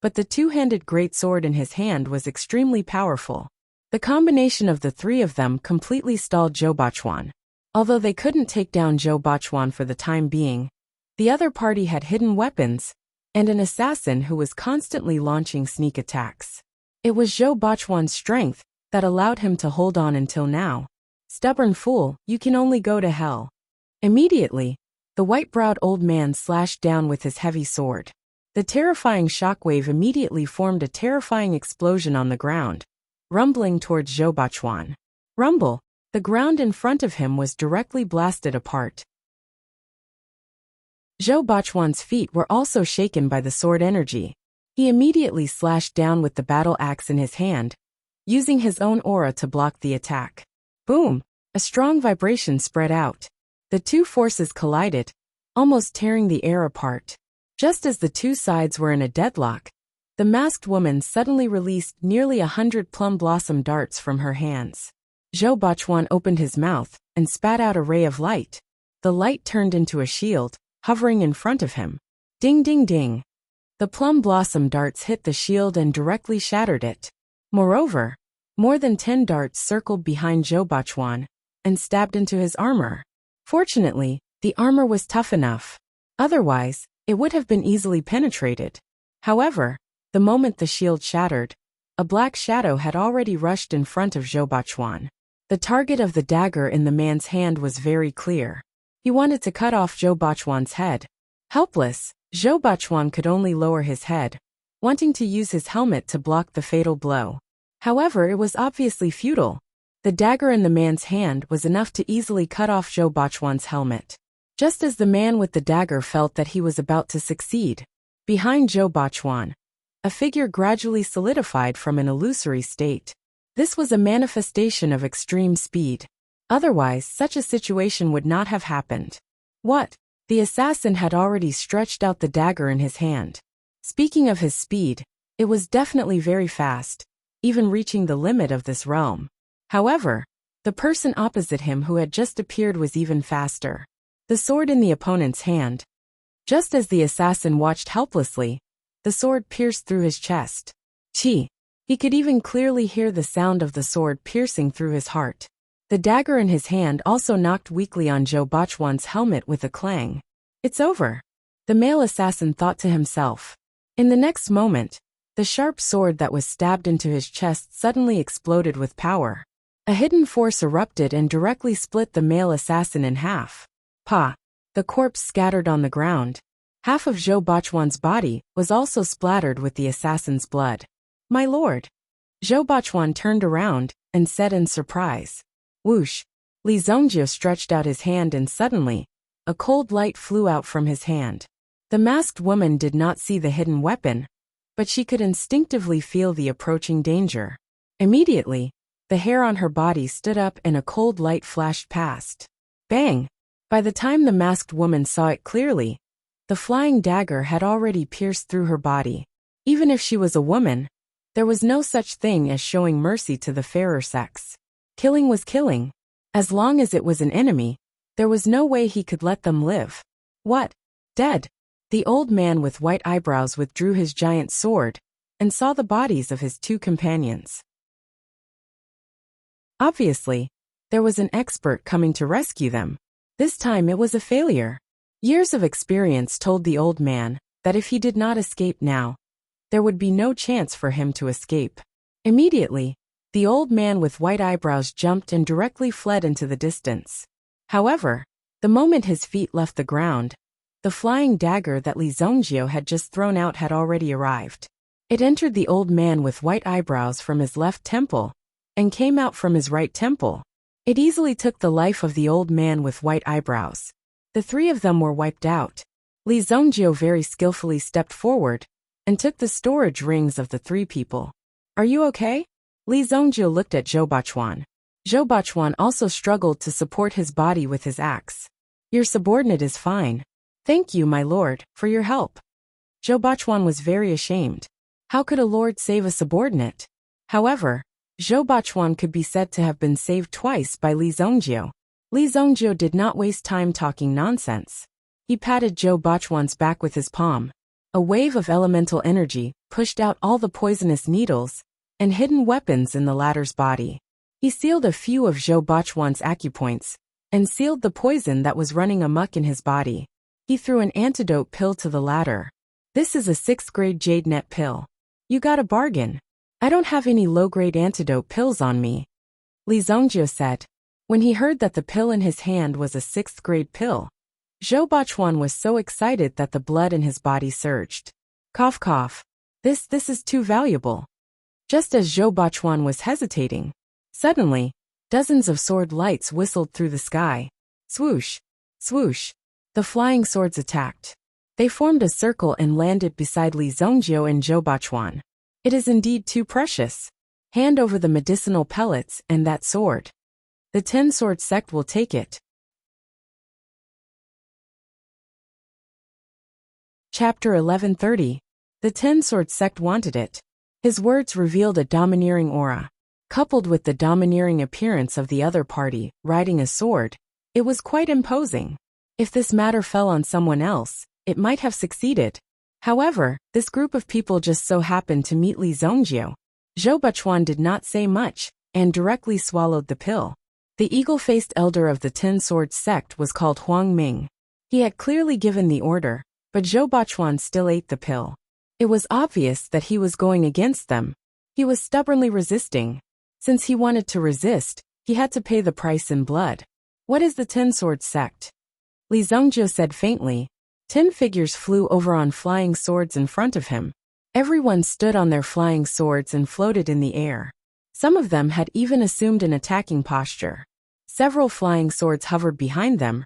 but the 2-handed greatsword in his hand was extremely powerful. The combination of the 3 of them completely stalled Zhou Bachuan. Although they couldn't take down Zhou Bachuan for the time being, the other party had hidden weapons, and an assassin who was constantly launching sneak attacks. It was Zhou Bachuan's strength that allowed him to hold on until now. Stubborn fool, you can only go to hell. Immediately, the white-browed old man slashed down with his heavy sword. The terrifying shockwave immediately formed a terrifying explosion on the ground, rumbling towards Zhou Bachuan. Rumble! The ground in front of him was directly blasted apart. Zhou Bachuan's feet were also shaken by the sword energy. He immediately slashed down with the battle axe in his hand, using his own aura to block the attack. Boom! A strong vibration spread out. The 2 forces collided, almost tearing the air apart. Just as the 2 sides were in a deadlock, the masked woman suddenly released nearly 100 plum blossom darts from her hands. Zhou Bachuan opened his mouth and spat out a ray of light. The light turned into a shield, hovering in front of him. Ding ding ding. The plum blossom darts hit the shield and directly shattered it. Moreover, more than 10 darts circled behind Zhou Bachuan and stabbed into his armor. Fortunately, the armor was tough enough. Otherwise, it would have been easily penetrated. However, the moment the shield shattered, a black shadow had already rushed in front of Zhou Bachuan. The target of the dagger in the man's hand was very clear. He wanted to cut off Zhou Bachuan's head. Helpless, Zhou Bachuan could only lower his head, wanting to use his helmet to block the fatal blow. However, it was obviously futile. The dagger in the man's hand was enough to easily cut off Zhou Bachuan's helmet. Just as the man with the dagger felt that he was about to succeed, behind Zhou Bachuan, a figure gradually solidified from an illusory state. This was a manifestation of extreme speed. Otherwise, such a situation would not have happened. What? The assassin had already stretched out the dagger in his hand. Speaking of his speed, it was definitely very fast, even reaching the limit of this realm. However, the person opposite him who had just appeared was even faster. The sword in the opponent's hand. Just as the assassin watched helplessly, the sword pierced through his chest. Chi! He could even clearly hear the sound of the sword piercing through his heart. The dagger in his hand also knocked weakly on Zhou Bachuan's helmet with a clang. It's over. The male assassin thought to himself. In the next moment, the sharp sword that was stabbed into his chest suddenly exploded with power. A hidden force erupted and directly split the male assassin in half. Pa! The corpse scattered on the ground. Half of Zhou Bachuan's body was also splattered with the assassin's blood. My lord! Zhou Bachuan turned around and said in surprise. Whoosh! Li Zhongjiu stretched out his hand and suddenly, a cold light flew out from his hand. The masked woman did not see the hidden weapon, but she could instinctively feel the approaching danger. Immediately, the hair on her body stood up and a cold light flashed past. Bang! By the time the masked woman saw it clearly, the flying dagger had already pierced through her body. Even if she was a woman, there was no such thing as showing mercy to the fairer sex. Killing was killing. As long as it was an enemy, there was no way he could let them live. What? Dead? The old man with white eyebrows withdrew his giant sword and saw the bodies of his two companions. Obviously, there was an expert coming to rescue them. This time it was a failure. Years of experience told the old man that if he did not escape now, there would be no chance for him to escape. Immediately, the old man with white eyebrows jumped and directly fled into the distance. However, the moment his feet left the ground, the flying dagger that Li Zongjiu had just thrown out had already arrived. It entered the old man with white eyebrows from his left temple and came out from his right temple. It easily took the life of the old man with white eyebrows. The three of them were wiped out. Li Zongjiu very skillfully stepped forward and took the storage rings of the three people. Are you okay? Li Zongjiu looked at Zhou Bachuan. Zhou Bachuan also struggled to support his body with his axe. Your subordinate is fine. Thank you, my lord, for your help. Zhou Bachuan was very ashamed. How could a lord save a subordinate? However, Zhou Bachuan could be said to have been saved twice by Li Zongjiu. Li Zongjiu did not waste time talking nonsense. He patted Zhou Bachuan's back with his palm. A wave of elemental energy pushed out all the poisonous needles and hidden weapons in the latter's body. He sealed a few of Zhou Bachuan's acupoints and sealed the poison that was running amok in his body. He threw an antidote pill to the latter. This is a 6th grade jade net pill. You got a bargain. I don't have any low-grade antidote pills on me, Li Zongjiu said. When he heard that the pill in his hand was a 6th grade pill, Zhou Bachuan was so excited that the blood in his body surged. Cough cough. This is too valuable. Just as Zhou Bachuan was hesitating, suddenly, dozens of sword lights whistled through the sky. Swoosh, swoosh. The flying swords attacked. They formed a circle and landed beside Li Zongjiu and Zhou Bachuan. It is indeed too precious. Hand over the medicinal pellets and that sword. The 10-sword sect will take it. Chapter 1130. The 10-sword sect wanted it. His words revealed a domineering aura. Coupled with the domineering appearance of the other party, riding a sword, it was quite imposing. If this matter fell on someone else, it might have succeeded. However, this group of people just so happened to meet Li Zongjiu. Zhou Bachuan did not say much, and directly swallowed the pill. The eagle-faced elder of the 10-sword sect was called Huang Ming. He had clearly given the order, but Zhou Bachuan still ate the pill. It was obvious that he was going against them. He was stubbornly resisting. Since he wanted to resist, he had to pay the price in blood. What is the 10-sword sect? Li Zongjiu said faintly. 10 figures flew over on flying swords in front of him. Everyone stood on their flying swords and floated in the air. Some of them had even assumed an attacking posture. Several flying swords hovered behind them,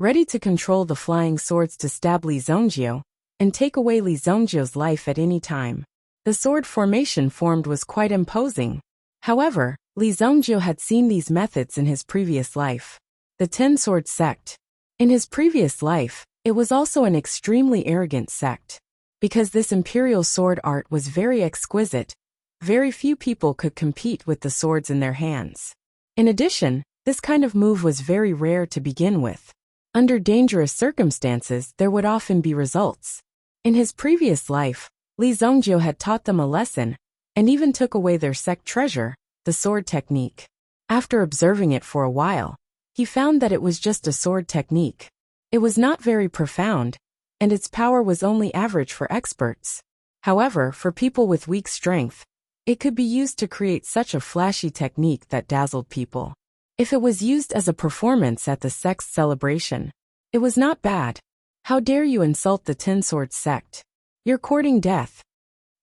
ready to control the flying swords to stab Li Zongjiu and take away Li Zongjiu's life at any time. The sword formation formed was quite imposing. However, Li Zongjiu had seen these methods in his previous life. The 10-sword sect. In his previous life, it was also an extremely arrogant sect. Because this imperial sword art was very exquisite, very few people could compete with the swords in their hands. In addition, this kind of move was very rare to begin with. Under dangerous circumstances, there would often be results. In his previous life, Li Zongjiu had taught them a lesson, and even took away their sect treasure, the sword technique. After observing it for a while, he found that it was just a sword technique. It was not very profound, and its power was only average for experts. However, for people with weak strength, it could be used to create such a flashy technique that dazzled people. If it was used as a performance at the sect's celebration, it was not bad. How dare you insult the 10-sword sect? You're courting death.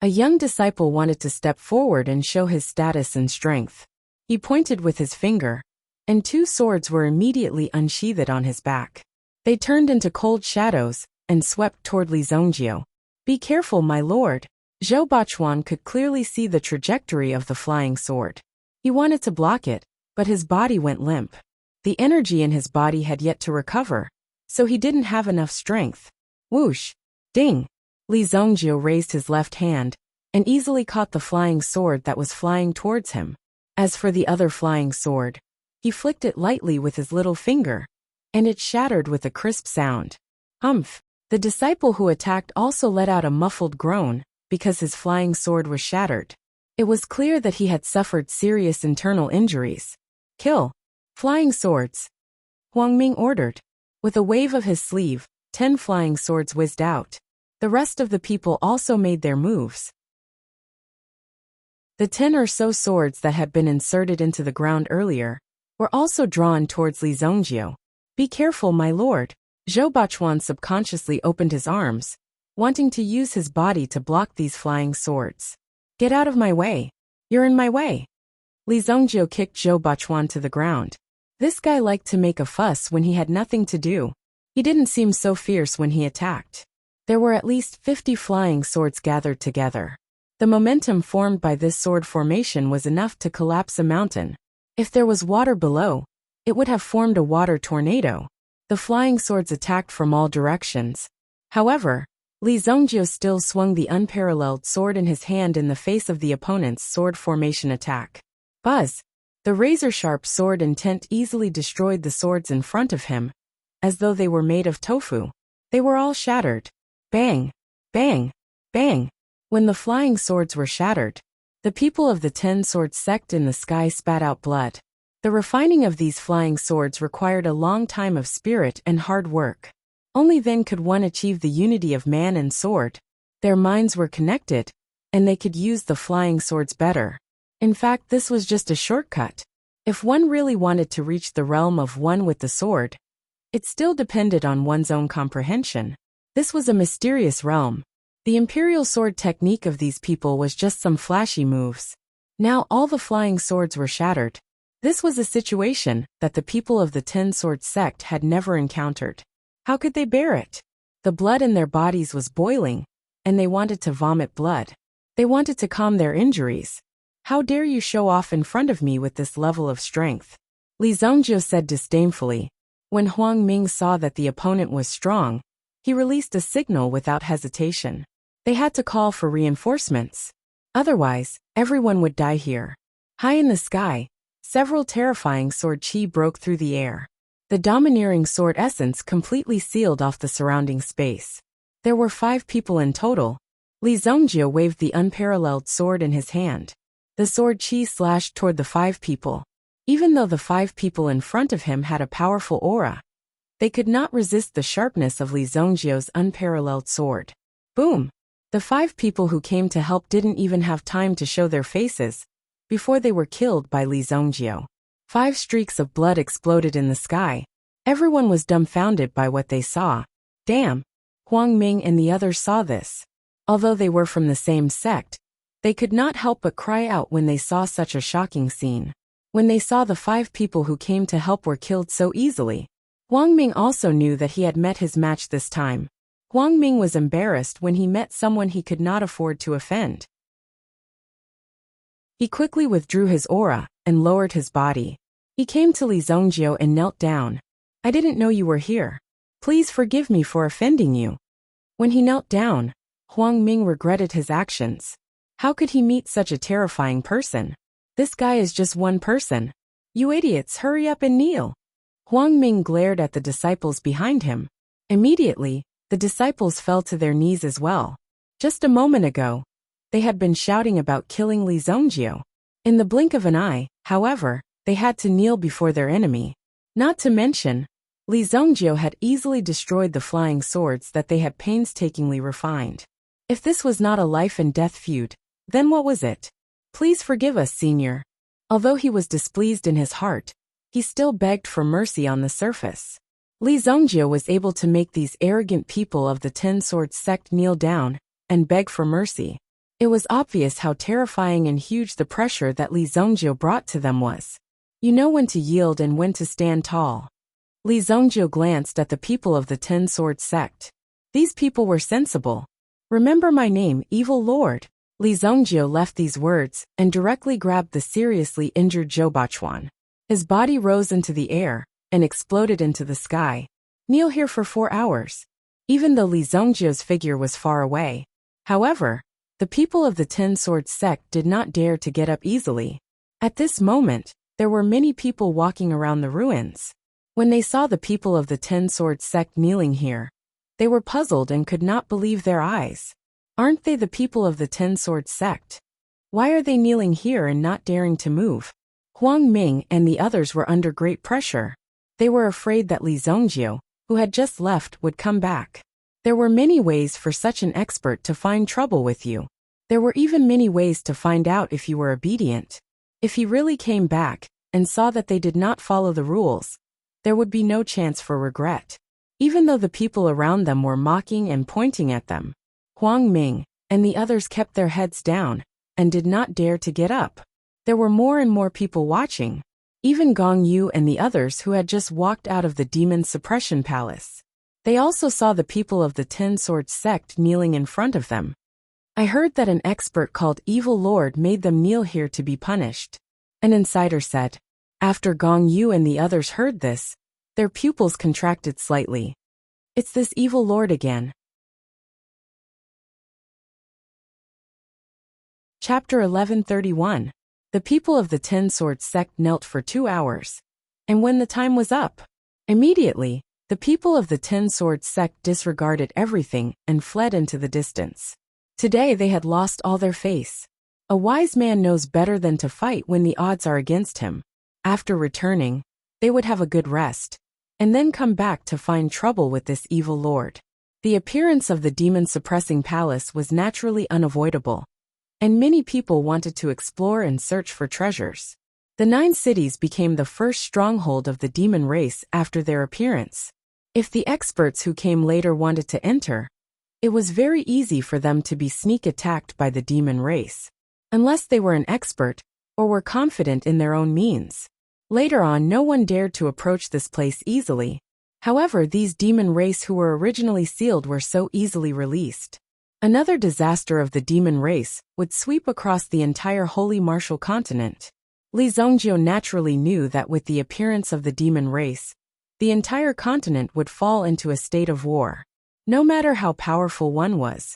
A young disciple wanted to step forward and show his status and strength. He pointed with his finger, and 2 swords were immediately unsheathed on his back. They turned into cold shadows and swept toward Li Zhongjiu. "Be careful, my lord." Zhou Bachuan could clearly see the trajectory of the flying sword. He wanted to block it, but his body went limp. The energy in his body had yet to recover, so he didn't have enough strength. Whoosh! Ding! Li Zhongjiu raised his left hand and easily caught the flying sword that was flying towards him. As for the other flying sword, he flicked it lightly with his little finger, and it shattered with a crisp sound. Humph! The disciple who attacked also let out a muffled groan because his flying sword was shattered. It was clear that he had suffered serious internal injuries. "Kill! Flying swords!" Huang Ming ordered. With a wave of his sleeve, 10 flying swords whizzed out. The rest of the people also made their moves. The 10 or so swords that had been inserted into the ground earlier were also drawn towards Li Zhongjiu. "Be careful, my lord." Zhou Bachuan subconsciously opened his arms, wanting to use his body to block these flying swords. "Get out of my way. You're in my way." Li Zhongjiu kicked Zhou Bachuan to the ground. This guy liked to make a fuss when he had nothing to do. He didn't seem so fierce when he attacked. There were at least 50 flying swords gathered together. The momentum formed by this sword formation was enough to collapse a mountain. If there was water below, it would have formed a water tornado. The flying swords attacked from all directions. However, Li Zhongjiu still swung the unparalleled sword in his hand in the face of the opponent's sword formation attack. Buzz! The razor-sharp sword intent easily destroyed the swords in front of him, as though they were made of tofu. They were all shattered. Bang! Bang! Bang! When the flying swords were shattered, the people of the 10-sword sect in the sky spat out blood. The refining of these flying swords required a long time of spirit and hard work. Only then could one achieve the unity of man and sword. Their minds were connected, and they could use the flying swords better. In fact, this was just a shortcut. If one really wanted to reach the realm of one with the sword, it still depended on one's own comprehension. This was a mysterious realm. The imperial sword technique of these people was just some flashy moves. Now all the flying swords were shattered. This was a situation that the people of the 10-sword sect had never encountered. How could they bear it? The blood in their bodies was boiling, and they wanted to vomit blood. They wanted to calm their injuries. "How dare you show off in front of me with this level of strength?" Li Zhongjiu said disdainfully. When Huang Ming saw that the opponent was strong, he released a signal without hesitation. They had to call for reinforcements. Otherwise, everyone would die here. High in the sky, several terrifying sword chi broke through the air. The domineering sword essence completely sealed off the surrounding space. There were 5 people in total. Li Zhongjiu waved the unparalleled sword in his hand. The sword chi slashed toward the 5 people. Even though the 5 people in front of him had a powerful aura, they could not resist the sharpness of Li Zhongjiu's unparalleled sword. Boom! The 5 people who came to help didn't even have time to show their faces before they were killed by Li Zhongjiu. 5 streaks of blood exploded in the sky. Everyone was dumbfounded by what they saw. Damn! Huang Ming and the others saw this. Although they were from the same sect, they could not help but cry out when they saw such a shocking scene. When they saw the 5 people who came to help were killed so easily, Huang Ming also knew that he had met his match this time. Huang Ming was embarrassed when he met someone he could not afford to offend. He quickly withdrew his aura and lowered his body. He came to Li Zhongjiu and knelt down. "I didn't know you were here. Please forgive me for offending you." When he knelt down, Huang Ming regretted his actions. How could he meet such a terrifying person? This guy is just one person. "You idiots, hurry up and kneel." Huang Ming glared at the disciples behind him. Immediately, the disciples fell to their knees as well. Just a moment ago, they had been shouting about killing Li Zhongjiu. In the blink of an eye, however, they had to kneel before their enemy. Not to mention, Li Zhongjiu had easily destroyed the flying swords that they had painstakingly refined. If this was not a life-and-death feud, then what was it? "Please forgive us, Senior." Although he was displeased in his heart, he still begged for mercy on the surface. Li Zhongjiu was able to make these arrogant people of the 10-sword sect kneel down and beg for mercy. It was obvious how terrifying and huge the pressure that Li Zhongjiu brought to them was. You know when to yield and when to stand tall. Li Zhongjiu glanced at the people of the 10-sword sect. These people were sensible. Remember my name, evil lord. Li Zongjio left these words and directly grabbed the seriously injured Zhou Bachuan. His body rose into the air and exploded into the sky. Kneel here for 4 hours. Even though Li Zongjio's figure was far away. However, the people of the Ten Swords sect did not dare to get up easily. At this moment, there were many people walking around the ruins. When they saw the people of the Ten Swords sect kneeling here, they were puzzled and could not believe their eyes. Aren't they the people of the Ten Swords sect? Why are they kneeling here and not daring to move? Huang Ming and the others were under great pressure. They were afraid that Li Zongjio, who had just left, would come back. There were many ways for such an expert to find trouble with you. There were even many ways to find out if you were obedient. If he really came back and saw that they did not follow the rules, there would be no chance for regret. Even though the people around them were mocking and pointing at them, Huang Ming and the others kept their heads down and did not dare to get up. There were more and more people watching, even Gong Yu and the others who had just walked out of the Demon Suppression Palace. They also saw the people of the Ten Swords sect kneeling in front of them. I heard that an expert called Evil Lord made them kneel here to be punished. An insider said. After Gong Yu and the others heard this, their pupils contracted slightly. It's this Evil Lord again. Chapter 1131. The people of the Ten Swords sect knelt for 2 hours. And when the time was up, immediately, the people of the Ten Swords sect disregarded everything and fled into the distance. Today they had lost all their face. A wise man knows better than to fight when the odds are against him. After returning, they would have a good rest, and then come back to find trouble with this evil lord. The appearance of the demon-suppressing palace was naturally unavoidable, and many people wanted to explore and search for treasures. The 9 cities became the first stronghold of the demon race after their appearance. If the experts who came later wanted to enter, it was very easy for them to be sneak attacked by the demon race, unless they were an expert or were confident in their own means. Later on, no one dared to approach this place easily. However, these demon race who were originally sealed were so easily released. Another disaster of the demon race would sweep across the entire Holy Martial Continent. Li Zongjio naturally knew that with the appearance of the demon race, the entire continent would fall into a state of war. No matter how powerful one was,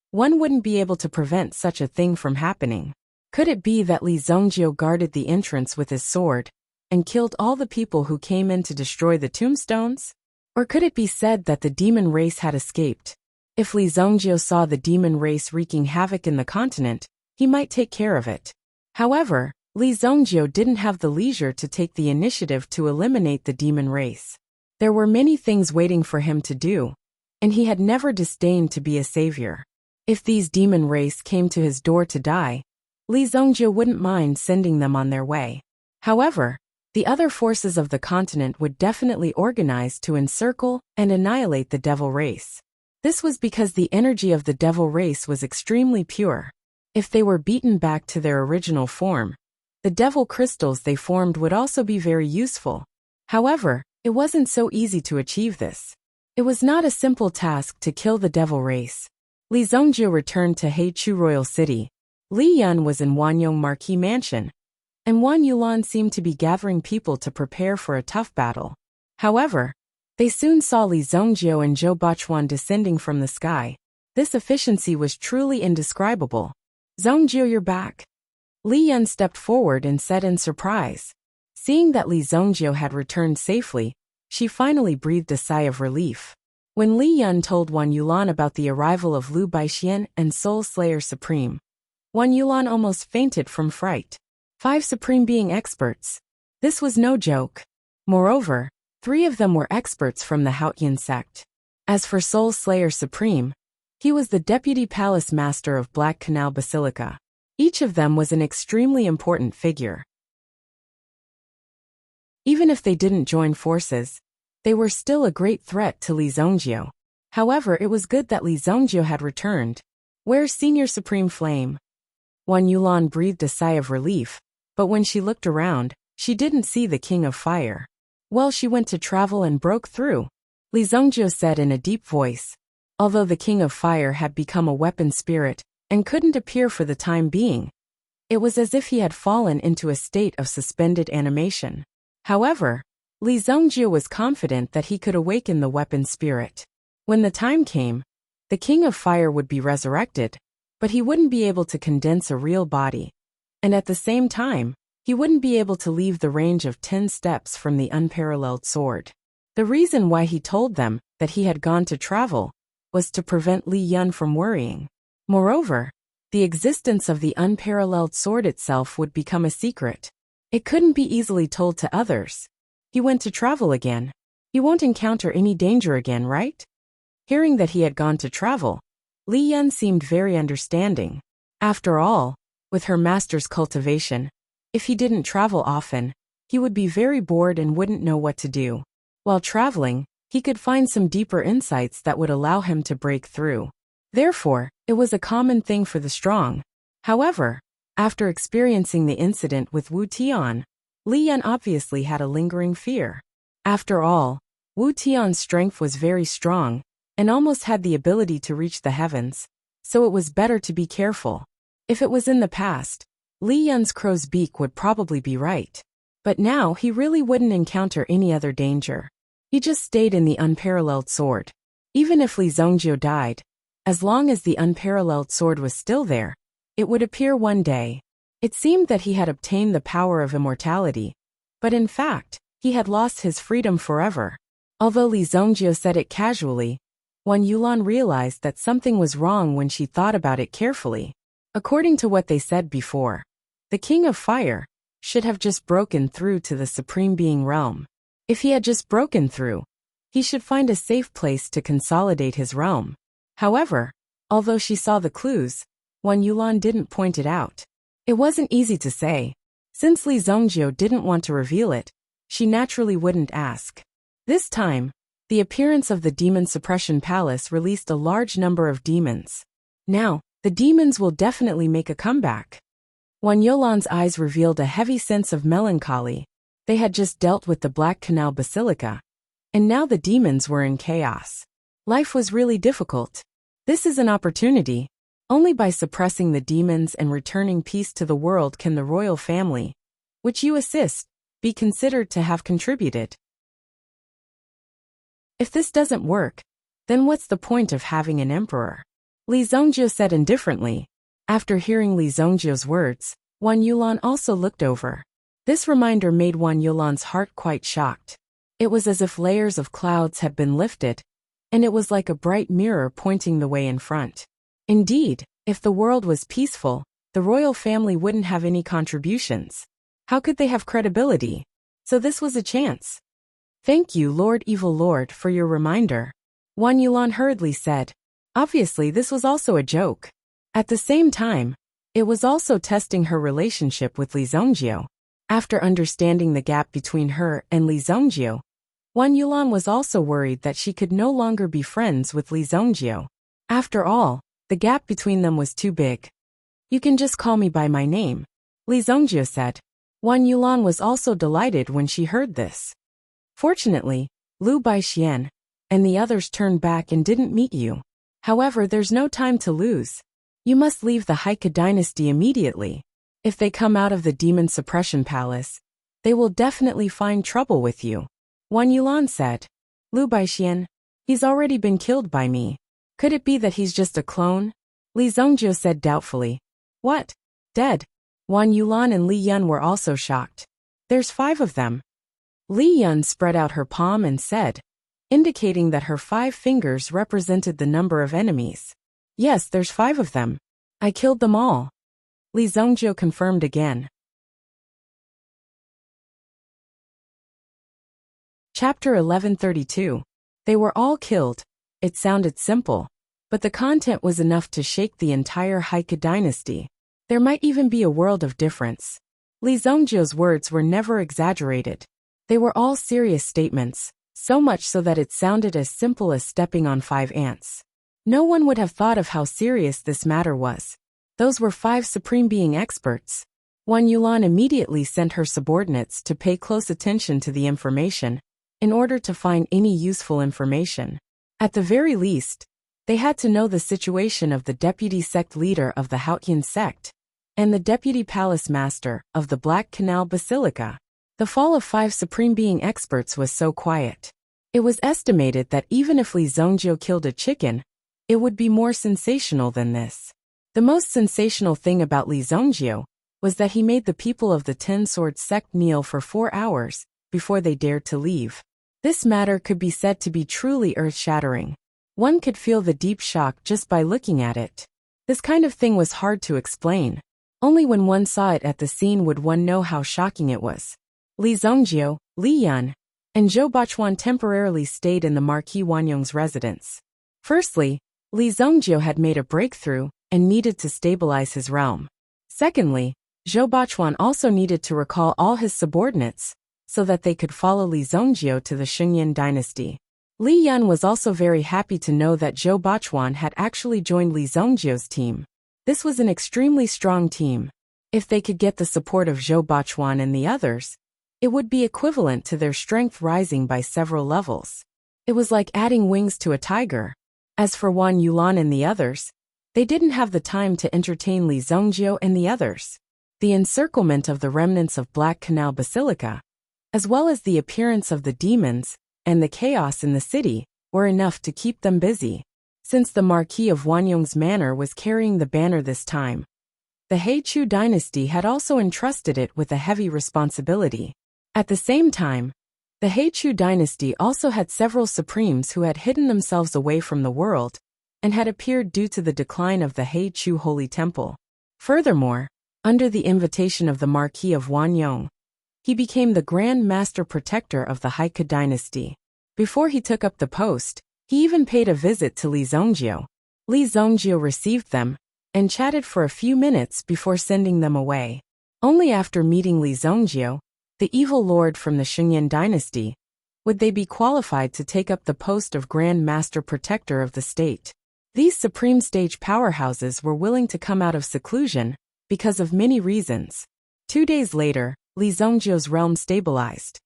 one wouldn't be able to prevent such a thing from happening. Could it be that Li Zongjio guarded the entrance with his sword and killed all the people who came in to destroy the tombstones? Or could it be said that the demon race had escaped? If Li Zongjio saw the demon race wreaking havoc in the continent, he might take care of it. However, Li Zongjio didn't have the leisure to take the initiative to eliminate the demon race. There were many things waiting for him to do, and he had never disdained to be a savior. If these demon race came to his door to die, Li Zongjio wouldn't mind sending them on their way. However, the other forces of the continent would definitely organize to encircle and annihilate the devil race. This was because the energy of the devil race was extremely pure. If they were beaten back to their original form, the devil crystals they formed would also be very useful. However, it wasn't so easy to achieve this. It was not a simple task to kill the devil race. Li Zongjio returned to Heichu Royal City. Li Yun was in Wanyong Marquis Mansion, and Wan Yulan seemed to be gathering people to prepare for a tough battle. However, they soon saw Li Zongjio and Zhou Bachuan descending from the sky. This efficiency was truly indescribable. Zongjio, you're back. Li Yun stepped forward and said in surprise. Seeing that Li Zongjio had returned safely, she finally breathed a sigh of relief. When Li Yun told Wan Yulan about the arrival of Lu Baixian and Soul Slayer Supreme, Wan Yulan almost fainted from fright. 5 Supreme Being experts. This was no joke. Moreover, 3 of them were experts from the Haotian sect. As for Soul Slayer Supreme, he was the Deputy Palace Master of Black Canal Basilica. Each of them was an extremely important figure. Even if they didn't join forces, they were still a great threat to Li Zongjio. However, it was good that Li Zongjio had returned. Where's Senior Supreme Flame? Wan Yulan breathed a sigh of relief, but when she looked around, she didn't see the King of Fire. Well, she went to travel and broke through, Li Zongjio said in a deep voice. Although the King of Fire had become a weapon spirit and couldn't appear for the time being, it was as if he had fallen into a state of suspended animation. However, Li Zongjie was confident that he could awaken the weapon spirit. When the time came, the King of Fire would be resurrected, but he wouldn't be able to condense a real body. And at the same time, he wouldn't be able to leave the range of 10 steps from the unparalleled sword. The reason why he told them that he had gone to travel was to prevent Li Yun from worrying. Moreover, the existence of the unparalleled sword itself would become a secret. It couldn't be easily told to others. He went to travel again. He won't encounter any danger again, right? Hearing that he had gone to travel, Li Yun seemed very understanding. After all, with her master's cultivation, if he didn't travel often, he would be very bored and wouldn't know what to do. While traveling, he could find some deeper insights that would allow him to break through. Therefore, it was a common thing for the strong. However, after experiencing the incident with Wu Tian, Li Yun obviously had a lingering fear. After all, Wu Tian's strength was very strong and almost had the ability to reach the heavens, so it was better to be careful. If it was in the past, Li Yun's crow's beak would probably be right. But now he really wouldn't encounter any other danger. He just stayed in the unparalleled sword. Even if Li Zongjie died, as long as the unparalleled sword was still there, it would appear one day. It seemed that he had obtained the power of immortality, but in fact, he had lost his freedom forever. Although Li Zongjie said it casually, Wan Yulan realized that something was wrong when she thought about it carefully. According to what they said before, the King of Fire should have just broken through to the Supreme Being realm. If he had just broken through, he should find a safe place to consolidate his realm. However, although she saw the clues, Wan Yulan didn't point it out. It wasn't easy to say. Since Li Zongjie didn't want to reveal it, she naturally wouldn't ask. This time, the appearance of the Demon Suppression Palace released a large number of demons. Now, the demons will definitely make a comeback. Wan Yulan's eyes revealed a heavy sense of melancholy. They had just dealt with the Black Canal Basilica, and now the demons were in chaos. Life was really difficult. This is an opportunity. Only by suppressing the demons and returning peace to the world can the royal family, which you assist, be considered to have contributed. If this doesn't work, then what's the point of having an emperor? Li Zongjie said indifferently. After hearing Li Zongjie's words, Wan Yulan also looked over. This reminder made Wan Yulan's heart quite shocked. It was as if layers of clouds had been lifted, and it was like a bright mirror pointing the way in front. Indeed, if the world was peaceful, the royal family wouldn't have any contributions. How could they have credibility? So this was a chance. Thank you, Lord Evil Lord, for your reminder, Wan Yulan hurriedly said. Obviously, this was also a joke. At the same time, it was also testing her relationship with Li Zongjie. After understanding the gap between her and Li Zongjie, Wan Yulan was also worried that she could no longer be friends with Li Zongjie. After all, the gap between them was too big. You can just call me by my name, Li Zongjie said. Wan Yulan was also delighted when she heard this. Fortunately, Liu Baixian and the others turned back and didn't meet you. However, there's no time to lose. You must leave the Heike dynasty immediately. If they come out of the Demon Suppression Palace, they will definitely find trouble with you, Wan Yulan said. Liu Baixian, he's already been killed by me. Could it be that he's just a clone? Li Zongjie said doubtfully. What? Dead? Wan Yulan and Li Yun were also shocked. There's 5 of them. Li Yun spread out her palm and said, indicating that her 5 fingers represented the number of enemies. Yes, there's 5 of them. I killed them all. Li Zongjie confirmed again. Chapter 1132. They were all killed. It sounded simple, but the content was enough to shake the entire Heike dynasty. There might even be a world of difference. Li Zongjie's words were never exaggerated. They were all serious statements, so much so that it sounded as simple as stepping on 5 ants. No one would have thought of how serious this matter was. Those were 5 Supreme Being experts. Wan Yulan immediately sent her subordinates to pay close attention to the information, in order to find any useful information. At the very least, They had to know the situation of the deputy sect leader of the Hautian sect and the deputy palace master of the Black Canal Basilica. The fall of 5 supreme being experts was so quiet. It was estimated that even if Li Zhongjiu killed a chicken, it would be more sensational than this. The most sensational thing about Li Zhongjiu was that he made the people of the Ten Swords sect kneel for 4 hours before they dared to leave. This matter could be said to be truly earth-shattering. One could feel the deep shock just by looking at it. This kind of thing was hard to explain. Only when one saw it at the scene would one know how shocking it was. Li Zhongjiu, Li Yun, and Zhou Bachuan temporarily stayed in the Marquis Wanyong's residence. Firstly, Li Zhongjiu had made a breakthrough and needed to stabilize his realm. Secondly, Zhou Bachuan also needed to recall all his subordinates so that they could follow Li Zhongjiu to the Xingyan dynasty. Li Yun was also very happy to know that Zhou Bachuan had actually joined Li Zhongjiu's team. This was an extremely strong team. If they could get the support of Zhou Bachuan and the others, it would be equivalent to their strength rising by several levels. It was like adding wings to a tiger. As for Wan Yulan and the others, they didn't have the time to entertain Li Zhongjiu and the others. The encirclement of the remnants of Black Canal Basilica, as well as the appearance of the demons and the chaos in the city, were enough to keep them busy. Since the Marquis of Wanyong's manor was carrying the banner this time, the Heichu dynasty had also entrusted it with a heavy responsibility. At the same time, the Heichu dynasty also had several supremes who had hidden themselves away from the world and had appeared due to the decline of the Heichu Holy Temple. Furthermore, under the invitation of the Marquis of Wanyong, he became the Grand Master Protector of the Haika dynasty. Before he took up the post, he even paid a visit to Li Zhongjiu. Li Zhongjiu received them and chatted for a few minutes before sending them away. Only after meeting Li Zhongjiu, the evil lord from the Xingyan dynasty, would they be qualified to take up the post of Grand Master Protector of the state. These supreme stage powerhouses were willing to come out of seclusion because of many reasons. 2 days later, Li Zhongjiu's realm stabilized.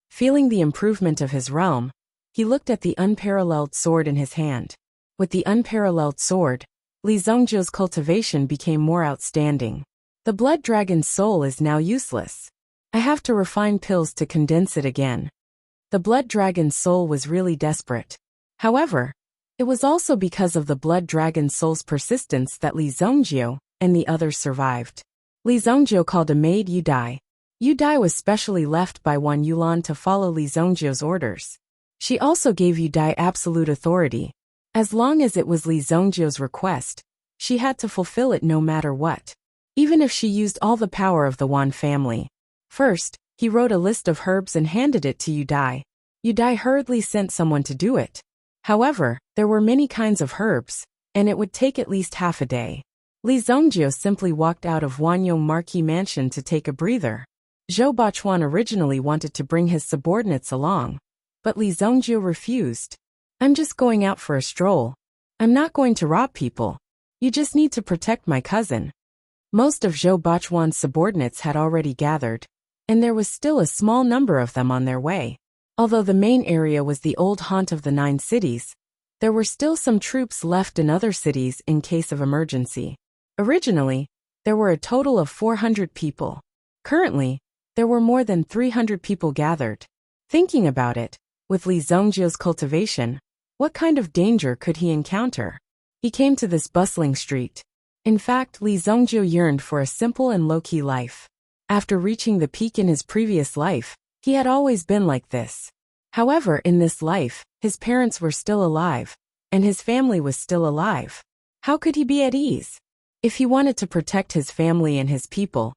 Feeling the improvement of his realm, he looked at the unparalleled sword in his hand. With the unparalleled sword, Li Zhongjiu's cultivation became more outstanding. The blood dragon's soul is now useless. I have to refine pills to condense it again. The blood dragon's soul was really desperate. However, it was also because of the blood dragon's soul's persistence that Li Zhongjiu and the others survived. Li Zhongjiu called a maid Yu Dai. Yu Dai was specially left by Wan Yulan to follow Li Zhongjiu's orders. She also gave Yu Dai absolute authority. As long as it was Li Zhongjiu's request, she had to fulfill it no matter what. Even if she used all the power of the Wan family. First, he wrote a list of herbs and handed it to Yu Dai. Yu Dai hurriedly sent someone to do it. However, there were many kinds of herbs, and it would take at least half a day. Li Zhongjiu simply walked out of Wanyong Marquis Mansion to take a breather. Zhou Bachuan originally wanted to bring his subordinates along, but Li Zhongjiu refused. I'm just going out for a stroll. I'm not going to rob people. You just need to protect my cousin. Most of Zhou Bachuan's subordinates had already gathered, and there was still a small number of them on their way. Although the main area was the old haunt of the 9 cities, there were still some troops left in other cities in case of emergency. Originally, there were a total of 400 people. Currently, there were more than 300 people gathered. Thinking about it, with Li Zhongjiu's cultivation, what kind of danger could he encounter? He came to this bustling street. In fact, Li Zhongjiu yearned for a simple and low-key life. After reaching the peak in his previous life, he had always been like this. However, in this life, his parents were still alive, and his family was still alive. How could he be at ease? If he wanted to protect his family and his people,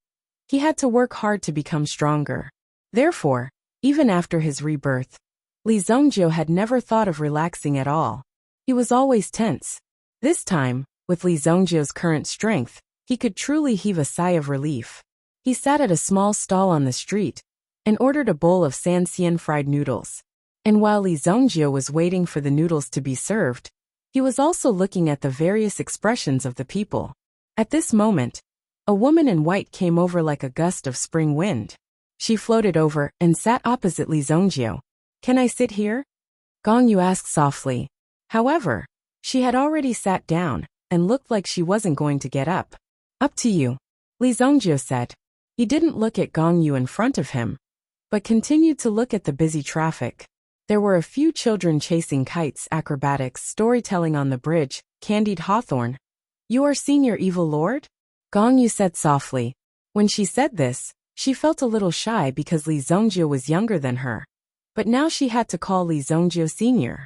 he had to work hard to become stronger. Therefore, even after his rebirth, Li Zhongjiu had never thought of relaxing at all. He was always tense. This time, with Li Zhongjiu's current strength, he could truly heave a sigh of relief. He sat at a small stall on the street and ordered a bowl of Sanxian fried noodles. And while Li Zhongjiu was waiting for the noodles to be served, he was also looking at the various expressions of the people. At this moment, a woman in white came over like a gust of spring wind. She floated over and sat opposite Li Zhongjiu. Can I sit here? Gong Yu asked softly. However, she had already sat down and looked like she wasn't going to get up. Up to you, Li Zongjie said. He didn't look at Gong Yu in front of him, but continued to look at the busy traffic. There were a few children chasing kites, acrobatics, storytelling on the bridge, candied hawthorn. You are Senior Evil Lord? Gong Yu said softly. When she said this, she felt a little shy because Li Zongjie was younger than her. But now she had to call Li Zongjie Senior.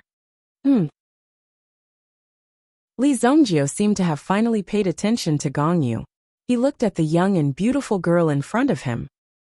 Li Zongjie seemed to have finally paid attention to Gong Yu. He looked at the young and beautiful girl in front of him.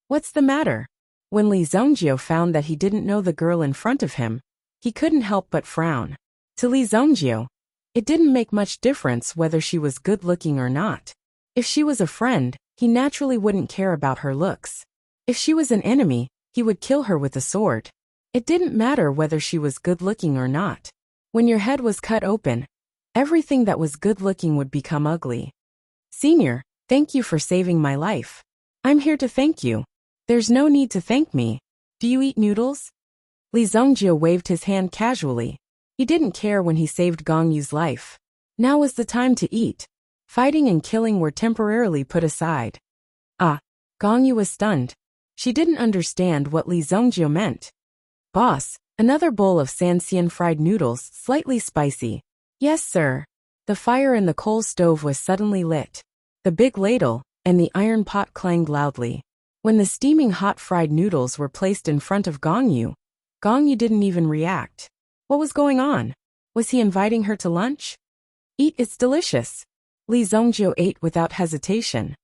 What's the matter? When Li Zongjie found that he didn't know the girl in front of him, he couldn't help but frown. To Li Zongjie, it didn't make much difference whether she was good-looking or not. If she was a friend, he naturally wouldn't care about her looks. If she was an enemy, he would kill her with a sword. It didn't matter whether she was good-looking or not. When your head was cut open, everything that was good-looking would become ugly. Senior, thank you for saving my life. I'm here to thank you. There's no need to thank me. Do you eat noodles? Li Zongjie waved his hand casually. He didn't care when he saved Gong Yu's life. Now was the time to eat. Fighting and killing were temporarily put aside. Gong Yu was stunned. She didn't understand what Li Zongjie meant. Boss, another bowl of Sanxian fried noodles, slightly spicy. Yes, sir. The fire in the coal stove was suddenly lit. The big ladle and the iron pot clanged loudly. When the steaming hot fried noodles were placed in front of Gong Yu didn't even react. What was going on? Was he inviting her to lunch? Eat, it's delicious. Li Zongjie ate without hesitation.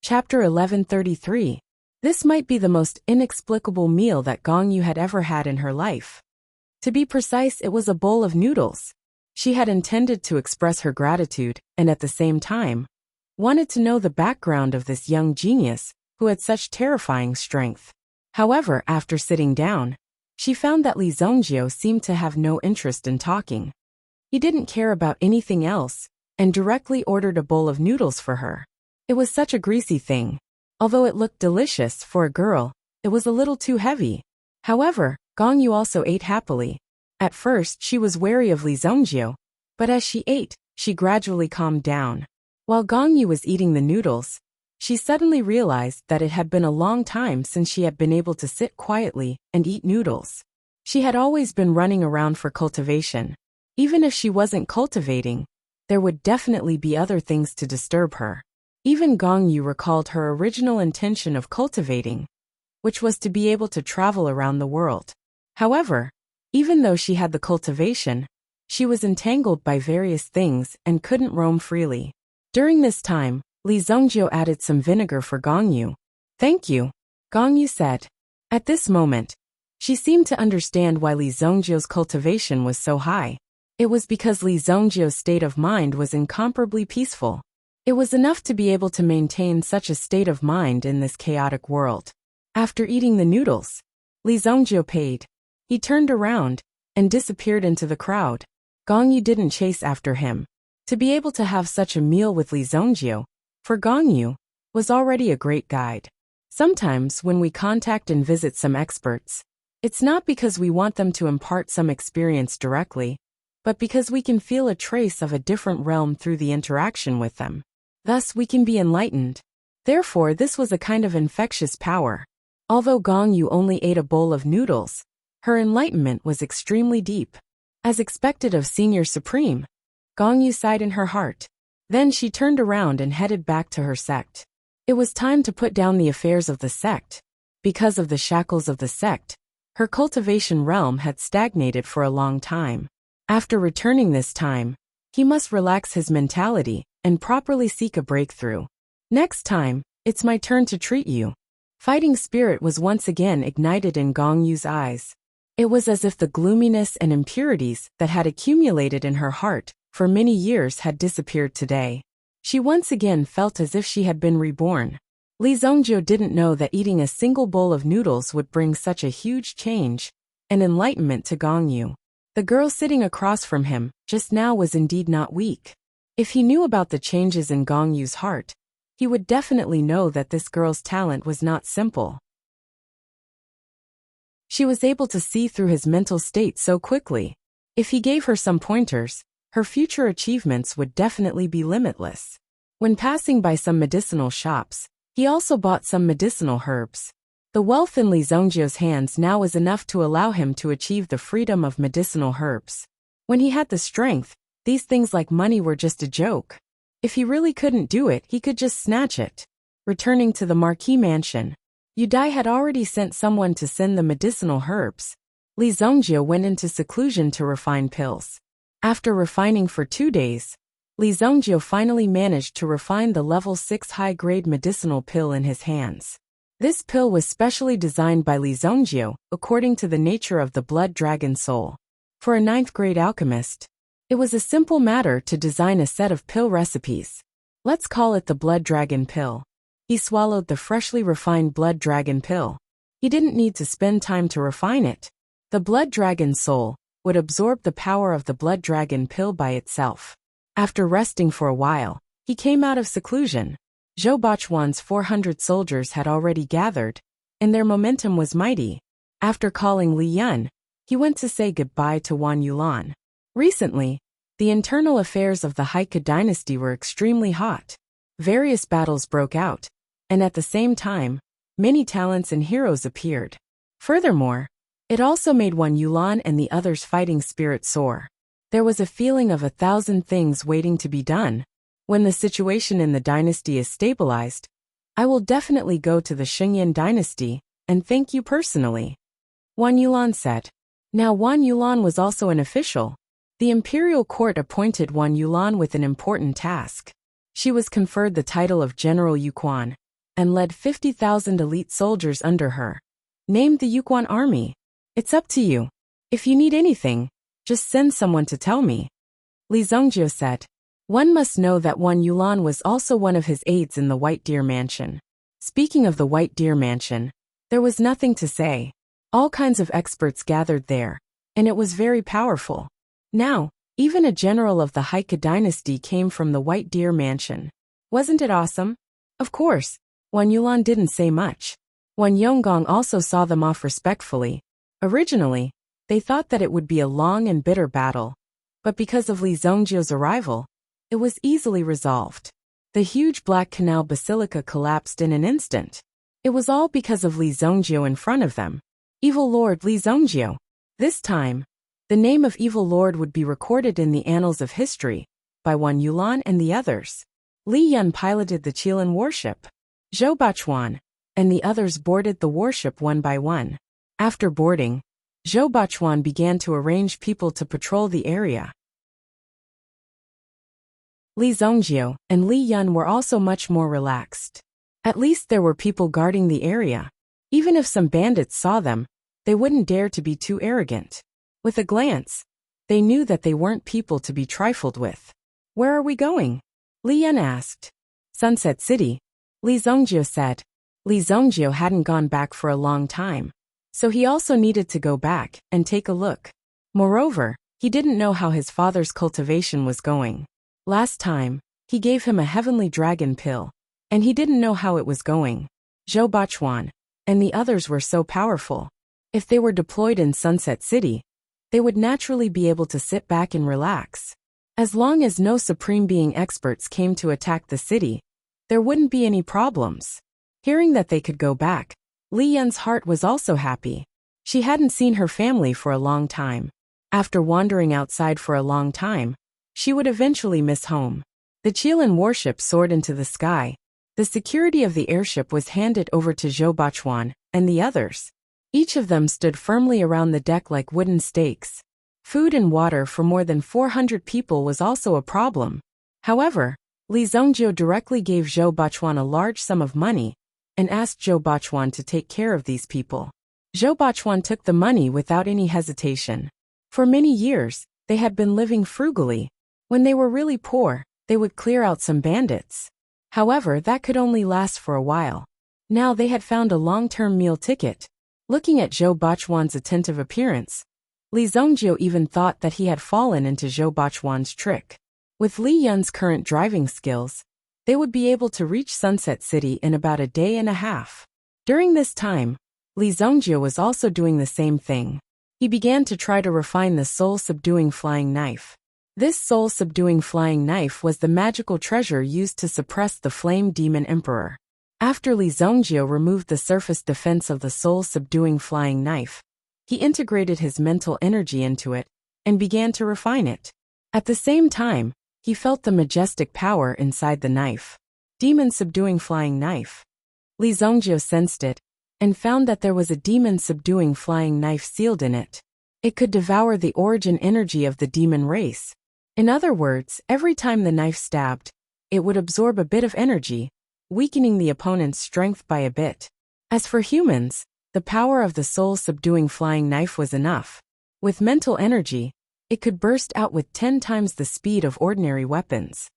Chapter 1133. This might be the most inexplicable meal that Gong Yu had ever had in her life. To be precise, it was a bowl of noodles. She had intended to express her gratitude and at the same time wanted to know the background of this young genius who had such terrifying strength. However, after sitting down, she found that Li Zongjie seemed to have no interest in talking. He didn't care about anything else and directly ordered a bowl of noodles for her. It was such a greasy thing. Although it looked delicious for a girl, it was a little too heavy. However, Gong Yu also ate happily. At first, she was wary of Li Zongjie, but as she ate, she gradually calmed down. While Gong Yu was eating the noodles, she suddenly realized that it had been a long time since she had been able to sit quietly and eat noodles. She had always been running around for cultivation. Even if she wasn't cultivating, there would definitely be other things to disturb her. Even Gong Yu recalled her original intention of cultivating, which was to be able to travel around the world. However, even though she had the cultivation, she was entangled by various things and couldn't roam freely. During this time, Li Zongjie added some vinegar for Gong Yu. Thank you, Gong Yu said. At this moment, she seemed to understand why Li Zongjie's cultivation was so high. It was because Li Zongjie's state of mind was incomparably peaceful. It was enough to be able to maintain such a state of mind in this chaotic world. After eating the noodles, Li Zongjie paid. He turned around and disappeared into the crowd. Gong Yu didn't chase after him. To be able to have such a meal with Li Zongjie, for Gong Yu, was already a great guide. Sometimes when we contact and visit some experts, it's not because we want them to impart some experience directly, but because we can feel a trace of a different realm through the interaction with them. Thus we can be enlightened. Therefore this was a kind of infectious power. Although Gong Yu only ate a bowl of noodles, her enlightenment was extremely deep. As expected of Senior Supreme, Gong Yu sighed in her heart. Then she turned around and headed back to her sect. It was time to put down the affairs of the sect. Because of the shackles of the sect, her cultivation realm had stagnated for a long time. After returning this time, he must relax his mentality and properly seek a breakthrough. Next time, it's my turn to treat you. Fighting spirit was once again ignited in Gong Yu's eyes. It was as if the gloominess and impurities that had accumulated in her heart for many years had disappeared today. She once again felt as if she had been reborn. Li Zongjie didn't know that eating a single bowl of noodles would bring such a huge change and enlightenment to Gong Yu. The girl sitting across from him just now was indeed not weak. If he knew about the changes in Gong Yu's heart, he would definitely know that this girl's talent was not simple. She was able to see through his mental state so quickly. If he gave her some pointers, her future achievements would definitely be limitless. When passing by some medicinal shops, he also bought some medicinal herbs. The wealth in Li Zongjio's hands now was enough to allow him to achieve the freedom of medicinal herbs. When he had the strength, these things like money were just a joke. If he really couldn't do it, he could just snatch it. Returning to the Marquis mansion, Yudai had already sent someone to send the medicinal herbs. Li Zongjio went into seclusion to refine pills. After refining for 2 days, Li Zongjio finally managed to refine the level 6 high-grade medicinal pill in his hands. This pill was specially designed by Li Zongjio, according to the nature of the blood dragon soul. For a 9th-grade alchemist, it was a simple matter to design a set of pill recipes. Let's call it the blood dragon pill. He swallowed the freshly refined blood dragon pill. He didn't need to spend time to refine it. The blood dragon soul would absorb the power of the blood dragon pill by itself. After resting for a while, he came out of seclusion. Zhou Bachuan's 400 soldiers had already gathered, and their momentum was mighty. After calling Li Yun, he went to say goodbye to Wan Yulan. Recently, the internal affairs of the Haika dynasty were extremely hot. Various battles broke out, and at the same time, many talents and heroes appeared. Furthermore, it also made Wan Yulan and the others' fighting spirit soar. There was a feeling of 1,000 things waiting to be done. When the situation in the dynasty is stabilized, I will definitely go to the Xingyan dynasty and thank you personally, Wan Yulan said. Now Wan Yulan was also an official. The imperial court appointed Wan Yulan with an important task. She was conferred the title of General Yuquan and led 50,000 elite soldiers under her. Named the Yuquan army. It's up to you. If you need anything, just send someone to tell me, Li Zongjio said. One must know that Wan Yulan was also one of his aides in the White Deer Mansion. Speaking of the White Deer Mansion, there was nothing to say. All kinds of experts gathered there, and it was very powerful. Now, even a general of the Haika dynasty came from the White Deer Mansion. Wasn't it awesome? Of course, Wan Yulan didn't say much. Wan Yonggong also saw them off respectfully. Originally, they thought that it would be a long and bitter battle, but because of Li Zongjio's arrival, it was easily resolved. The huge Black Canal Basilica collapsed in an instant. It was all because of Li Zongjio in front of them. Evil Lord Li Zongjio. This time, the name of Evil Lord would be recorded in the annals of history by Wan Yulan and the others. Li Yun piloted the Qilin warship. Zhou Bachuan and the others boarded the warship one by one. After boarding, Zhou Bachuan began to arrange people to patrol the area. Li Zongjio and Li Yun were also much more relaxed. At least there were people guarding the area. Even if some bandits saw them, they wouldn't dare to be too arrogant. With a glance, they knew that they weren't people to be trifled with. Where are we going? Li Yun asked. Sunset City, Li Zongjio said. Li Zongjio hadn't gone back for a long time, so he also needed to go back and take a look. Moreover, he didn't know how his father's cultivation was going. Last time, he gave him a heavenly dragon pill, and he didn't know how it was going. Zhou Bachuan and the others were so powerful. If they were deployed in Sunset City, they would naturally be able to sit back and relax. As long as no Supreme Being experts came to attack the city, there wouldn't be any problems. Hearing that they could go back, Li Yun's heart was also happy. She hadn't seen her family for a long time. After wandering outside for a long time, she would eventually miss home. The Qilin warship soared into the sky. The security of the airship was handed over to Zhou Bachuan and the others. Each of them stood firmly around the deck like wooden stakes. Food and water for more than 400 people was also a problem. However, Li Zongjio directly gave Zhou Bachuan a large sum of money and asked Zhou Bachuan to take care of these people. Zhou Bachuan took the money without any hesitation. For many years, they had been living frugally. When they were really poor, they would clear out some bandits. However, that could only last for a while. Now they had found a long-term meal ticket. Looking at Zhou Bachuan's attentive appearance, Li Zongjio even thought that he had fallen into Zhou Bachuan's trick. With Li Yun's current driving skills, they would be able to reach Sunset City in about a day and a half. During this time, Li Zongjie was also doing the same thing. He began to try to refine the soul-subduing flying knife. This soul-subduing flying knife was the magical treasure used to suppress the flame demon emperor. After Li Zongjie removed the surface defense of the soul-subduing flying knife, he integrated his mental energy into it and began to refine it. At the same time, he felt the majestic power inside the knife. Demon-subduing flying knife. Li Zongjie sensed it and found that there was a demon-subduing flying knife sealed in it. It could devour the origin energy of the demon race. In other words, every time the knife stabbed, it would absorb a bit of energy, weakening the opponent's strength by a bit. As for humans, the power of the soul-subduing flying knife was enough. With mental energy, it could burst out with 10 times the speed of ordinary weapons.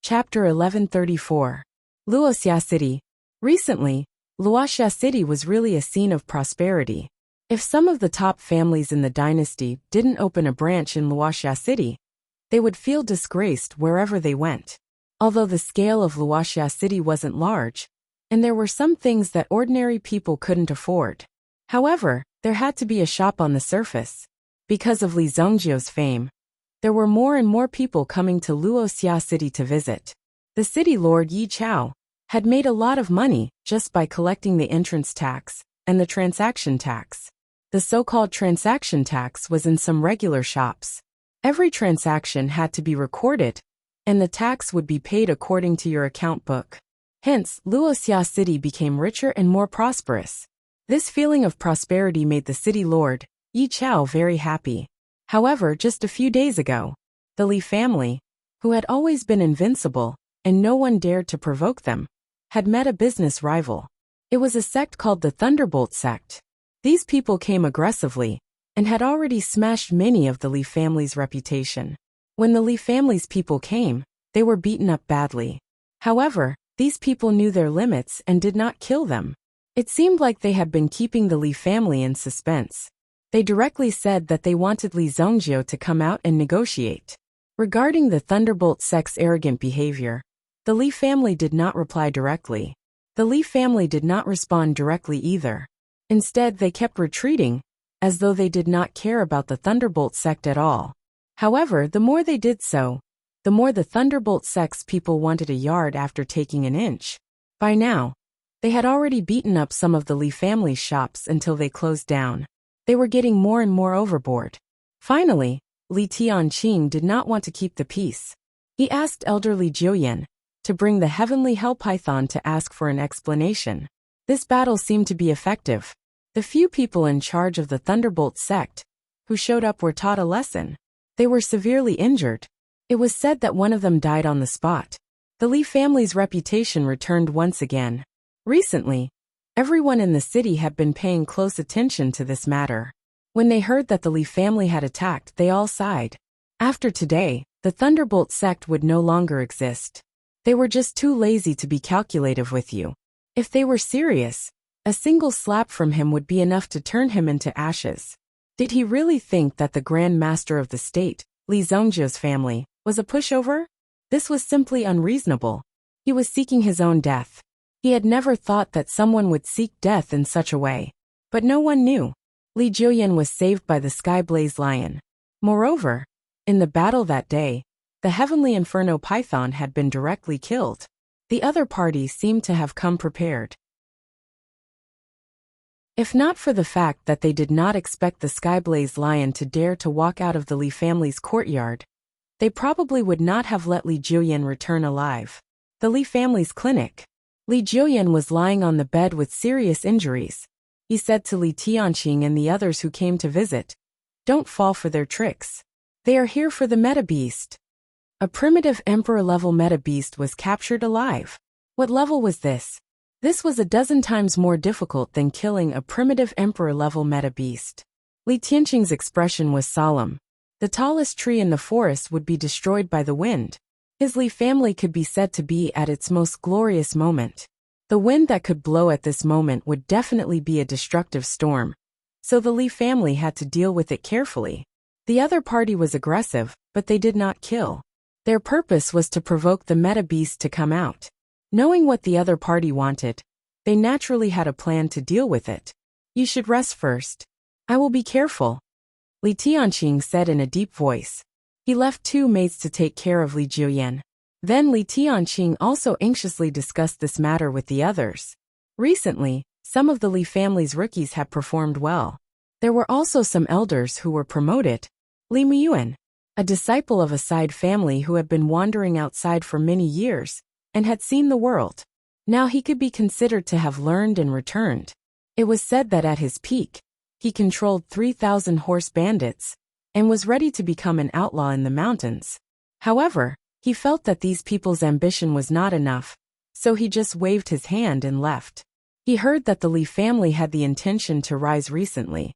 Chapter 1134. Wuxia City. Recently, Wuxia City was really a scene of prosperity. If some of the top families in the dynasty didn't open a branch in Wuxia City, they would feel disgraced wherever they went. Although the scale of Wuxia City wasn't large, and there were some things that ordinary people couldn't afford. However, there had to be a shop on the surface. Because of Li Zongjie's fame, there were more and more people coming to Wuxia City to visit. The city lord Yi Chao had made a lot of money just by collecting the entrance tax and the transaction tax. The so-called transaction tax was in some regular shops. Every transaction had to be recorded, and the tax would be paid according to your account book. Hence, Wuxia City became richer and more prosperous. This feeling of prosperity made the city lord, Yi Chao, very happy. However, just a few days ago, the Li family, who had always been invincible and no one dared to provoke them, had met a business rival. It was a sect called the Thunderbolt sect. These people came aggressively and had already smashed many of the Li family's reputation. When the Li family's people came, they were beaten up badly. However, these people knew their limits and did not kill them. It seemed like they had been keeping the Li family in suspense. They directly said that they wanted Li Zongjie to come out and negotiate. Regarding the Thunderbolt sect's arrogant behavior, the Li family did not reply directly. The Li family did not respond directly either. Instead, they kept retreating, as though they did not care about the Thunderbolt sect at all. However, the more they did so, the more the Thunderbolt sect's people wanted a yard after taking an inch. By now, they had already beaten up some of the Li family's shops until they closed down. They were getting more and more overboard. Finally, Li Tianqing did not want to keep the peace. He asked elderly Jiuyan to bring the heavenly hell python to ask for an explanation. This battle seemed to be effective. The few people in charge of the Thunderbolt sect who showed up were taught a lesson. They were severely injured. It was said that one of them died on the spot. The Li family's reputation returned once again. Recently, everyone in the city had been paying close attention to this matter. When they heard that the Li family had attacked, they all sighed. After today, the Thunderbolt sect would no longer exist. They were just too lazy to be calculative with you. If they were serious, a single slap from him would be enough to turn him into ashes. Did he really think that the Grand Master of the state, Li Zongjie's family, was a pushover? This was simply unreasonable. He was seeking his own death. He had never thought that someone would seek death in such a way. But no one knew. Li Jiuyan was saved by the Skyblaze Lion. Moreover, in the battle that day, the Heavenly Inferno Python had been directly killed. The other party seemed to have come prepared. If not for the fact that they did not expect the Skyblaze Lion to dare to walk out of the Li family's courtyard, they probably would not have let Li Jiuyan return alive. The Li family's clinic. Li Jiuyan was lying on the bed with serious injuries. He said to Li Tianqing and the others who came to visit, "Don't fall for their tricks. They are here for the meta beast." A primitive emperor-level meta beast was captured alive. What level was this? This was a dozen times more difficult than killing a primitive emperor-level meta beast. Li Tianqing's expression was solemn. The tallest tree in the forest would be destroyed by the wind. His Li family could be said to be at its most glorious moment. The wind that could blow at this moment would definitely be a destructive storm. So the Li family had to deal with it carefully. The other party was aggressive, but they did not kill. Their purpose was to provoke the meta beast to come out. Knowing what the other party wanted, they naturally had a plan to deal with it. You should rest first. I will be careful, Li Tianqing said in a deep voice. He left 2 maids to take care of Li Jiuyan. Then Li Tianqing also anxiously discussed this matter with the others. Recently, some of the Li family's rookies had performed well. There were also some elders who were promoted. Li Muyuan, a disciple of a side family who had been wandering outside for many years and had seen the world. Now he could be considered to have learned and returned. It was said that at his peak, he controlled 3,000 horse bandits and was ready to become an outlaw in the mountains. However, he felt that these people's ambition was not enough, so he just waved his hand and left. He heard that the Li family had the intention to rise recently,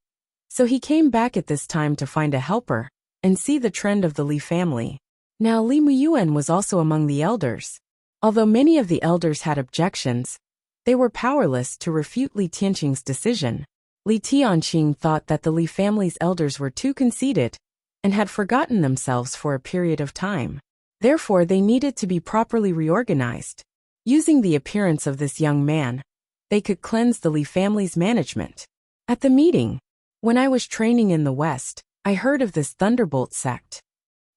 so he came back at this time to find a helper and see the trend of the Li family. Now Li Muyuan was also among the elders. Although many of the elders had objections, they were powerless to refute Li Tianqing's decision. Li Tianqing thought that the Li family's elders were too conceited and had forgotten themselves for a period of time. Therefore, they needed to be properly reorganized. Using the appearance of this young man, they could cleanse the Li family's management. At the meeting, when I was training in the West, I heard of this Thunderbolt sect.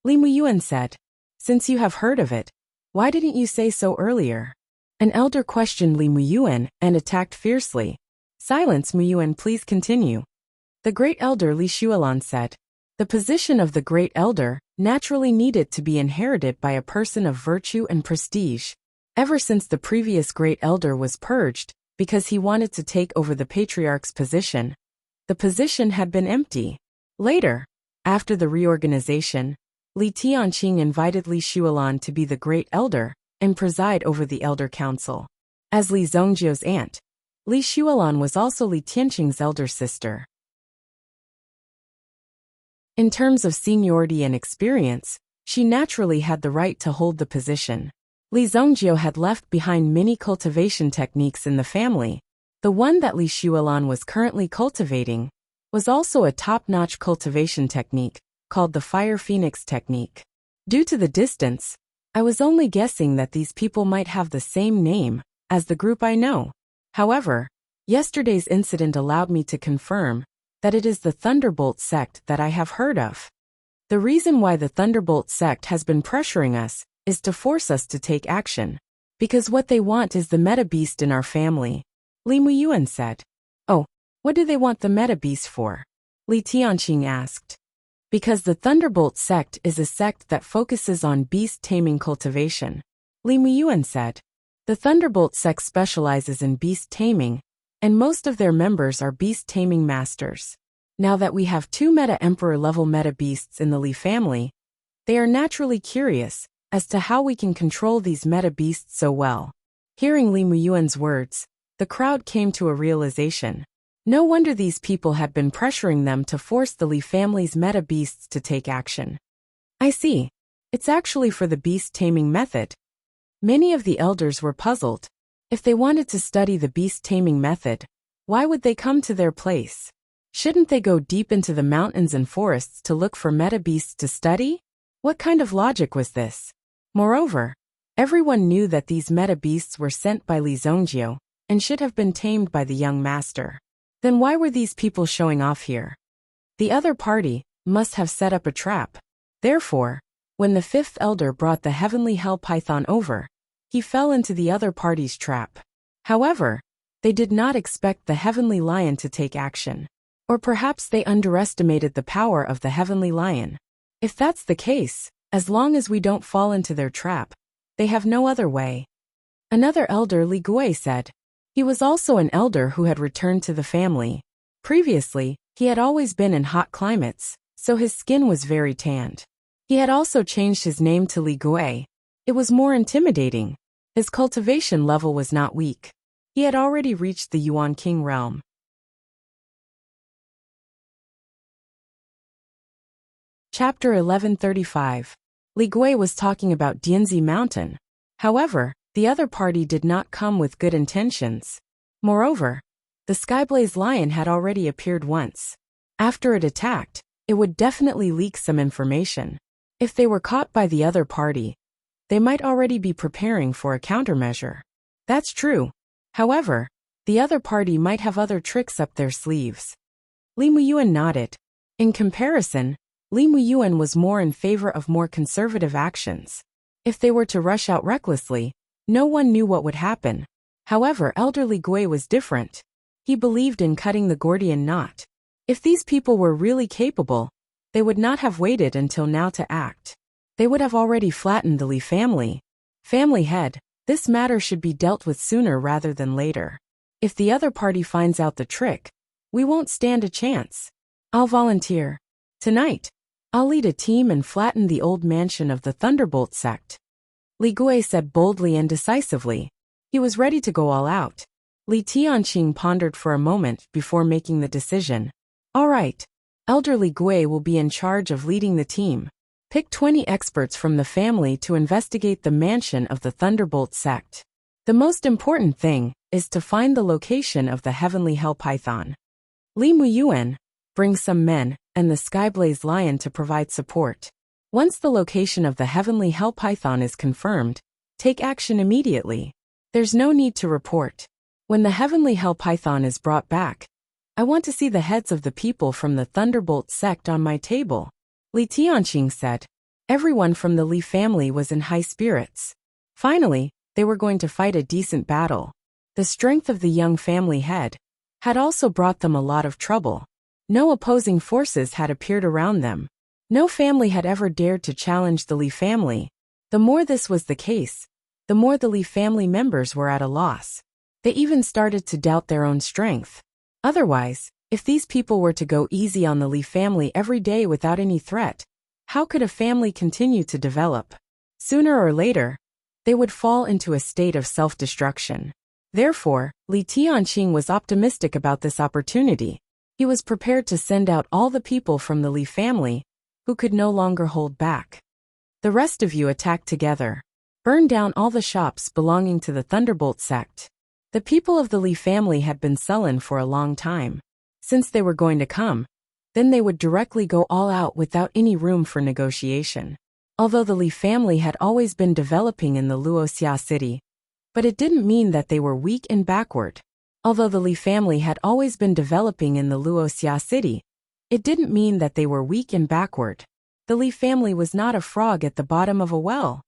Li Muyuan said, "Since you have heard of it, why didn't you say so earlier?" An elder questioned Li Muyuan and attacked fiercely. "Silence, Muyuan, please continue." The great elder Li Shualan said, "The position of the great elder naturally needed to be inherited by a person of virtue and prestige. Ever since the previous great elder was purged, because he wanted to take over the patriarch's position, the position had been empty. Later, after the reorganization, Li Tianqing invited Li Shualan to be the great elder and preside over the elder council. As Li Zongjiu's aunt, Li Shualan was also Li Tianqing's elder sister. In terms of seniority and experience, she naturally had the right to hold the position. Li Zongjiu had left behind many cultivation techniques in the family. The one that Li Shualan was currently cultivating was also a top-notch cultivation technique, called the Fire Phoenix technique. Due to the distance, I was only guessing that these people might have the same name as the group I know. However, yesterday's incident allowed me to confirm that it is the Thunderbolt sect that I have heard of. The reason why the Thunderbolt sect has been pressuring us is to force us to take action, because what they want is the meta beast in our family, Li Muyuan said. "Oh, what do they want the meta beast for?" Li Tianqing asked. "Because the Thunderbolt sect is a sect that focuses on beast taming cultivation," Li Muyuan said. "The Thunderbolt sect specializes in beast taming, and most of their members are beast taming masters. Now that we have 2 meta emperor level meta beasts in the Li family, they are naturally curious as to how we can control these meta beasts so well." Hearing Li Muyuan's words, the crowd came to a realization. No wonder these people had been pressuring them to force the Li family's meta beasts to take action. "I see. It's actually for the beast taming method." Many of the elders were puzzled. If they wanted to study the beast taming method, why would they come to their place? Shouldn't they go deep into the mountains and forests to look for meta beasts to study? What kind of logic was this? Moreover, everyone knew that these meta beasts were sent by Li Zongjiu and should have been tamed by the young master. Then why were these people showing off here? The other party must have set up a trap. Therefore, when the 5th elder brought the heavenly hell python over, he fell into the other party's trap. However, they did not expect the heavenly lion to take action. Or perhaps they underestimated the power of the heavenly lion. If that's the case, as long as we don't fall into their trap, they have no other way. Another elder, Li Gui, said. He was also an elder who had returned to the family. Previously, he had always been in hot climates, so his skin was very tanned. He had also changed his name to Li Gui. It was more intimidating. His cultivation level was not weak. He had already reached the Yuan King realm. Chapter 1135. Li Gui was talking about Dianzi Mountain. However, the other party did not come with good intentions. Moreover, the Skyblaze Lion had already appeared once. After it attacked, it would definitely leak some information. If they were caught by the other party, they might already be preparing for a countermeasure. That's true. However, the other party might have other tricks up their sleeves. Li Muyuan nodded. In comparison, Li Muyuan was more in favor of more conservative actions. If they were to rush out recklessly, no one knew what would happen. However, elderly Gui was different. He believed in cutting the Gordian knot. If these people were really capable, they would not have waited until now to act. They would have already flattened the Li family. Family head, this matter should be dealt with sooner rather than later. If the other party finds out the trick, we won't stand a chance. I'll volunteer. Tonight, I'll lead a team and flatten the old mansion of the Thunderbolt sect. Li Gui said boldly and decisively. He was ready to go all out. Li Tianqing pondered for a moment before making the decision. All right. Elderly Gui will be in charge of leading the team. Pick 20 experts from the family to investigate the mansion of the Thunderbolt sect. The most important thing is to find the location of the Heavenly Hell Python. Li Muyuan, bring some men, and the Skyblaze Lion to provide support. Once the location of the Heavenly Hell Python is confirmed, take action immediately. There's no need to report. When the Heavenly Hell Python is brought back, I want to see the heads of the people from the Thunderbolt sect on my table. Li Tianqing said. Everyone from the Li family was in high spirits. Finally, they were going to fight a decent battle. The strength of the young family head had also brought them a lot of trouble. No opposing forces had appeared around them. No family had ever dared to challenge the Li family. The more this was the case, the more the Li family members were at a loss. They even started to doubt their own strength. Otherwise, if these people were to go easy on the Li family every day without any threat, how could a family continue to develop? Sooner or later, they would fall into a state of self-destruction. Therefore, Li Tianqing was optimistic about this opportunity. He was prepared to send out all the people from the Li family, who could no longer hold back. The rest of you attack together. Burn down all the shops belonging to the Thunderbolt sect. The people of the Li family had been sullen for a long time. Since they were going to come, then they would directly go all out without any room for negotiation. Although the Li family had always been developing in the Wuxia city, but it didn't mean that they were weak and backward. Although the Li family had always been developing in the Wuxia city, it didn't mean that they were weak and backward. The Li family was not a frog at the bottom of a well.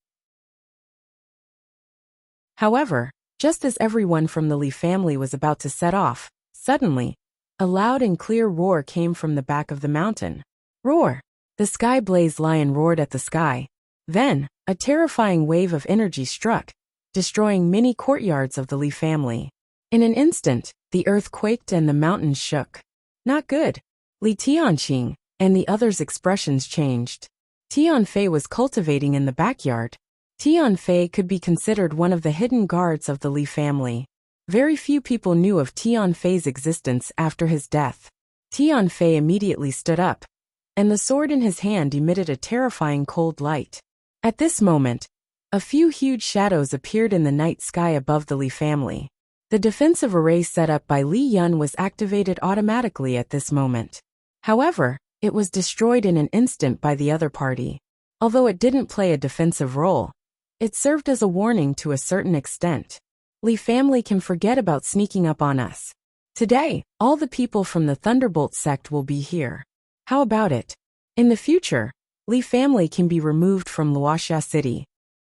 However, just as everyone from the Li family was about to set off, suddenly, a loud and clear roar came from the back of the mountain. Roar! The Skyblaze Lion roared at the sky. Then, a terrifying wave of energy struck, destroying many courtyards of the Li family. In an instant, the earth quaked and the mountains shook. Not good. Li Tianqing and the others' expressions changed. Tianfei was cultivating in the backyard. Tianfei could be considered one of the hidden guards of the Li family. Very few people knew of Tianfei's existence after his death. Tianfei immediately stood up, and the sword in his hand emitted a terrifying cold light. At this moment, a few huge shadows appeared in the night sky above the Li family. The defensive array set up by Li Yun was activated automatically at this moment. However, it was destroyed in an instant by the other party. Although it didn't play a defensive role, it served as a warning to a certain extent. Li family can forget about sneaking up on us. Today, all the people from the Thunderbolt sect will be here. How about it? In the future, Li family can be removed from Wuxia city.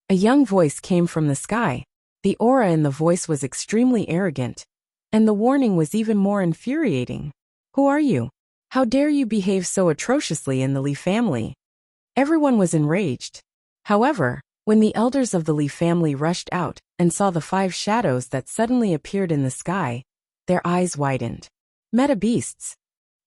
A young voice came from the sky. The aura in the voice was extremely arrogant, and the warning was even more infuriating. Who are you? How dare you behave so atrociously in the Li family? Everyone was enraged. However, when the elders of the Li family rushed out and saw the 5 shadows that suddenly appeared in the sky, their eyes widened. Meta beasts.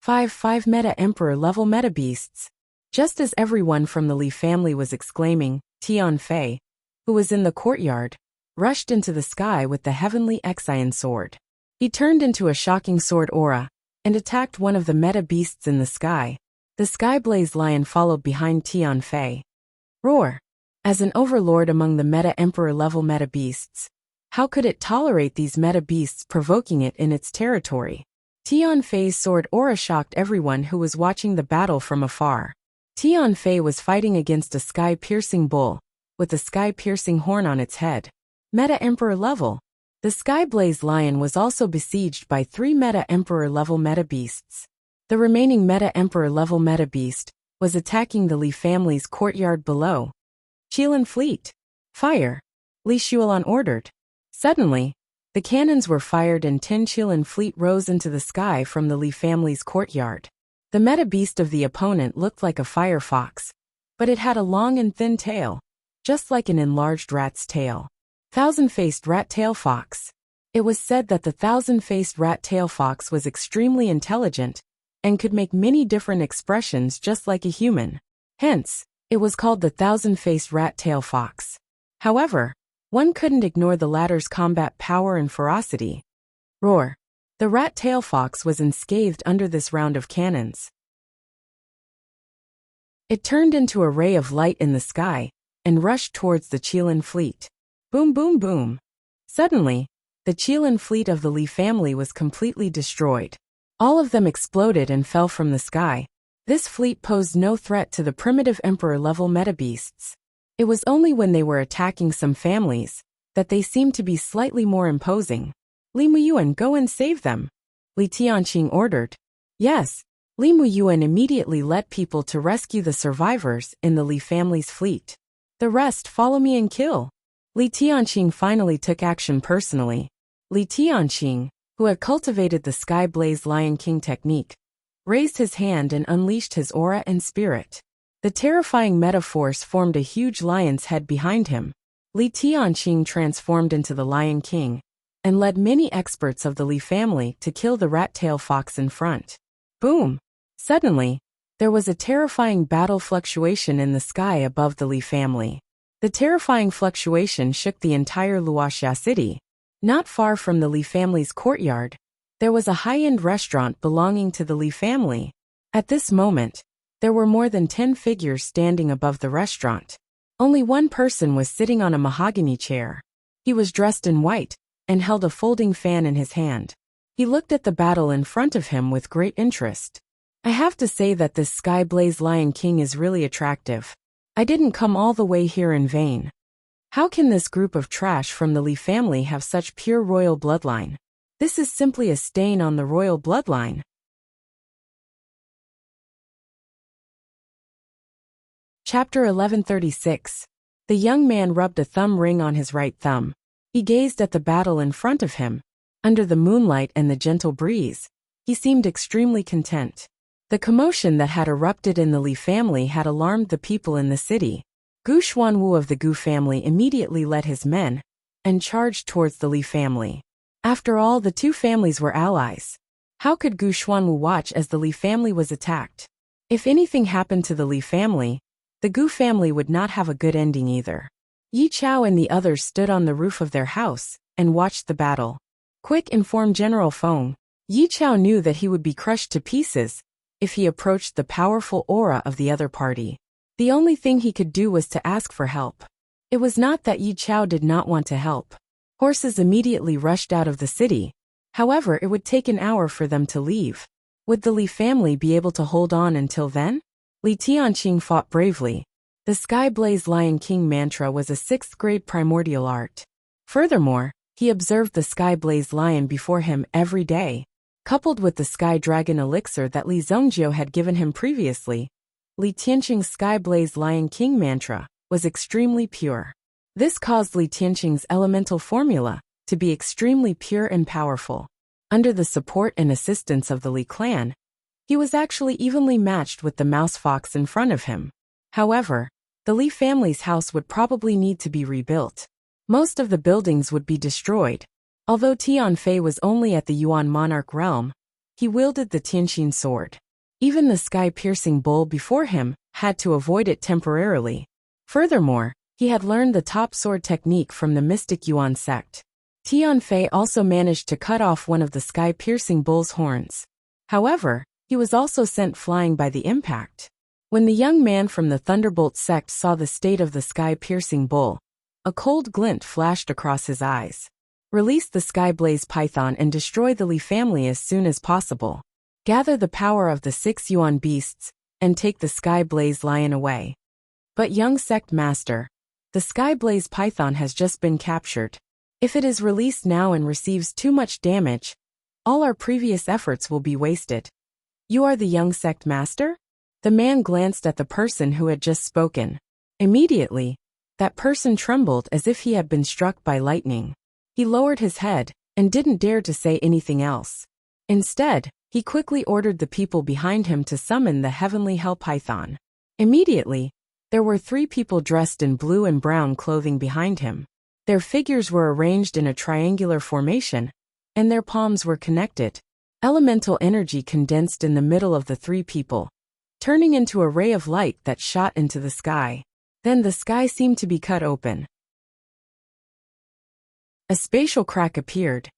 5 meta emperor level meta beasts. Just as everyone from the Li family was exclaiming, Tianfei, who was in the courtyard, rushed into the sky with the heavenly Xian sword. He turned into a shocking sword aura and attacked one of the meta beasts in the sky. The Skyblaze Lion followed behind Tianfei. Roar! As an overlord among the meta emperor level meta beasts, how could it tolerate these meta beasts provoking it in its territory? Tianfei's sword aura shocked everyone who was watching the battle from afar. Tianfei was fighting against a sky-piercing bull, with a sky-piercing horn on its head. Meta Emperor level. The Sky Blaze Lion was also besieged by 3 Meta-Emperor-level meta-beasts. The remaining Meta-Emperor-level meta-beast was attacking the Li family's courtyard below. Qilin Fleet. Fire! Li Shuolan ordered. Suddenly, the cannons were fired and 10 Qilin Fleet rose into the sky from the Li family's courtyard. The meta-beast of the opponent looked like a firefox, but it had a long and thin tail, just like an enlarged rat's tail. Thousand-faced rat-tail fox. It was said that the thousand-faced rat-tail fox was extremely intelligent and could make many different expressions just like a human. Hence, it was called the thousand-faced rat-tail fox. However, one couldn't ignore the latter's combat power and ferocity. Roar! The rat-tail fox was unscathed under this round of cannons. It turned into a ray of light in the sky and rushed towards the Qilin fleet. Boom boom boom. Suddenly, the Qilin fleet of the Li family was completely destroyed. All of them exploded and fell from the sky. This fleet posed no threat to the primitive emperor-level metabeasts. It was only when they were attacking some families that they seemed to be slightly more imposing. Li Muyuan, go and save them, Li Tianqing ordered. Yes, Li Muyuan immediately led people to rescue the survivors in the Li family's fleet. The rest follow me and kill. Li Tianqing finally took action personally. Li Tianqing, who had cultivated the Sky Blaze Lion King technique, raised his hand and unleashed his aura and spirit. The terrifying meta-force formed a huge lion's head behind him. Li Tianqing transformed into the Lion King and led many experts of the Li family to kill the rat-tail fox in front. Boom! Suddenly, there was a terrifying battle fluctuation in the sky above the Li family. The terrifying fluctuation shook the entire Wuxia city. Not far from the Li family's courtyard, there was a high-end restaurant belonging to the Li family. At this moment, there were more than 10 figures standing above the restaurant. Only one person was sitting on a mahogany chair. He was dressed in white and held a folding fan in his hand. He looked at the battle in front of him with great interest. I have to say that this Sky Blaze Lion King is really attractive. I didn't come all the way here in vain. How can this group of trash from the Li family have such pure royal bloodline? This is simply a stain on the royal bloodline. Chapter 1136. The young man rubbed a thumb ring on his right thumb. He gazed at the battle in front of him. Under the moonlight and the gentle breeze, he seemed extremely content. The commotion that had erupted in the Li family had alarmed the people in the city. Gu Xuanwu of the Gu family immediately led his men and charged towards the Li family. After all, the two families were allies. How could Gu Xuanwu watch as the Li family was attacked? If anything happened to the Li family, the Gu family would not have a good ending either. Yi Chao and the others stood on the roof of their house and watched the battle. Quick, informed General Feng. Yi Chao knew that he would be crushed to pieces if he approached the powerful aura of the other party. The only thing he could do was to ask for help. It was not that Yi Chao did not want to help. Horses immediately rushed out of the city. However, it would take an hour for them to leave. Would the Li family be able to hold on until then? Li Tianqing fought bravely. The Sky Blaze Lion King mantra was a 6th-grade primordial art. Furthermore, he observed the Sky Blaze Lion before him every day. Coupled with the Sky Dragon elixir that Li Zongjiu had given him previously, Li Tianqing's Sky Blaze Lion King mantra was extremely pure. This caused Li Tianqing's elemental formula to be extremely pure and powerful. Under the support and assistance of the Li clan, he was actually evenly matched with the mouse fox in front of him. However, the Li family's house would probably need to be rebuilt. Most of the buildings would be destroyed. Although Tianfei was only at the Yuan monarch realm, he wielded the Tianqin sword. Even the sky-piercing bull before him had to avoid it temporarily. Furthermore, he had learned the top sword technique from the mystic Yuan sect. Tianfei also managed to cut off one of the sky-piercing bull's horns. However, he was also sent flying by the impact. When the young man from the Thunderbolt sect saw the state of the sky-piercing bull, a cold glint flashed across his eyes. Release the Sky Blaze Python and destroy the Li family as soon as possible. Gather the power of the 6 Yuan beasts and take the Sky Blaze Lion away. But young sect master, the Sky Blaze Python has just been captured. If it is released now and receives too much damage, all our previous efforts will be wasted. You are the young sect master? The man glanced at the person who had just spoken. Immediately, that person trembled as if he had been struck by lightning. He lowered his head and didn't dare to say anything else. Instead, he quickly ordered the people behind him to summon the heavenly hell python. Immediately, there were 3 people dressed in blue and brown clothing behind him. Their figures were arranged in a triangular formation, and their palms were connected. Elemental energy condensed in the middle of the 3 people, turning into a ray of light that shot into the sky. Then the sky seemed to be cut open. A spatial crack appeared,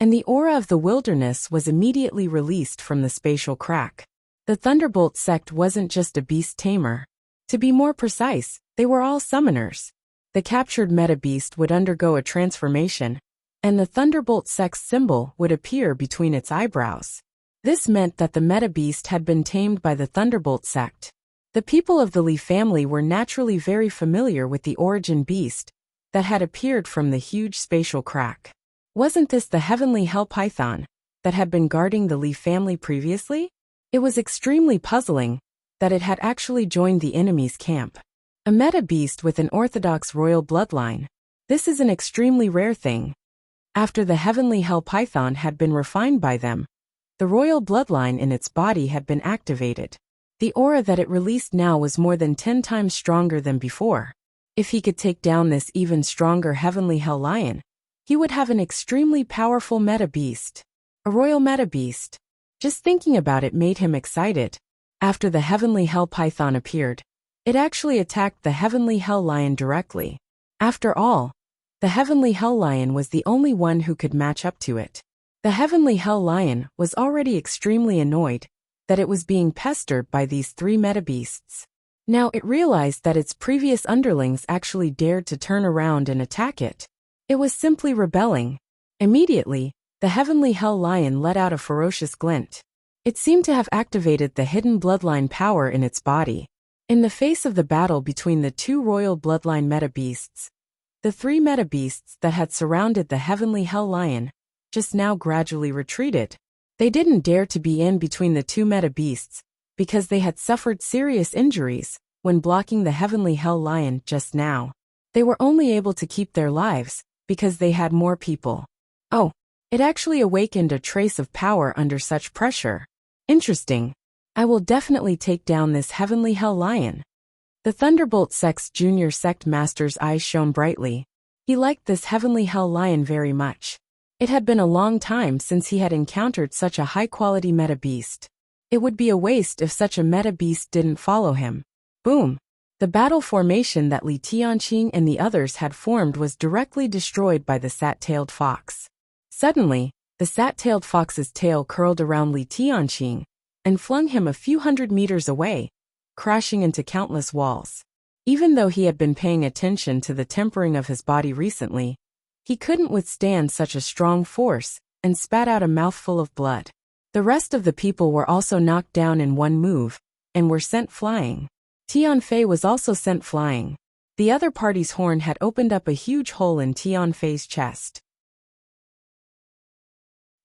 and the aura of the wilderness was immediately released from the spatial crack. The Thunderbolt sect wasn't just a beast tamer. To be more precise, they were all summoners. The captured meta beast would undergo a transformation, and the Thunderbolt sect's symbol would appear between its eyebrows. This meant that the meta beast had been tamed by the Thunderbolt sect. The people of the Lee family were naturally very familiar with the origin beast that had appeared from the huge spatial crack. Wasn't this the heavenly hell python that had been guarding the Lee family previously? It was extremely puzzling that it had actually joined the enemy's camp. A meta beast with an orthodox royal bloodline. This is an extremely rare thing. After the heavenly hell python had been refined by them, the royal bloodline in its body had been activated. The aura that it released now was more than 10 times stronger than before. If he could take down this even stronger heavenly hell lion, he would have an extremely powerful meta beast. A royal meta beast. Just thinking about it made him excited. After the heavenly hell python appeared, it actually attacked the heavenly hell lion directly. After all, the heavenly hell lion was the only one who could match up to it. The heavenly hell lion was already extremely annoyed that it was being pestered by these 3 meta beasts. Now it realized that its previous underlings actually dared to turn around and attack it. It was simply rebelling. Immediately, the heavenly hell lion let out a ferocious glint. It seemed to have activated the hidden bloodline power in its body. In the face of the battle between the 2 royal bloodline meta beasts, the 3 meta beasts that had surrounded the heavenly hell lion just now gradually retreated. They didn't dare to be in between the 2 meta beasts because they had suffered serious injuries when blocking the heavenly hell lion just now. They were only able to keep their lives because they had more people. Oh, it actually awakened a trace of power under such pressure. Interesting. I will definitely take down this heavenly hell lion. The Thunderbolt sect's junior sect master's eyes shone brightly. He liked this heavenly hell lion very much. It had been a long time since he had encountered such a high-quality meta beast. It would be a waste if such a meta beast didn't follow him. Boom! The battle formation that Li Tianqing and the others had formed was directly destroyed by the sat-tailed fox. Suddenly, the sat-tailed fox's tail curled around Li Tianqing and flung him a few hundred meters away, crashing into countless walls. Even though he had been paying attention to the tempering of his body recently, he couldn't withstand such a strong force and spat out a mouthful of blood. The rest of the people were also knocked down in one move and were sent flying. Tianfei was also sent flying. The other party's horn had opened up a huge hole in Tianfei's chest.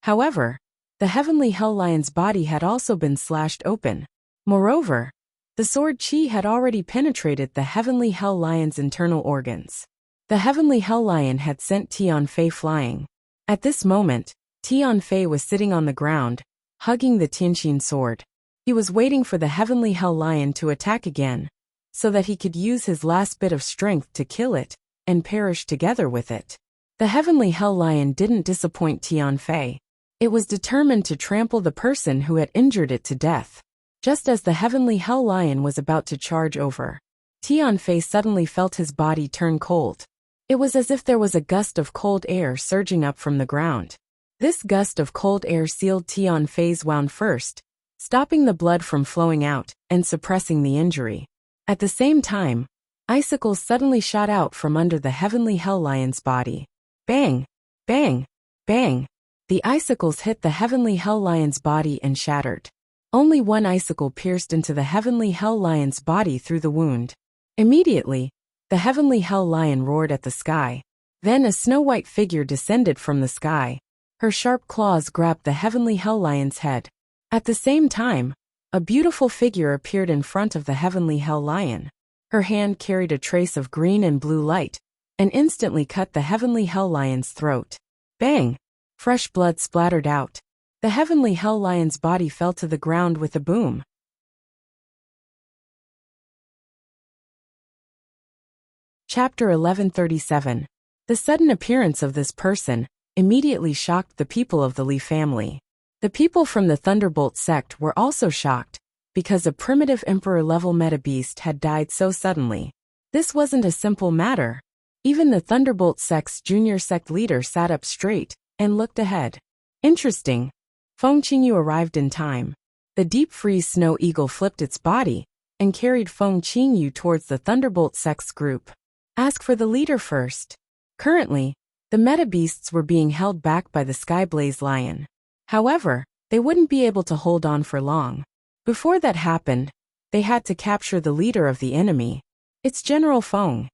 However, the heavenly hell lion's body had also been slashed open. Moreover, the sword qi had already penetrated the heavenly hell lion's internal organs. The heavenly hell lion had sent Tianfei flying. At this moment, Tianfei was sitting on the ground, hugging the Tianqing sword. He was waiting for the heavenly hell lion to attack again, so that he could use his last bit of strength to kill it and perish together with it. The heavenly hell lion didn't disappoint Tianfei. It was determined to trample the person who had injured it to death. Just as the heavenly hell lion was about to charge over, Tianfei suddenly felt his body turn cold. It was as if there was a gust of cold air surging up from the ground. This gust of cold air sealed Tianfei's wound first, stopping the blood from flowing out and suppressing the injury. At the same time, icicles suddenly shot out from under the heavenly hell lion's body. Bang! Bang! Bang! The icicles hit the heavenly hell lion's body and shattered. Only one icicle pierced into the heavenly hell lion's body through the wound. Immediately, the heavenly hell lion roared at the sky. Then a snow-white figure descended from the sky. Her sharp claws grabbed the heavenly hell lion's head. At the same time, a beautiful figure appeared in front of the heavenly hell lion. Her hand carried a trace of green and blue light, and instantly cut the heavenly hell lion's throat. Bang! Fresh blood splattered out. The heavenly hell lion's body fell to the ground with a boom. Chapter 1137. The sudden appearance of this person immediately shocked the people of the Li family. The people from the Thunderbolt sect were also shocked, because a primitive emperor-level meta-beast had died so suddenly. This wasn't a simple matter. Even the Thunderbolt sect's junior sect leader sat up straight and looked ahead. Interesting. Feng Qingyu arrived in time. The deep freeze snow eagle flipped its body and carried Feng Qingyu towards the Thunderbolt sect's group. Ask for the leader first. Currently, the meta-beasts were being held back by the Skyblaze lion. However, they wouldn't be able to hold on for long. Before that happened, they had to capture the leader of the enemy. It's General Feng.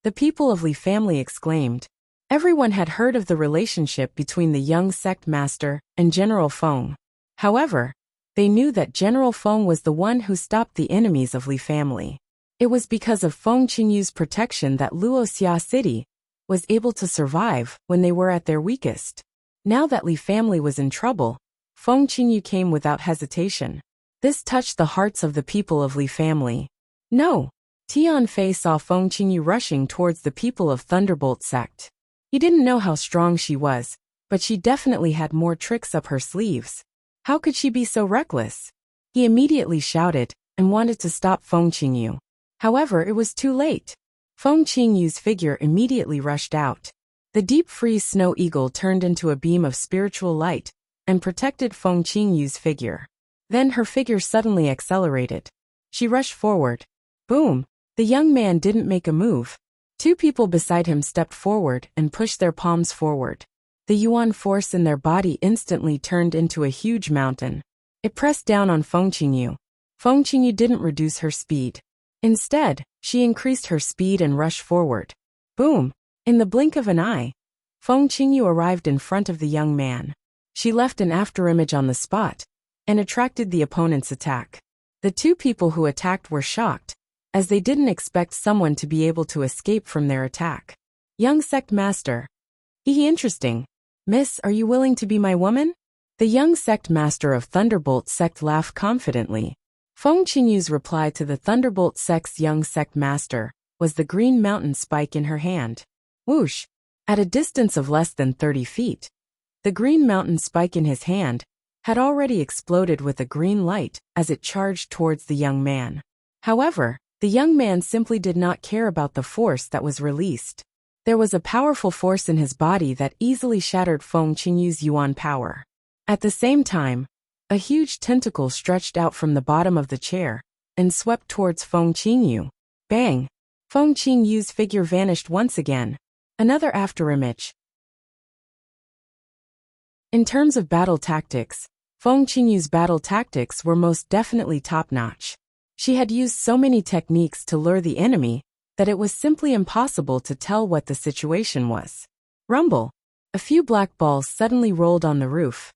The people of Li family exclaimed. Everyone had heard of the relationship between the young sect master and General Feng. However, they knew that General Feng was the one who stopped the enemies of Li family. It was because of Feng Qingyu's protection that Luoxia City was able to survive when they were at their weakest. Now that Li family was in trouble, Feng Qingyu came without hesitation. This touched the hearts of the people of Li family. No! Tian Fei saw Feng Qingyu rushing towards the people of Thunderbolt sect. He didn't know how strong she was, but she definitely had more tricks up her sleeves. How could she be so reckless? He immediately shouted and wanted to stop Feng Qingyu. However, it was too late. Feng Qingyu's figure immediately rushed out. The deep freeze snow eagle turned into a beam of spiritual light and protected Feng Qingyu's figure. Then her figure suddenly accelerated. She rushed forward. Boom! The young man didn't make a move. Two people beside him stepped forward and pushed their palms forward. The yuan force in their body instantly turned into a huge mountain. It pressed down on Feng Qingyu. Feng Qingyu didn't reduce her speed. Instead, she increased her speed and rushed forward. Boom! In the blink of an eye, Feng Qingyu arrived in front of the young man. She left an afterimage on the spot and attracted the opponent's attack. The two people who attacked were shocked, as they didn't expect someone to be able to escape from their attack. Young sect master. Interesting. Miss, are you willing to be my woman? The young sect master of Thunderbolt sect laughed confidently. Feng Qingyu's reply to the Thunderbolt sect's young sect master was the green mountain spike in her hand. Whoosh! At a distance of less than 30 feet, the green mountain spike in his hand had already exploded with a green light as it charged towards the young man. However, the young man simply did not care about the force that was released. There was a powerful force in his body that easily shattered Feng Qingyu's yuan power. At the same time, a huge tentacle stretched out from the bottom of the chair and swept towards Feng Qingyu. Bang! Feng Qingyu's figure vanished once again. Another afterimage. In terms of battle tactics, Feng Qingyu's battle tactics were most definitely top-notch. She had used so many techniques to lure the enemy that it was simply impossible to tell what the situation was. Rumble! A few black balls suddenly rolled on the roof.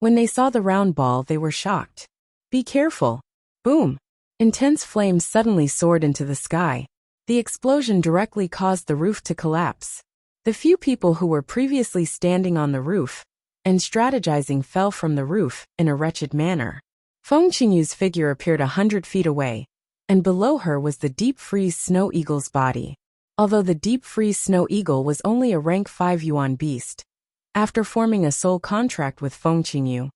When they saw the round ball, they were shocked. Be careful! Boom! Intense flames suddenly soared into the sky. The explosion directly caused the roof to collapse. The few people who were previously standing on the roof and strategizing fell from the roof in a wretched manner. Feng Qingyu's figure appeared 100 feet away, and below her was the deep freeze snow eagle's body. Although the deep freeze snow eagle was only a rank 5 yuan beast, after forming a soul contract with Feng Qingyu,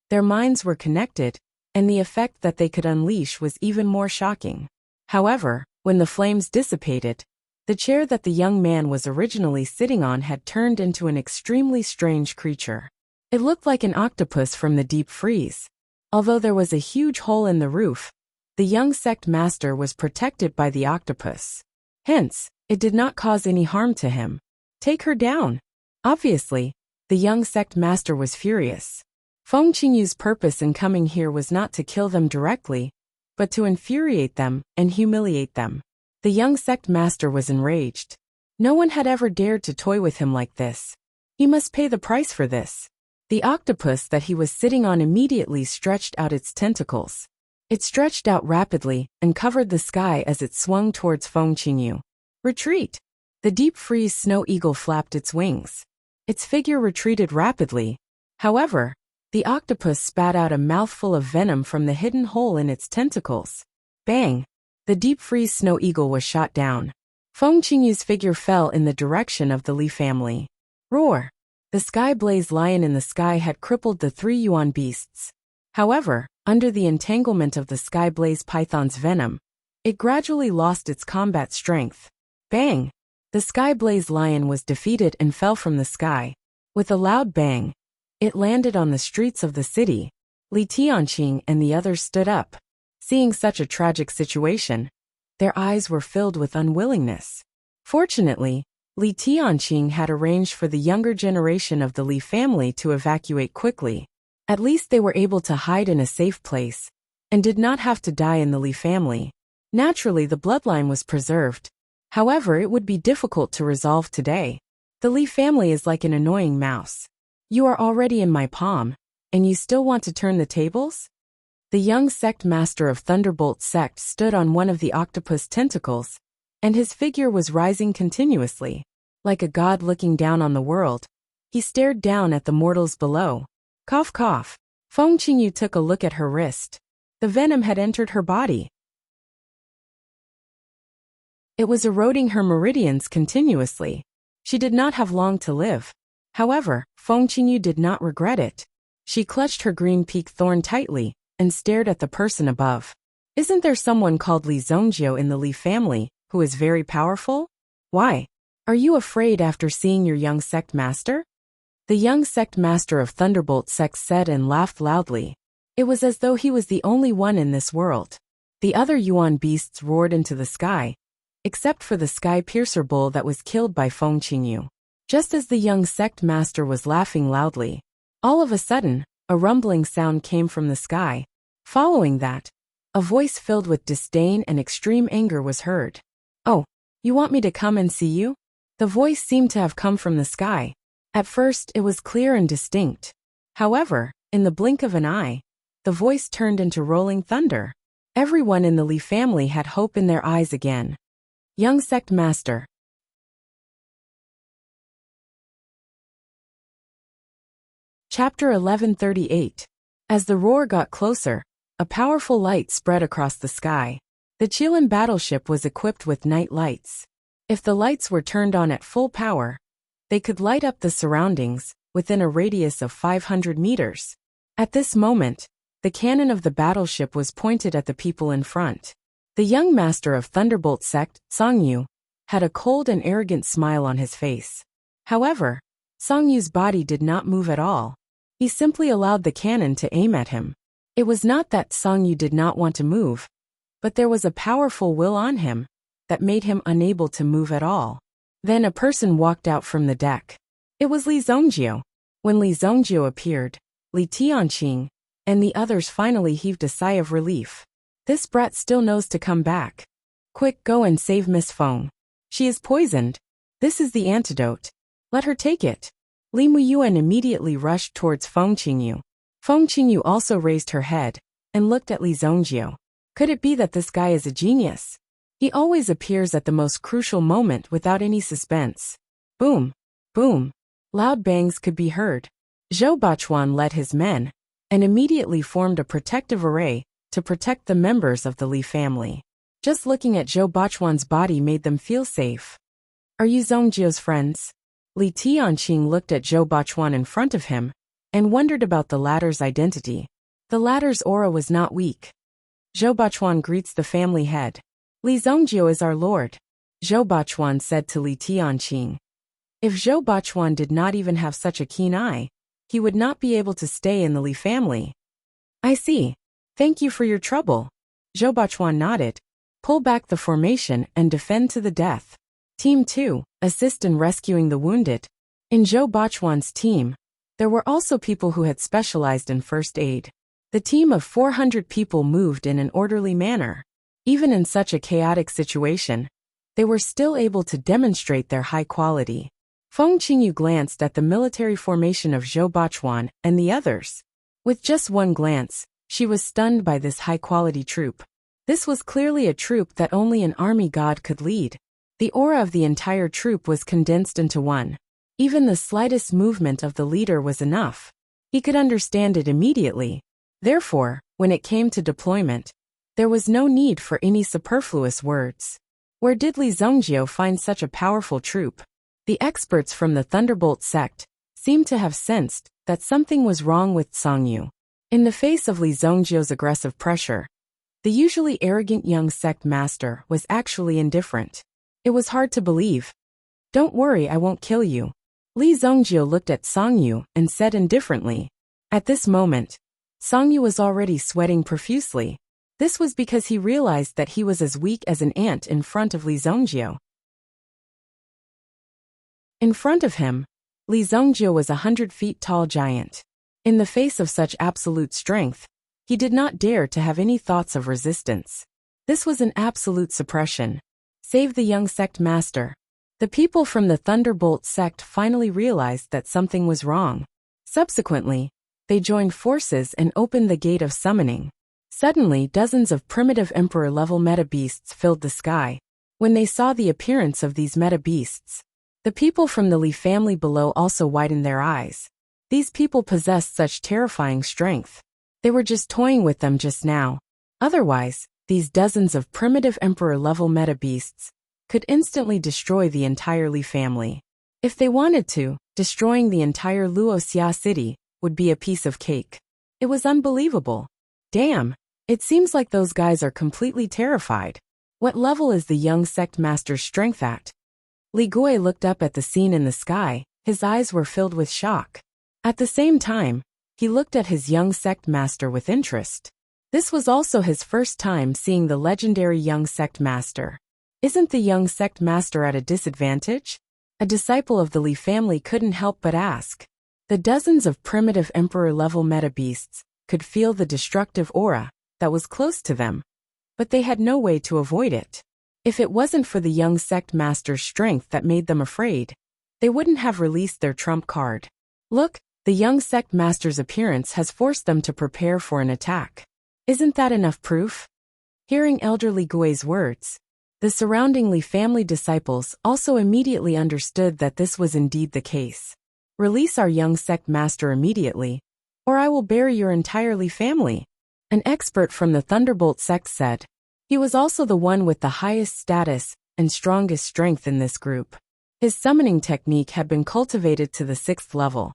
their minds were connected, and the effect that they could unleash was even more shocking. However, when the flames dissipated, the chair that the young man was originally sitting on had turned into an extremely strange creature. It looked like an octopus from the deep freeze. Although there was a huge hole in the roof, the young sect master was protected by the octopus. Hence, it did not cause any harm to him. Take her down! Obviously, the young sect master was furious. Feng Qingyu's purpose in coming here was not to kill them directly, but to infuriate them and humiliate them. The young sect master was enraged. No one had ever dared to toy with him like this. He must pay the price for this. The octopus that he was sitting on immediately stretched out its tentacles. It stretched out rapidly and covered the sky as it swung towards Feng Qingyu. Retreat! The deep freeze snow eagle flapped its wings. Its figure retreated rapidly. However, the octopus spat out a mouthful of venom from the hidden hole in its tentacles. Bang! The deep freeze snow eagle was shot down. Feng Qingyu's figure fell in the direction of the Li family. Roar! The sky blaze lion in the sky had crippled the 3 yuan beasts. However, under the entanglement of the sky blaze python's venom, it gradually lost its combat strength. Bang! The sky blaze lion was defeated and fell from the sky. With a loud bang, it landed on the streets of the city. Li Tianqing and the others stood up. Seeing such a tragic situation, their eyes were filled with unwillingness. Fortunately, Li Tianqing had arranged for the younger generation of the Li family to evacuate quickly. At least they were able to hide in a safe place, and did not have to die in the Li family. Naturally, the bloodline was preserved. However, it would be difficult to resolve today. The Li family is like an annoying mouse. You are already in my palm, and you still want to turn the tables? The young sect master of Thunderbolt sect stood on one of the octopus tentacles, and his figure was rising continuously. Like a god looking down on the world, he stared down at the mortals below. Cough cough. Feng Qingyu took a look at her wrist. The venom had entered her body. It was eroding her meridians continuously. She did not have long to live. However, Feng Qingyu did not regret it. She clutched her green peak thorn tightly and stared at the person above. Isn't there someone called Li Zongjiu in the Li family who is very powerful? Why? Are you afraid after seeing your young sect master? The young sect master of Thunderbolt sect said and laughed loudly. It was as though he was the only one in this world. The other Yuan beasts roared into the sky, except for the sky piercer bull that was killed by Feng Qingyu. Just as the young sect master was laughing loudly, all of a sudden, a rumbling sound came from the sky. Following that, a voice filled with disdain and extreme anger was heard. Oh, you want me to come and see you? The voice seemed to have come from the sky. At first, it was clear and distinct. However, in the blink of an eye, the voice turned into rolling thunder. Everyone in the Li family had hope in their eyes again. Young sect master. Chapter 1138. As the roar got closer, a powerful light spread across the sky. The Qilin battleship was equipped with night lights. If the lights were turned on at full power, they could light up the surroundings within a radius of 500 meters. At this moment, the cannon of the battleship was pointed at the people in front. The young master of Thunderbolt sect, Songyu, had a cold and arrogant smile on his face. However, Songyu's body did not move at all. He simply allowed the cannon to aim at him. It was not that Songyu did not want to move, but there was a powerful will on him that made him unable to move at all. Then a person walked out from the deck. It was Li Zongjiu. When Li Zongjiu appeared, Li Tianqing and the others finally heaved a sigh of relief. This brat still knows to come back. Quick, go and save Miss Feng. She is poisoned. This is the antidote. Let her take it. Li Muyuan immediately rushed towards Feng Qingyu. Feng Qingyu also raised her head and looked at Li Zongjiu. Could it be that this guy is a genius? He always appears at the most crucial moment without any suspense. Boom! Boom! Loud bangs could be heard. Zhou Bachuan led his men and immediately formed a protective array to protect the members of the Li family. Just looking at Zhou Bachuan's body made them feel safe. Are you Zongjiu's friends? Li Tianqing looked at Zhou Bachuan in front of him and wondered about the latter's identity. The latter's aura was not weak. Zhou Bachuan greets the family head. Li Zongjiu is our lord, Zhou Bachuan said to Li Tianqing. If Zhou Bachuan did not even have such a keen eye, he would not be able to stay in the Li family. I see. Thank you for your trouble. Zhou Bachuan nodded. Pull back the formation and defend to the death. Team 2, assist in rescuing the wounded. In Zhou Bachuan's team, there were also people who had specialized in first aid. The team of 400 people moved in an orderly manner. Even in such a chaotic situation, they were still able to demonstrate their high quality. Feng Qingyu glanced at the military formation of Zhou Bachuan and the others. With just one glance, she was stunned by this high-quality troop. This was clearly a troop that only an army god could lead. The aura of the entire troop was condensed into one. Even the slightest movement of the leader was enough. He could understand it immediately. Therefore, when it came to deployment, there was no need for any superfluous words. Where did Li Zongjiu find such a powerful troop? The experts from the Thunderbolt sect seemed to have sensed that something was wrong with Songyu. In the face of Li Zongjiu's aggressive pressure, the usually arrogant young sect master was actually indifferent. It was hard to believe. "Don't worry, I won't kill you." Li Zongjiu looked at Songyu and said indifferently. At this moment, Songyu was already sweating profusely. This was because he realized that he was as weak as an ant in front of Li Zongjiu. In front of him, Li Zongjiu was 100 feet tall giant. In the face of such absolute strength, he did not dare to have any thoughts of resistance. This was an absolute suppression. Save the young sect master. The people from the Thunderbolt sect finally realized that something was wrong. Subsequently, they joined forces and opened the gate of summoning. Suddenly, dozens of primitive emperor-level meta-beasts filled the sky. When they saw the appearance of these meta-beasts, the people from the Li family below also widened their eyes. These people possessed such terrifying strength. They were just toying with them just now. Otherwise, these dozens of primitive emperor-level meta-beasts could instantly destroy the entire Li family. If they wanted to, destroying the entire Luoxia city would be a piece of cake. It was unbelievable. Damn, it seems like those guys are completely terrified. What level is the young sect master's strength at? Li Gui looked up at the scene in the sky. His eyes were filled with shock. At the same time, he looked at his young sect master with interest. This was also his first time seeing the legendary young sect master. Isn't the young sect master at a disadvantage? A disciple of the Li family couldn't help but ask. The dozens of primitive emperor-level meta-beasts could feel the destructive aura that was close to them, but they had no way to avoid it. If it wasn't for the young sect master's strength that made them afraid, they wouldn't have released their trump card. Look, the young sect master's appearance has forced them to prepare for an attack. Isn't that enough proof? Hearing Elder Li Gui's words, the surrounding Li family disciples also immediately understood that this was indeed the case. Release our young sect master immediately, or I will bury your entire Li family, an expert from the Thunderbolt sect said. He was also the one with the highest status and strongest strength in this group. His summoning technique had been cultivated to the 6th level,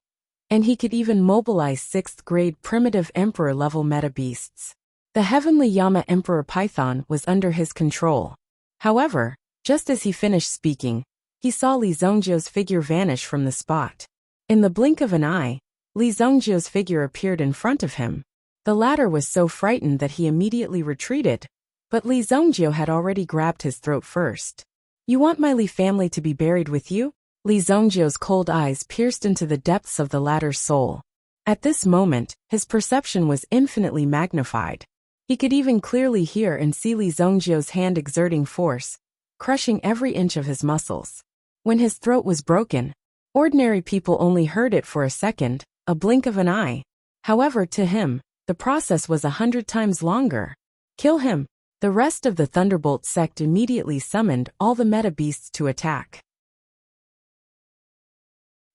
and he could even mobilize 6th-grade primitive emperor-level meta-beasts. The heavenly Yama Emperor Python was under his control. However, just as he finished speaking, he saw Li Zongjiu's figure vanish from the spot. In the blink of an eye, Li Zongjiu's figure appeared in front of him. The latter was so frightened that he immediately retreated, but Li Zongjiu had already grabbed his throat first. "You want my Li family to be buried with you?" Li Zongjiu's cold eyes pierced into the depths of the latter's soul. At this moment, his perception was infinitely magnified. He could even clearly hear and see Li Zongjiu's hand exerting force, crushing every inch of his muscles. When his throat was broken, ordinary people only heard it for a second, a blink of an eye. However, to him, the process was 100 times longer. "Kill him!" The rest of the Thunderbolt sect immediately summoned all the meta-beasts to attack.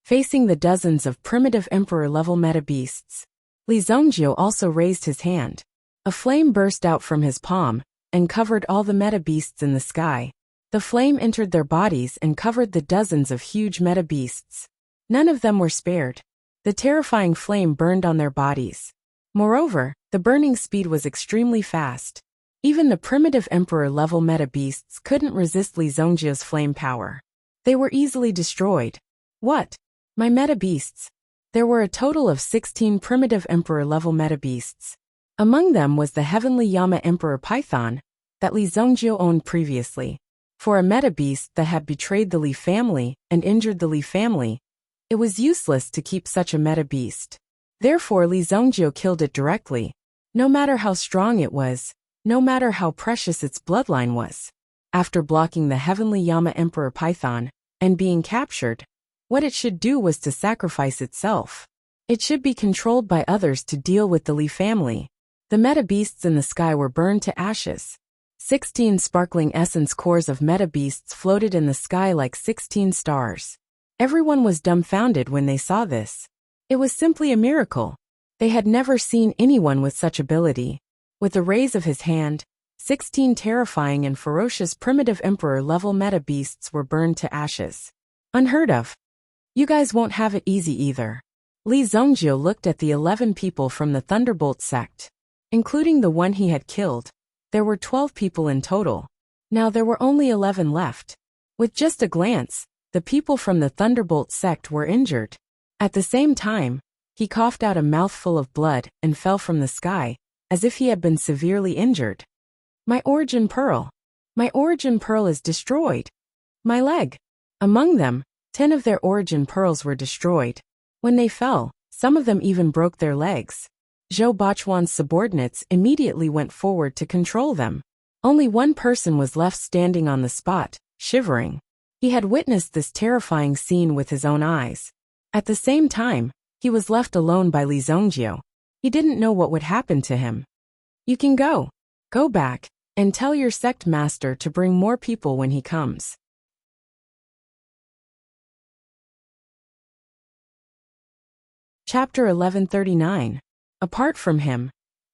Facing the dozens of primitive emperor-level meta-beasts, Li Zongjiu also raised his hand. A flame burst out from his palm and covered all the meta-beasts in the sky. The flame entered their bodies and covered the dozens of huge meta-beasts. None of them were spared. The terrifying flame burned on their bodies. Moreover, the burning speed was extremely fast. Even the primitive emperor-level meta-beasts couldn't resist Li Zongjiu's flame power. They were easily destroyed. What? My meta-beasts? There were a total of 16 primitive emperor-level meta-beasts. Among them was the heavenly Yama Emperor Python that Li Zongjiu owned previously. For a meta-beast that had betrayed the Li family and injured the Li family, it was useless to keep such a meta-beast. Therefore Li Zongjiu killed it directly. No matter how strong it was, no matter how precious its bloodline was. after blocking the heavenly Yama Emperor Python and being captured, what it should do was to sacrifice itself. It should be controlled by others to deal with the Li family. The meta beasts in the sky were burned to ashes. 16 sparkling essence cores of meta beasts floated in the sky like 16 stars. Everyone was dumbfounded when they saw this. It was simply a miracle. They had never seen anyone with such ability. With a raise of his hand, 16 terrifying and ferocious primitive emperor-level meta beasts were burned to ashes. Unheard of. You guys won't have it easy either. Li Zhongjiu looked at the 11 people from the Thunderbolt sect. Including the one he had killed, there were 12 people in total. Now there were only 11 left. With just a glance, the people from the Thunderbolt sect were injured. At the same time, he coughed out a mouthful of blood and fell from the sky, as if he had been severely injured. My origin pearl. My origin pearl is destroyed. My leg. Among them, 10 of their origin pearls were destroyed. When they fell, some of them even broke their legs. Zhou Bachuan's subordinates immediately went forward to control them. Only one person was left standing on the spot, shivering. He had witnessed this terrifying scene with his own eyes. At the same time, he was left alone by Li Zhongjiu. He didn't know what would happen to him. You can go. Go back, and tell your sect master to bring more people when he comes. Chapter 1139. Apart from him,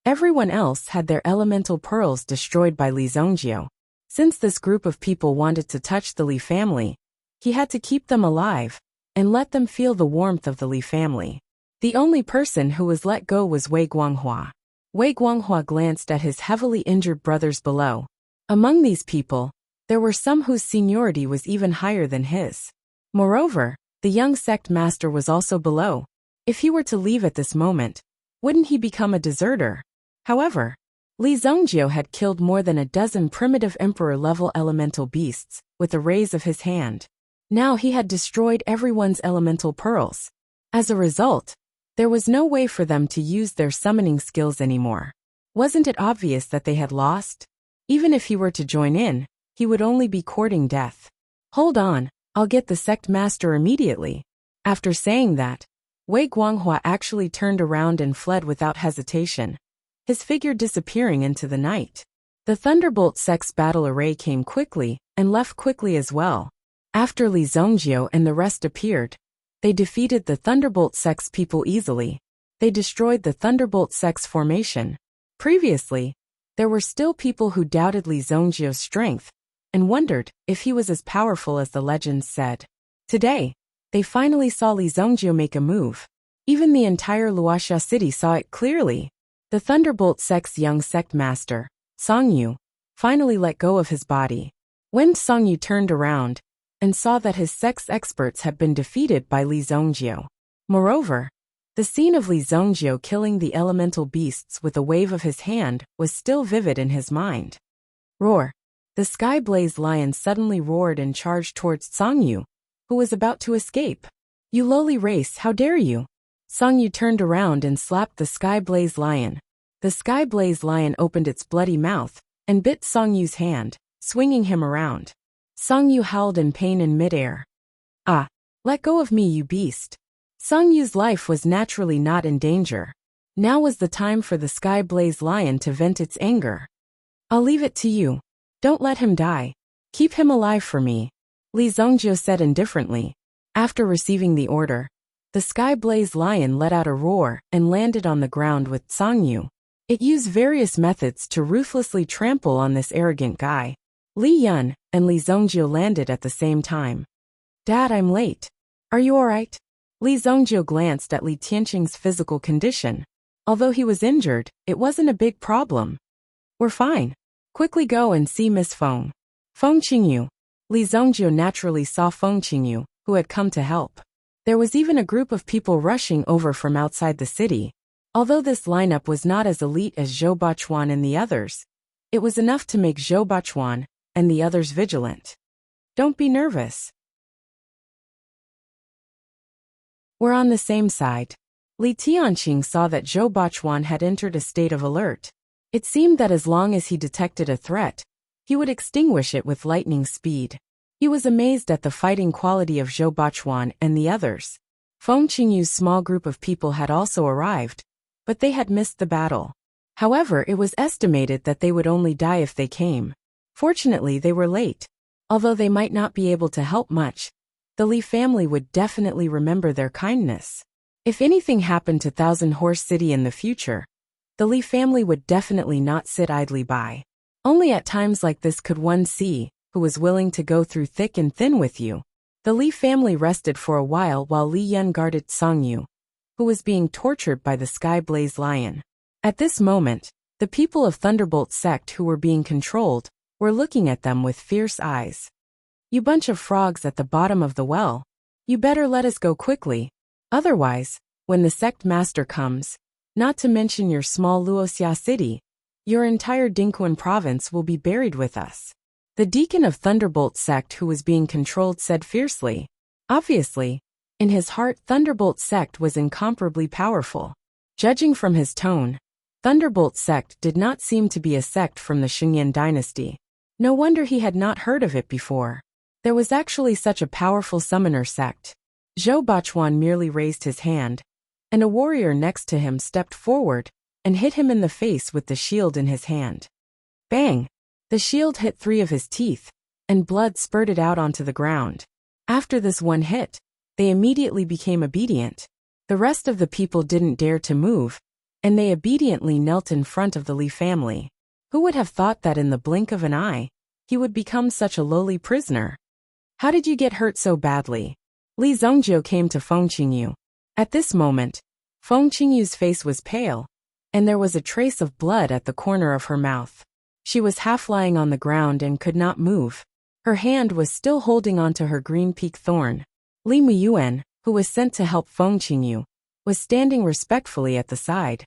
everyone else had their elemental pearls destroyed by Li Zhongjiu. Since this group of people wanted to touch the Li family, he had to keep them alive and let them feel the warmth of the Li family. The only person who was let go was Wei Guanghua. Wei Guanghua glanced at his heavily injured brothers below. Among these people, there were some whose seniority was even higher than his. Moreover, the young sect master was also below. If he were to leave at this moment, wouldn't he become a deserter? However, Li Zhongjiu had killed more than a dozen primitive emperor-level elemental beasts with a raise of his hand. Now he had destroyed everyone's elemental pearls. As a result, there was no way for them to use their summoning skills anymore. Wasn't it obvious that they had lost? Even if he were to join in, he would only be courting death. Hold on, I'll get the sect master immediately. After saying that, Wei Guanghua actually turned around and fled without hesitation, his figure disappearing into the night. The Thunderbolt sect's battle array came quickly and left quickly as well. After Li Zhongjiu and the rest appeared, they defeated the Thunderbolt sect's people easily. They destroyed the Thunderbolt sect's formation. Previously, there were still people who doubted Li Zhongjiu's strength and wondered if he was as powerful as the legends said. Today, they finally saw Li Zhongjiu make a move. Even the entire Wuxia city saw it clearly. The Thunderbolt sect's young sect master, Songyu, finally let go of his body. When Songyu turned around and saw that his sect's experts had been defeated by Li Zhongjiu. Moreover, the scene of Li Zhongjiu killing the elemental beasts with a wave of his hand was still vivid in his mind. Roar! The sky-blazed lion suddenly roared and charged towards Songyu, who was about to escape. You lowly race, how dare you! Songyu turned around and slapped the sky-blazed lion. The sky-blazed lion opened its bloody mouth and bit Songyu's hand, swinging him around. Songyu howled in pain in midair. Ah! Let go of me, you beast! Songyu's life was naturally not in danger. Now was the time for the sky-blazed lion to vent its anger. I'll leave it to you. Don't let him die. Keep him alive for me, Li Zhongjiu said indifferently. After receiving the order, the sky-blazed lion let out a roar and landed on the ground with Songyu. It used various methods to ruthlessly trample on this arrogant guy. Li Yun and Li Zhongjiu landed at the same time. Dad, I'm late. Are you alright? Li Zhongjiu glanced at Li Tianqing's physical condition. Although he was injured, it wasn't a big problem. We're fine. Quickly go and see Miss Feng. Feng Qingyu. Li Zhongjiu naturally saw Feng Qingyu, who had come to help. There was even a group of people rushing over from outside the city. Although this lineup was not as elite as Zhou Bachuan and the others, it was enough to make Zhou Bachuan and the others vigilant. Don't be nervous. We're on the same side. Li Tianqing saw that Zhou Bachuan had entered a state of alert. It seemed that as long as he detected a threat, he would extinguish it with lightning speed. He was amazed at the fighting quality of Zhou Bachuan and the others. Feng Qingyu's small group of people had also arrived, but they had missed the battle. However, it was estimated that they would only die if they came. Fortunately, they were late. Although they might not be able to help much, the Li family would definitely remember their kindness. If anything happened to Thousand Horse City in the future, the Li family would definitely not sit idly by. Only at times like this could one see who was willing to go through thick and thin with you. The Li family rested for a while Li Yun guarded Songyu, who was being tortured by the Sky Blaze Lion. At this moment, the people of Thunderbolt sect who were being controlled were looking at them with fierce eyes. You bunch of frogs at the bottom of the well, you better let us go quickly. Otherwise, when the sect master comes, not to mention your small Luoxia city, your entire Dingquan province will be buried with us. The deacon of Thunderbolt sect who was being controlled said fiercely. Obviously, in his heart Thunderbolt sect was incomparably powerful. Judging from his tone, Thunderbolt sect did not seem to be a sect from the Xingyan dynasty. No wonder he had not heard of it before. There was actually such a powerful summoner sect. Zhou Bachuan merely raised his hand, and a warrior next to him stepped forward and hit him in the face with the shield in his hand. Bang! The shield hit 3 of his teeth, and blood spurted out onto the ground. After this one hit, they immediately became obedient. The rest of the people didn't dare to move, and they obediently knelt in front of the Li family. Who would have thought that in the blink of an eye, he would become such a lowly prisoner? How did you get hurt so badly? Li Zongjiu came to Feng Qingyu. At this moment, Feng Qingyu's face was pale, and there was a trace of blood at the corner of her mouth. She was half lying on the ground and could not move. Her hand was still holding onto her green peak thorn. Li Muyuan, who was sent to help Feng Qingyu, was standing respectfully at the side.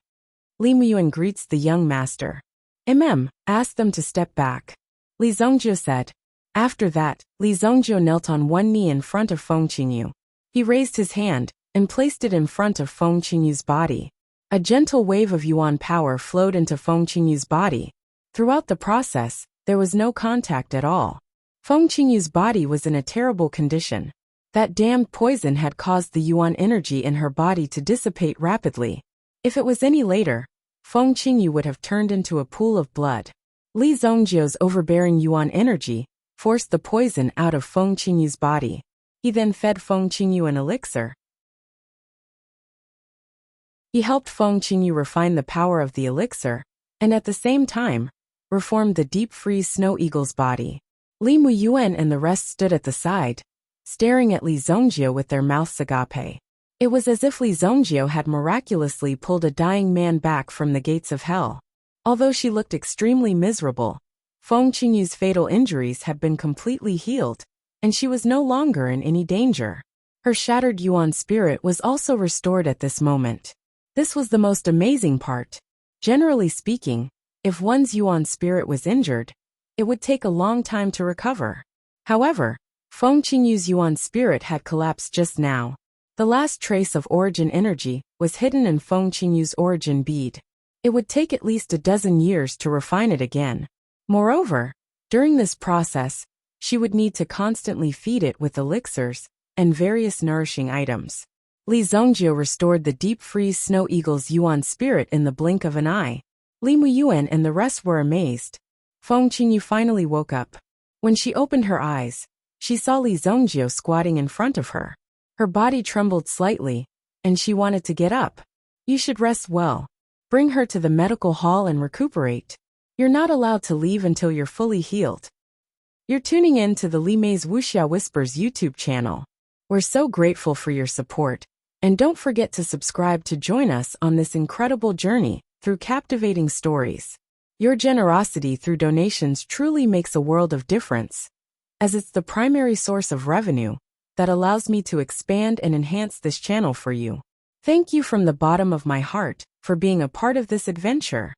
Li Muyuan greets the young master. Asked them to step back. Li Zongjiu said. After that, Li Zongjiu knelt on one knee in front of Feng Qingyu. He raised his hand and placed it in front of Feng Qingyu's body. A gentle wave of yuan power flowed into Feng Qingyu's body. Throughout the process, there was no contact at all. Feng Qingyu's body was in a terrible condition. That damned poison had caused the yuan energy in her body to dissipate rapidly. If it was any later, Feng Qingyu would have turned into a pool of blood. Li Zongjiu's overbearing yuan energy forced the poison out of Feng Qingyu's body. He then fed Feng Qingyu an elixir. He helped Feng Qingyu refine the power of the elixir, and at the same time, reformed the deep freeze snow eagle's body. Li Muyuan and the rest stood at the side, staring at Li Zongjiu with their mouths agape. It was as if Li Zongjiu had miraculously pulled a dying man back from the gates of hell. Although she looked extremely miserable, Feng Qingyu's fatal injuries had been completely healed, and she was no longer in any danger. Her shattered yuan spirit was also restored at this moment. This was the most amazing part. Generally speaking, if one's yuan spirit was injured, it would take a long time to recover. However, Feng Qingyu's yuan spirit had collapsed just now. The last trace of origin energy was hidden in Feng Qingyu's origin bead. It would take at least a dozen years to refine it again. Moreover, during this process, she would need to constantly feed it with elixirs and various nourishing items. Li Zongjiu restored the deep freeze snow eagle's yuan spirit in the blink of an eye. Li Muyuan and the rest were amazed. Feng Qingyu finally woke up. When she opened her eyes, she saw Li Zongjiu squatting in front of her. Her body trembled slightly, and she wanted to get up. You should rest well. Bring her to the medical hall and recuperate. You're not allowed to leave until you're fully healed. You're tuning in to the Li Mei's Wuxia Whispers YouTube channel. We're so grateful for your support, and don't forget to subscribe to join us on this incredible journey through captivating stories. Your generosity through donations truly makes a world of difference, as it's the primary source of revenue that allows me to expand and enhance this channel for you. Thank you from the bottom of my heart for being a part of this adventure.